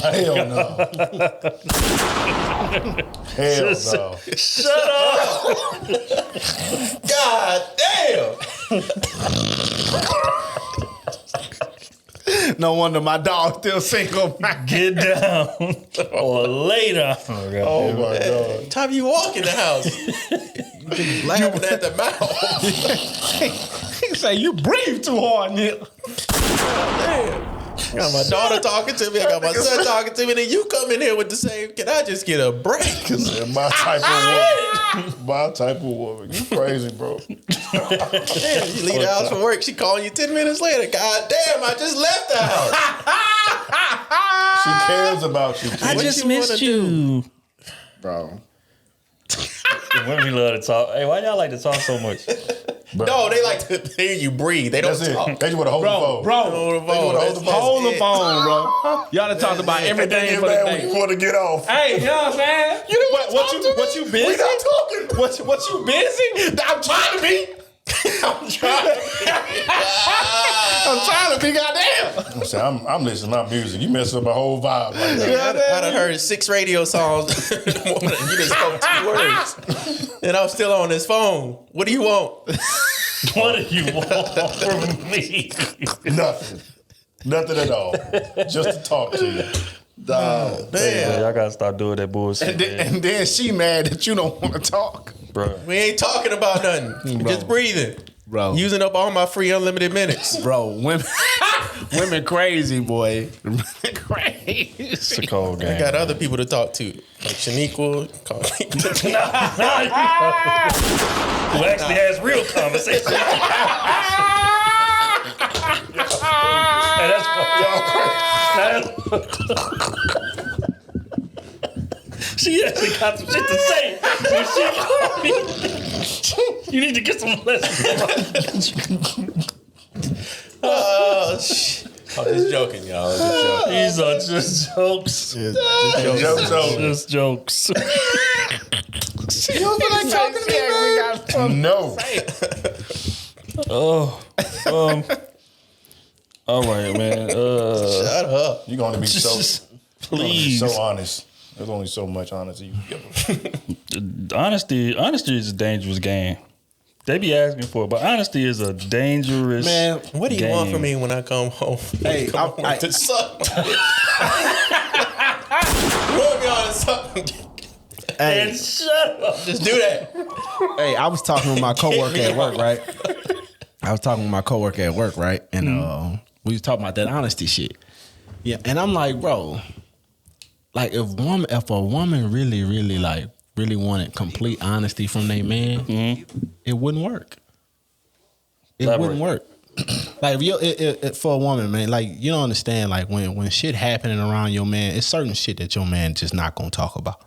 Hell no. Shut up! God damn! No wonder my dog still single. Get down or lay down. Oh my God. Time you walk in the house, you be laughing at the mouth. He say you breathe too hard, Nick. Damn. I got my daughter talking to me. I got my son talking to me. Then you come in here with the same. Can I just get a break? My type of woman. My type of woman. You crazy, bro. Damn, you leave the house for work. She calling you 10 minutes later. God damn, I just left the house. She cares about you. I just missed you. Bro. Women love to talk. Hey, why y'all like to talk so much? Bro. No, they like to hear you breathe. They don't talk. They just want to hold the phone. Hold the phone, bro. Y'all done talked about everything for the day. You want to get off. Hey, you know what I'm saying? What you busy? We not talking. What you busy? I'm trying to be. I'm trying to be goddamn. I'm listening to my music. You messing up my whole vibe right now. I done heard 6 radio songs in the morning. You just spoke 2 words. And I'm still on this phone. What do you want? What do you want from me? Nothing at all. Just to talk to you. Dog. Man, y'all gotta start doing that bullshit. And then she mad that you don't want to talk. Bro. We ain't talking about nothing. Just breathing. Bro. Using up all my free unlimited minutes. Bro, women crazy, boy. Crazy. It's a cold game. I got other people to talk to. Like Shaniqua. Who actually has real conversations. And she actually got some shit to say. You need to get some lessons. Oh, shit. I'm just joking, y'all. These are just jokes. Just jokes. Just jokes. You don't feel like talking to me, man? No. All right, man. Shut up. You're going to be so, Please. so honest. There's only so much honesty you can give. Honesty is a dangerous game. They be asking for it, but honesty is a dangerous Man, What do you want from me when I come home? Hey, to suck. You want me on something? Hey, shut up. Just do that. hey, I was talking with my coworker at work, right? And we was talking about that honesty shit. Yeah, and I'm like, bro, like if a woman really wanted complete honesty from their man, it wouldn't work. It wouldn't work. Like if for a woman, man, like you don't understand. Like when shit happening around your man, it's certain shit that your man just not gonna talk about.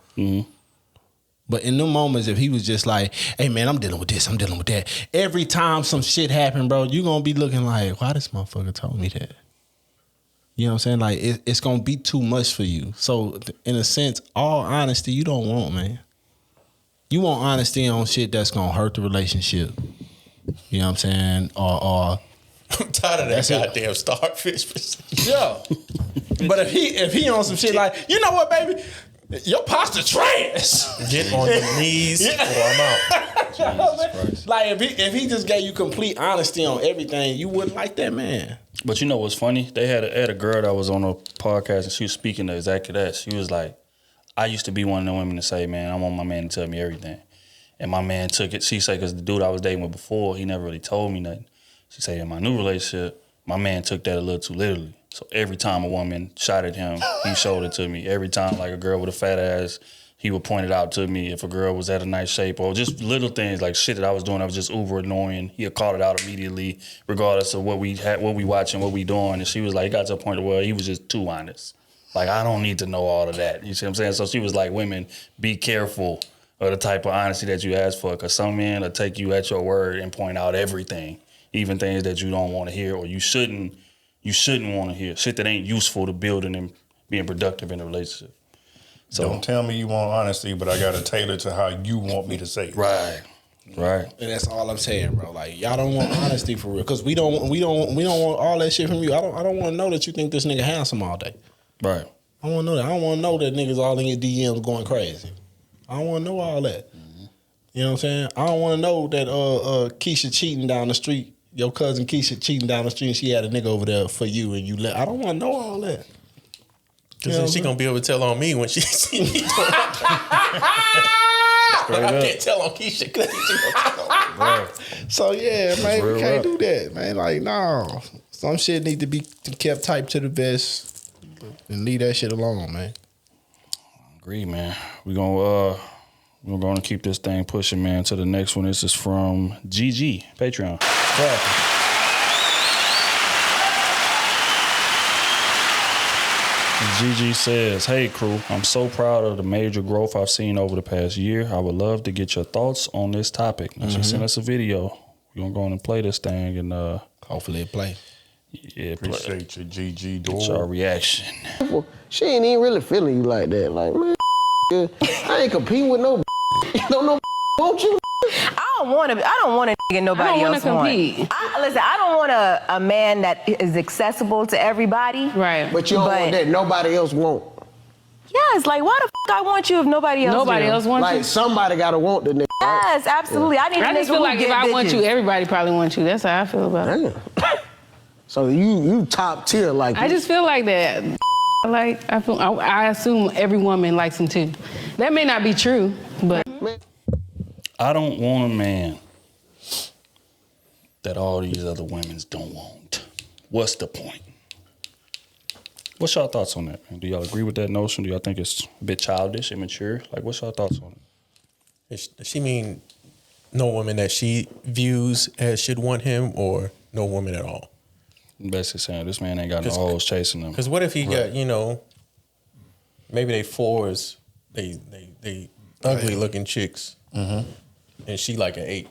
But in them moments, if he was just like, hey man, I'm dealing with this, I'm dealing with that. Every time some shit happen, bro, you gonna be looking like, why this motherfucker told me that? You know what I'm saying? Like it's gonna be too much for you. So in a sense, all honesty you don't want, man. You want honesty on shit that's gonna hurt the relationship. You know what I'm saying? Or I'm tired of that goddamn starfish. yeah. But if he on some shit like, you know what, baby? Your pasta trash. Get on your knees or I'm out. Like if he just gave you complete honesty on everything, you wouldn't like that man. But you know what's funny? They had a girl that was on a podcast and she was speaking to exactly that. She was like, I used to be one of the women to say, man, I want my man to tell me everything. And my man took it. She said, because the dude I was dating with before, he never really told me nothing. She said, in my new relationship, my man took that a little too literally. So every time a woman shot at him, he showed it to me. Every time, like a girl with a fat ass, he would point it out to me. If a girl was at a nice shape or just little things like shit that I was doing that was just uber annoying, he'd call it out immediately, regardless of what we watching, what we doing. And she was like, it got to a point where he was just too honest. Like, I don't need to know all of that. You see what I'm saying? So she was like, women, be careful of the type of honesty that you ask for, because some men will take you at your word and point out everything, even things that you don't want to hear or you shouldn't want to hear. Shit that ain't useful to building and being productive in a relationship. So don't tell me you want honesty, but I got to tailor to how you want me to say it. Right. And that's all I'm saying, bro. Like y'all don't want honesty for real, because we don't want all that shit from you. I don't want to know that you think this nigga handsome all day. Right. I want to know that. I don't want to know that niggas all in your DMs going crazy. I don't want to know all that. You know what I'm saying? I don't want to know that Keisha cheating down the street. Your cousin Keisha cheating down the street and she had a nigga over there for you and you let. I don't want to know all that. Because then she going to be able to tell on me when she see me doing I can't tell on Keisha because Keisha going to tell on me. So yeah, man, we can't do that, man. Like, no. Some shit need to be kept tight to the vest and leave that shit alone, man. Agree, man. We're gonna keep this thing pushing, man, to the next one. This is from GG, Patreon. GG says, hey, Krew, I'm so proud of the major growth I've seen over the past year. I would love to get your thoughts on this topic. Now, she sent us a video. We're going to go on and play this thing. And hopefully it play. Yeah, Appreciate your GG door. It's our reaction. Well, she ain't even really feeling you like that. Like, man, I ain't competing with no no won't you? I don't want a nigga nobody else compete. Listen, I don't want a man that is accessible to everybody. Right. But you don't want that nobody else won't. Yes, like why the I want you if nobody else Nobody else wants you? Like somebody gotta want the nigga. Yes, absolutely. Yeah. I need a I nigga just feel who like if get I want bitches. you, everybody probably wants you. That's how I feel about it. Damn. So you top tier like I just feel like that. I assume every woman likes him too. That may not be true, but I don't want a man that all these other women's don't want. What's the point? What's y'all thoughts on that, man? Do y'all agree with that notion? Do y'all think it's a bit childish, immature? Like, what's y'all thoughts on it? Does she mean no woman that she views as should want him, or no woman at all? Basically saying this man ain't got no hoes chasing him. Because what if he got, maybe they fours, they ugly looking chicks, and she like an 8.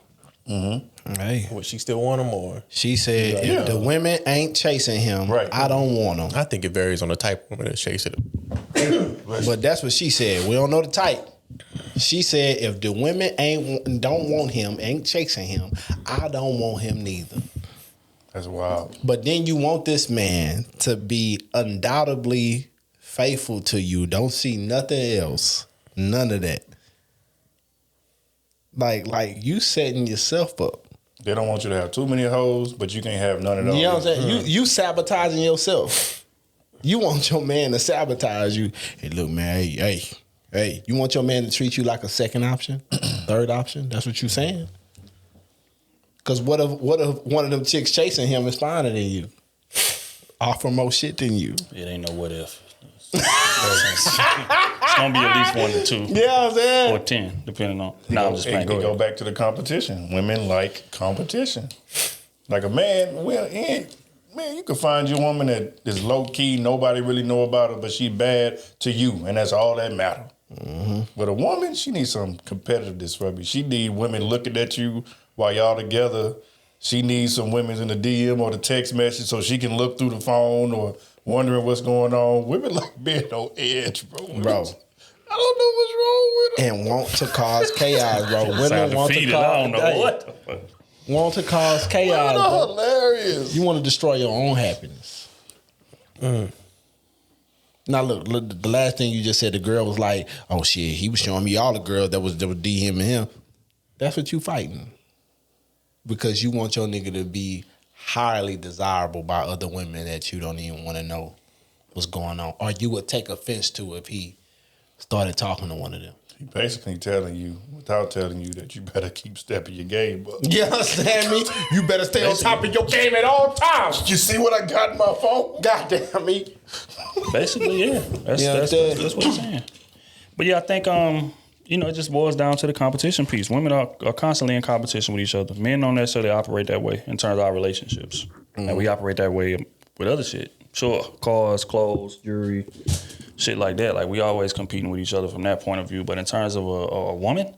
Hey, would she still want him, or? She said, if the women ain't chasing him, I don't want them. I think it varies on the type of woman that's chasing him. But that's what she said. We don't know the type. She said, if the women don't want him, ain't chasing him, I don't want him neither. That's wild. But then you want this man to be undoubtedly faithful to you. Don't see nothing else. None of that. Like you setting yourself up. They don't want you to have too many hoes, but you can't have none of those. You know what I'm saying? You sabotaging yourself. You want your man to sabotage you. Hey, look, man, hey. You want your man to treat you like a second option? Third option? That's what you saying? Because what if one of them chicks chasing him is finer than you? Offer more shit than you. It ain't no what if. It's gonna be at least 1 to 2. Yeah, I'm saying. Or 10, depending on. I'm just playing. Go back to the competition. Women like competition. Like a man, man, you can find your woman that is low key, nobody really know about her, but she bad to you, and that's all that matter. Mm-hmm. But a woman, she needs some competitiveness from you. She need women looking at you while y'all together. She needs some women in the DM or the text message so she can look through the phone or wondering what's going on. Women like being on edge, bro. I don't know what's wrong with them. And want to cause chaos, bro. Women want to cause. I don't know what the fuck. Want to cause chaos, bro. Hilarious. You want to destroy your own happiness. Now look, the last thing you just said, the girl was like, "Oh shit," he was showing me all the girls that was DMing him. That's what you fighting, because you want your nigga to be highly desirable by other women that you don't even want to know what's going on, or you would take offense to if he started talking to one of them. He basically telling you, without telling you, that you better keep stepping your game up. You understand me? You better stay on top of your game at all times. You see what I got in my phone? Goddamn me. Basically, yeah. That's what I'm saying. But yeah, I think it just boils down to the competition piece. Women are constantly in competition with each other. Men don't necessarily operate that way in terms of our relationships. And we operate that way with other shit. Sure, cars, clothes, jewelry, shit like that. Like, we always competing with each other from that point of view. But in terms of a woman,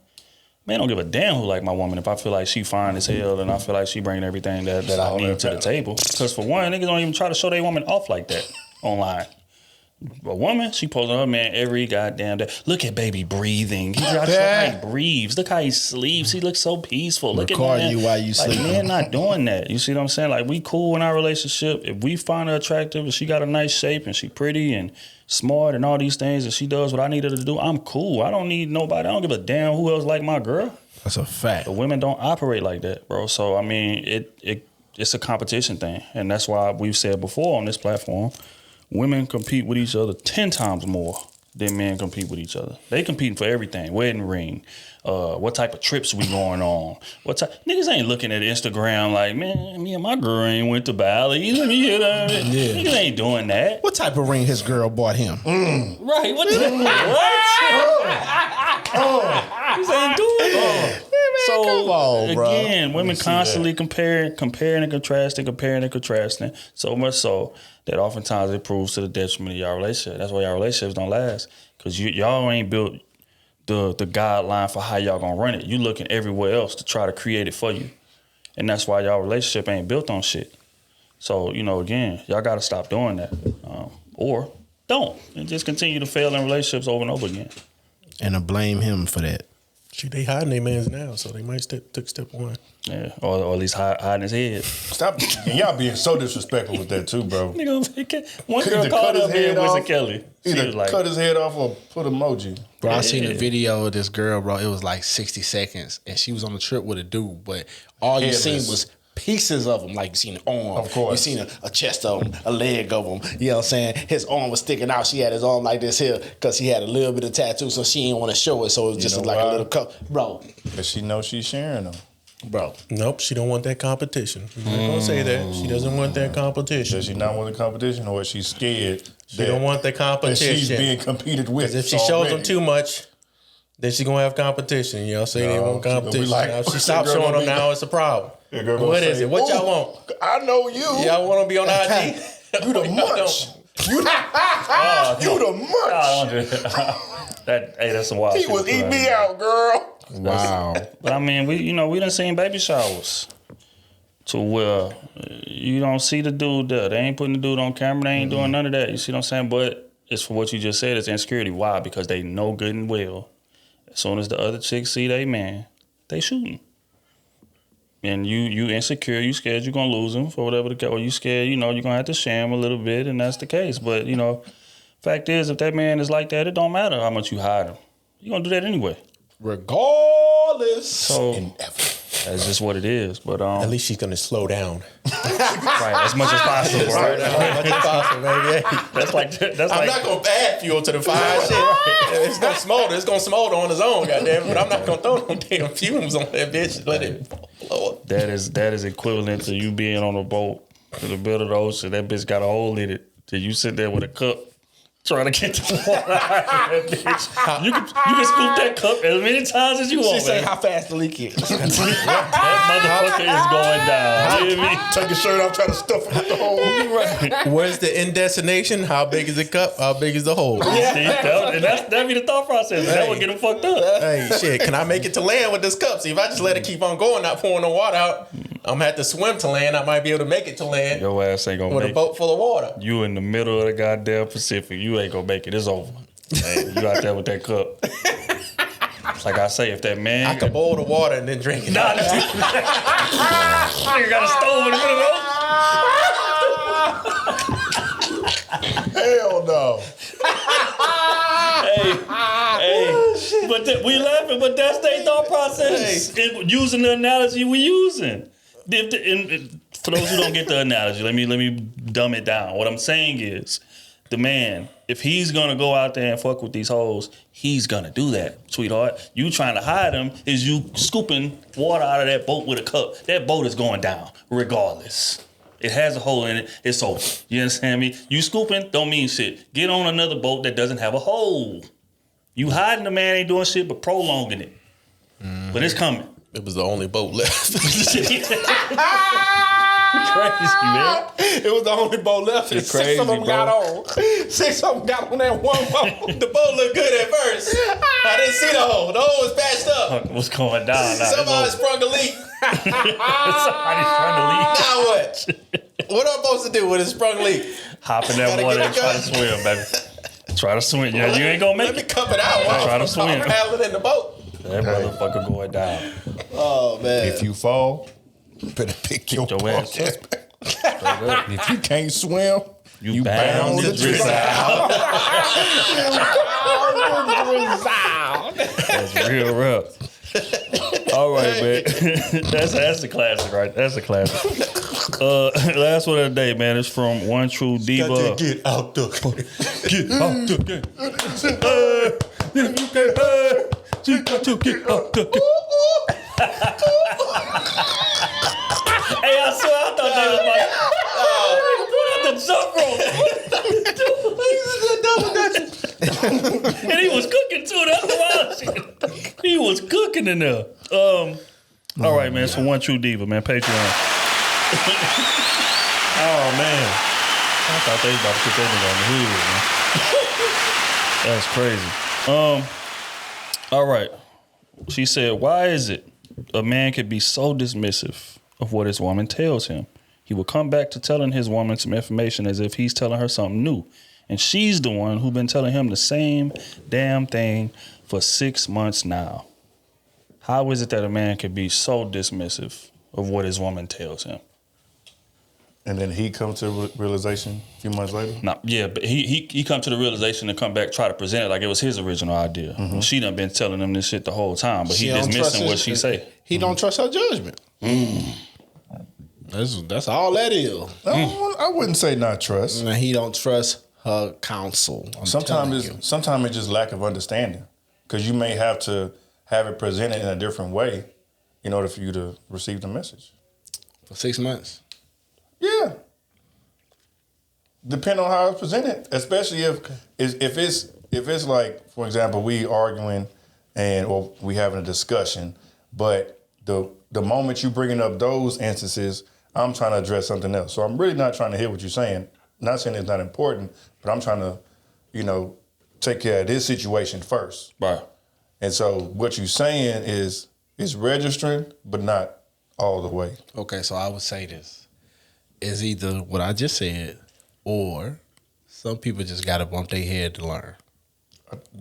man, I don't give a damn who like my woman. If I feel like she fine as hell and I feel like she bringing everything that I need to the table. Because for one, niggas don't even try to show their woman off like that online. A woman, she posting her man every goddamn day. Look at baby breathing. Look how he breathes. Look how he sleeps. He looks so peaceful. Look Record at man. you while you sleep. Man, not doing that. You see what I'm saying? Like, we cool in our relationship. If we find her attractive and she got a nice shape and she pretty and smart and all these things and she does what I need her to do, I'm cool. I don't need nobody. I don't give a damn who else like my girl. That's a fact. But women don't operate like that, bro. So, I mean, it's a competition thing. And that's why we've said before on this platform, women compete with each other 10 times more than men compete with each other. They competing for everything. Wedding ring, what type of trips we going on. Niggas ain't looking at Instagram like, man, me and my girl ain't went to Bali. Let me hear that. Yeah. Niggas ain't doing that. What type of ring his girl bought him? Right. What? Niggas ain't doing that. So, come on, bro. Again, women constantly comparing and contrasting, so much so that oftentimes it proves to the detriment of y'all relationship. That's why y'all relationships don't last, because y'all ain't built the guideline for how y'all gonna run it. You looking everywhere else to try to create it for you, and that's why y'all relationship ain't built on shit. So, again, y'all gotta stop doing that, or don't, and just continue to fail in relationships over and over again. And to blame him for that. Shit, they hiding their mans now, so they might took step one. Yeah, or at least hiding his head. Stop, and y'all being so disrespectful with that too, bro. One girl called up here with Kelly. Either cut his head off or put emoji. Bro, I seen a video of this girl, bro. It was like 60 seconds, and she was on a trip with a dude, but all you seen was pieces of him. Like, you seen an arm. Of course. You seen a chest of him, a leg of him. You know what I'm saying? His arm was sticking out. She had his arm like this here because he had a little bit of tattoo, so she didn't want to show it. So it was just like a little cup. Bro. But she knows she's sharing them. Bro. Nope, she don't want that competition. I'm not going to say that. She doesn't want that competition. Does she not want the competition, or is she scared? She don't want the competition. That she's being competed with. Because if she shows them too much, then she's going to have competition. You know, say they want competition. Now, if she stops showing them now, it's a problem. What is it? What y'all want? I know you. Y'all want to be on IG? You the munch. You the munch. That's a wild. He was eating me out, girl. Wow. But I mean, we done seen baby showers to where you don't see the dude there. They ain't putting the dude on camera. They ain't doing none of that. You see what I'm saying? But it's for what you just said. It's insecurity. Why? Because they know good and well As soon as the other chicks see they man, they shooting. And you insecure, you scared you're gonna lose him for whatever the case, or you scared, you're gonna have to share him a little bit, and that's the case. But fact is, if that man is like that, it don't matter how much you hide him. You're gonna do that anyway. Regardless. So that's just what it is. But at least she's gonna slow down. Right, as much as possible. Right? As much as possible, baby. I'm not gonna add fuel to the fire. Shit. It's gonna smolder. It's gonna smolder on its own, goddamn. But I'm not gonna throw no damn fumes on that bitch. Let it blow up. That is equivalent to you being on a boat to the middle of the ocean. That bitch got a hole in it. Till you sit there with a cup trying to get the water out of that bitch. You can scoop that cup as many times as you want. She say how fast the leak is. That motherfucker is going down. You hear me? Take your shirt off, try to stuff it with the hole. Right. Where's the end destination? How big is the cup? How big is the hole? Yeah. See, that'd be the thought process. That would get him fucked up. Hey, shit, can I make it to land with this cup? See, if I just let it keep on going, not pouring no water out, I'm gonna have to swim to land. I might be able to make it to land. Your ass ain't gonna with make a boat full of water. You in the middle of the goddamn Pacific. You ain't gonna make it. It's over. You out there with that cup. Like I say, if that man... I could boil the water and then drink it. Nah, nigga got a stove in the middle of Hell no. Hey, but we laughing, but that's their thought process. Using the analogy we using. For those who don't get the analogy, let me dumb it down. What I'm saying is, the man, if he's gonna go out there and fuck with these hoes, he's gonna do that, sweetheart. You trying to hide him is you scooping water out of that boat with a cup. That boat is going down, regardless. It has a hole in it. It's over. You understand me? You scooping don't mean shit. Get on another boat that doesn't have a hole. You hiding the man ain't doing shit but prolonging it. But it's coming. It was the only boat left. Crazy, man. It was the only boat left. It's Six crazy, of them bro. got on. Six of them got on that one boat. The boat looked good at first. I didn't see the hole. The hole was patched up. What's going down now? Somebody sprung a leak. Somebody's trying to leak. Now what? What am I supposed to do with a sprung leak? Hop in that Gotta water get and a try to gun. swim, baby. Try to swim. Yeah, you ain't gonna make Let me it. cup it out. While Try to I'm swim. paddling in the boat. That motherfucker going down. Oh man! If you fall, you better pick your ass up. If you can't swim, you bound to drizzle out. That's real rough. All right, man. That's the classic, right? That's a classic. Last one of the day, man, is from One True Diva. Get out the Get out the game. If you can't you got to get out the game. Hey, I swear I thought they was like, put out the jump rope. And he was cooking too. That's the wild shit. He was cooking in there. All right, man. So One True Diva, man. Patreon. Oh man, I thought they was about to put that nigga on the hood, man. That's crazy. All right. She said, why is it a man could be so dismissive of what his woman tells him? He will come back to telling his woman some information as if he's telling her something new. And she's the one who's been telling him the same damn thing for 6 months now. How is it that a man could be so dismissive of what his woman tells him? and then he comes to a realization a few months later? No, yeah, but he come to the realization to come back, try to present it like it was his original idea. Mm-hmm. She done been telling him this shit the whole time, but She he don't dismissing trust what she say. He don't trust her judgment. That's all that is. I wouldn't say not trust. And he don't trust her counsel. Sometimes it's just lack of understanding, because you may have to have it presented in a different way in order for you to receive the message. For 6 months. Yeah. Depending on how it's presented, especially if it's like, for example, we arguing or we having a discussion, but the moment you bringing up those instances, I'm trying to address something else. So I'm really not trying to hear what you're saying. Not saying it's not important, but I'm trying to, take care of this situation first. Right. And so what you're saying is registering, but not all the way. Okay, so I would say this. It's either what I just said, or some people just got to bump their head to learn.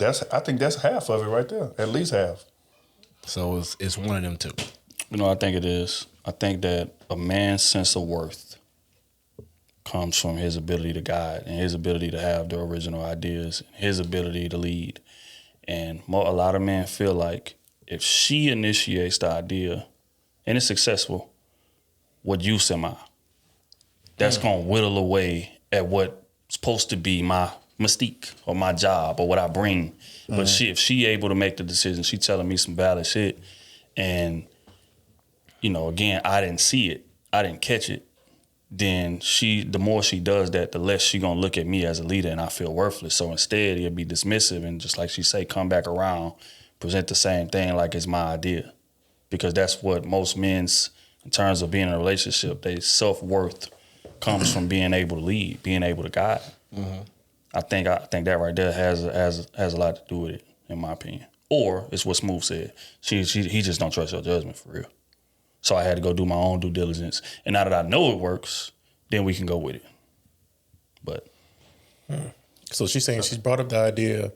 I think that's half of it right there, at least half. So it's one of them two. You know, I think it is. I think that a man's sense of worth comes from his ability to guide and his ability to have the original ideas, his ability to lead. And a lot of men feel like if she initiates the idea and it's successful, what use am I? That's going to whittle away at what's supposed to be my mystique or my job or what I bring. But if she able to make the decision, she telling me some valid shit. And, you know, again, I didn't see it. I didn't catch it. Then the more she does that, the less she gonna look at me as a leader and I feel worthless. So instead, he'll be dismissive and just like she say, come back around, present the same thing like it's my idea. Because that's what most men's, in terms of being in a relationship, their self-worth comes from being able to lead, being able to guide. Mm-hmm. I think that right there has a lot to do with it, in my opinion. Or it's what Smooth said. He just don't trust your judgment for real. So I had to go do my own due diligence. And now that I know it works, then we can go with it. But. So she's saying she's brought up the idea.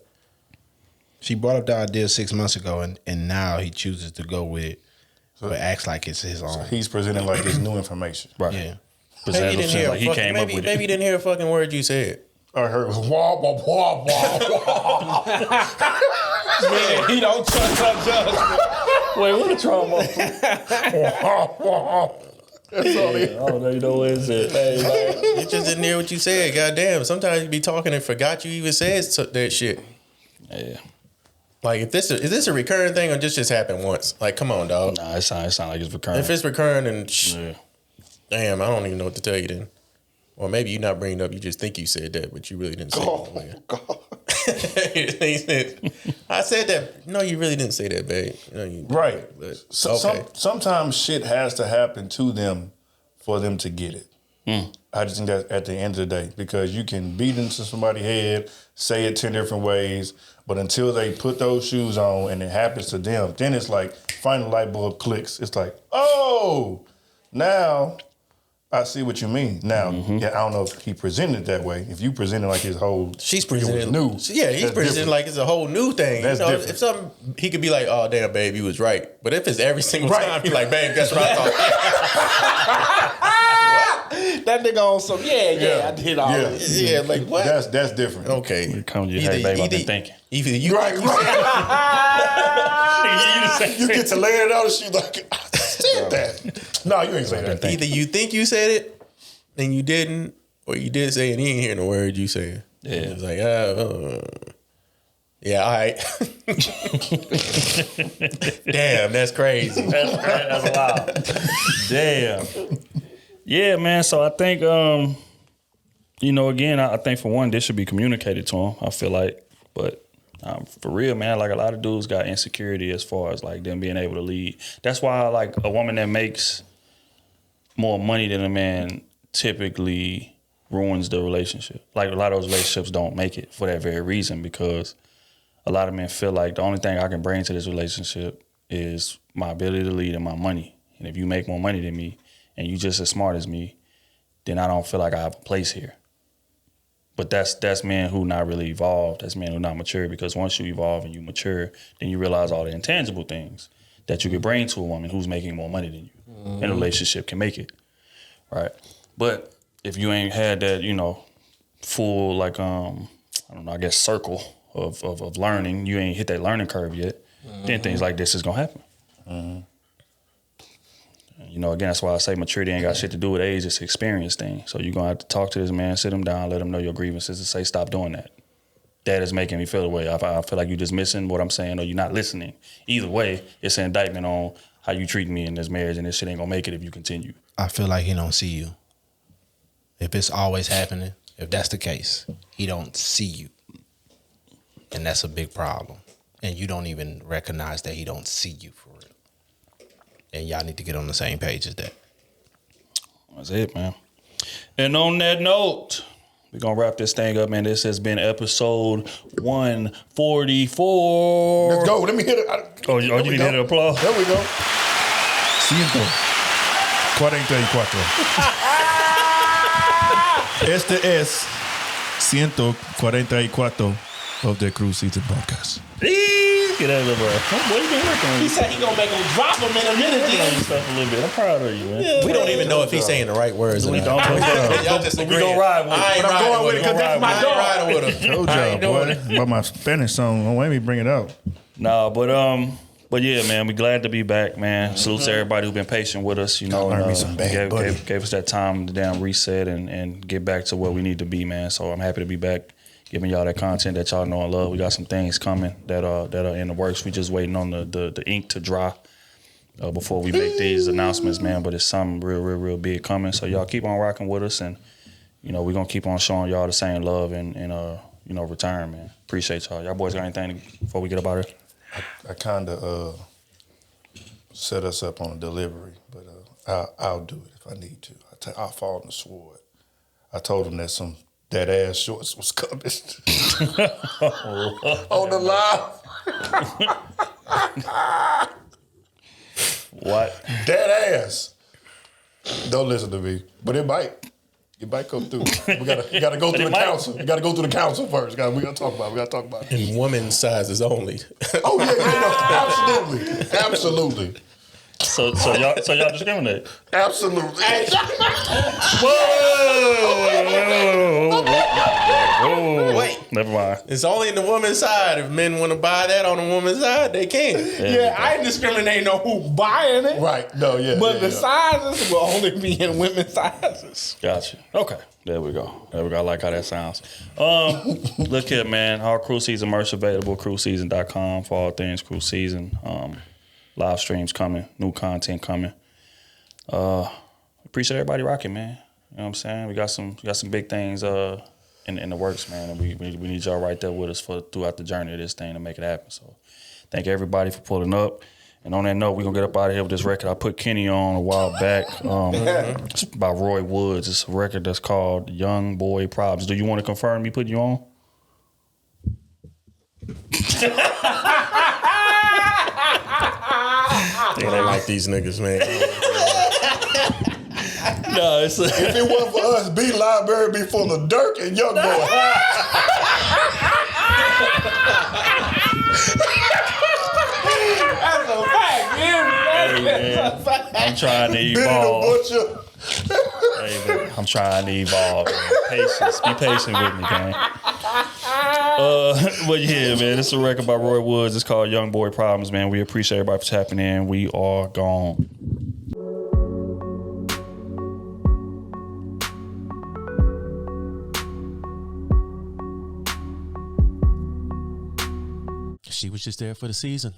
She brought up the idea 6 months ago, and now he chooses to go with it, but acts like it's his own. So he's presenting like it's new information. Right. Yeah. Maybe he came up with it. Maybe he didn't hear a fucking word you said. I heard wah, wah, wah, wah, wah. Man, he don't trust her judgment. Wait, what a trauma. That's all he. I don't know, you know what it said. You just didn't hear what you said. Goddamn. Sometimes you be talking and forgot you even said that shit. Yeah. Like, is this a recurring thing or just happened once? Like, come on, dog. Nah, it sound like it's recurring. If it's recurring, then damn, I don't even know what to tell you then. Or maybe you're not bringing it up. You just think you said that, but you really didn't say it. God. I said that. No, you really didn't say that, babe. Right. But, okay. Sometimes shit has to happen to them for them to get it. I just think that at the end of the day, because you can beat into somebody's head, say it 10 different ways, but until they put those shoes on and it happens to them, then it's like, finally light bulb clicks. It's like, oh, now I see what you mean. Now, yeah, I don't know if he presented it that way. If you presented like his whole, she's presenting new. Yeah, he's presenting like it's a whole new thing. That's different. If something, he could be like, "Oh, damn, babe, you was right." But if it's every single time, he's like, "Babe, guess what I thought." That nigga on some, I did all this. Yeah, like what? That's different. Okay. When it comes to you, hey, babe, I've been thinking. Either you right. You get to lay it out and she's like, I said that. No, you ain't say that. Either you think you said it and you didn't, or you did say it and you ain't hearing the word you said. Yeah. It's like, yeah, all right. Damn, that's crazy. That's wild. Damn. Yeah, man. So I think, again, I think for one, this should be communicated to him. I feel like, but for real, man, like a lot of dudes got insecurity as far as like them being able to lead. That's why like a woman that makes more money than a man typically ruins the relationship. Like a lot of those relationships don't make it for that very reason, because a lot of men feel like the only thing I can bring to this relationship is my ability to lead and my money. And if you make more money than me and you just as smart as me, then I don't feel like I have a place here. But that's men who not really evolved. That's men who not mature, because once you evolve and you mature, then you realize all the intangible things that you could bring to a woman who's making more money than you. And a relationship can make it, right? But if you ain't had that, full, like, I don't know, I guess circle of learning, you ain't hit that learning curve yet, then things like this is gonna happen. Again, that's why I say maturity ain't got shit to do with age. It's an experience thing. So you're going to have to talk to this man, sit him down, let him know your grievances, and say, stop doing that. That is making me feel the way. I feel like you're just missing what I'm saying, or you're not listening. Either way, it's an indictment on how you treat me in this marriage, and this shit ain't going to make it if you continue. I feel like he don't see you. If it's always happening, if that's the case, he don't see you. And that's a big problem. And you don't even recognize that he don't see you for real. And y'all need to get on the same page as that. That's it, man. And on that note, we're going to wrap this thing up, man. This has been episode 144. Let's go. Let me hit it. You need to hit an applause? There we go. 144. Este es 144 of the Krew Season podcast. Get out of there, bro. What you been working on? He said he gonna make him drop him in a minute. You know yourself a little bit. I'm proud of you, man. We don't even know if he's saying the right words. We or not. don't. Y'all just We agreeing. gonna ride with it. I ain't But I'm riding going with it him. because that's my I ain't dog. riding with him. Told I y'all, ain't doing boy. it. By my Spanish song, don't let me bring it out. Nah, but yeah, man, we glad to be back, man. Salute to everybody who been patient with us, you know, Learn and me some Bad Bunny. gave us that time to damn reset and get back to where we need to be, man. So I'm happy to be back, giving y'all that content that y'all know and love. We got some things coming that are in the works. We just waiting on the ink to dry before we make these announcements, man. But it's something real big coming. So y'all keep on rocking with us, and you know we're gonna keep on showing y'all the same love and you know return, man. Appreciate y'all. Y'all boys got anything before we get up out here? I kind of set us up on a delivery, but I'll do it if I need to. I'll fall on the sword. I told him that that ass shorts was coming on the live. What? That ass. Don't listen to me, but it might. It might come through. We gotta go through the council. We gotta go through the council first. We gotta talk about it. In women's sizes only. Oh yeah, absolutely. So y'all discriminate. Absolutely. Whoa. Wait. Never mind. It's only in the woman's side. If men want to buy that on the woman's side, they can. Yeah, I ain't discriminating on who buying it. Right. No, yeah. But the sizes will only be in women's sizes. Gotcha. Okay. There we go. I like how that sounds. Look here, man. Our Krew Season merch available. KrewSeason.com for all things Krew Season. Live streams coming. New content coming. Appreciate everybody rocking, man. You know what I'm saying? We got some big things in the works, man. And we need y'all right there with us throughout the journey of this thing to make it happen. So thank everybody for pulling up. And on that note, we're going to get up out of here with this record I put Kenny on a while back. It's by Roy Woods. It's a record that's called Young Boy Problems. Do you want to confirm me putting you on? They don't like these niggas, man. No, it's if it wasn't for us, B Library be full of Dirk and Young Boy. That's a fact, Hey, I'm trying to evolve. Hey, man, I'm trying to evolve. Man. Patience. Be patient with me, gang. But yeah, man, it's a record by Roy Woods. It's called Young Boy Problems, man. We appreciate everybody for tapping in. We are gone. She was just there for the season.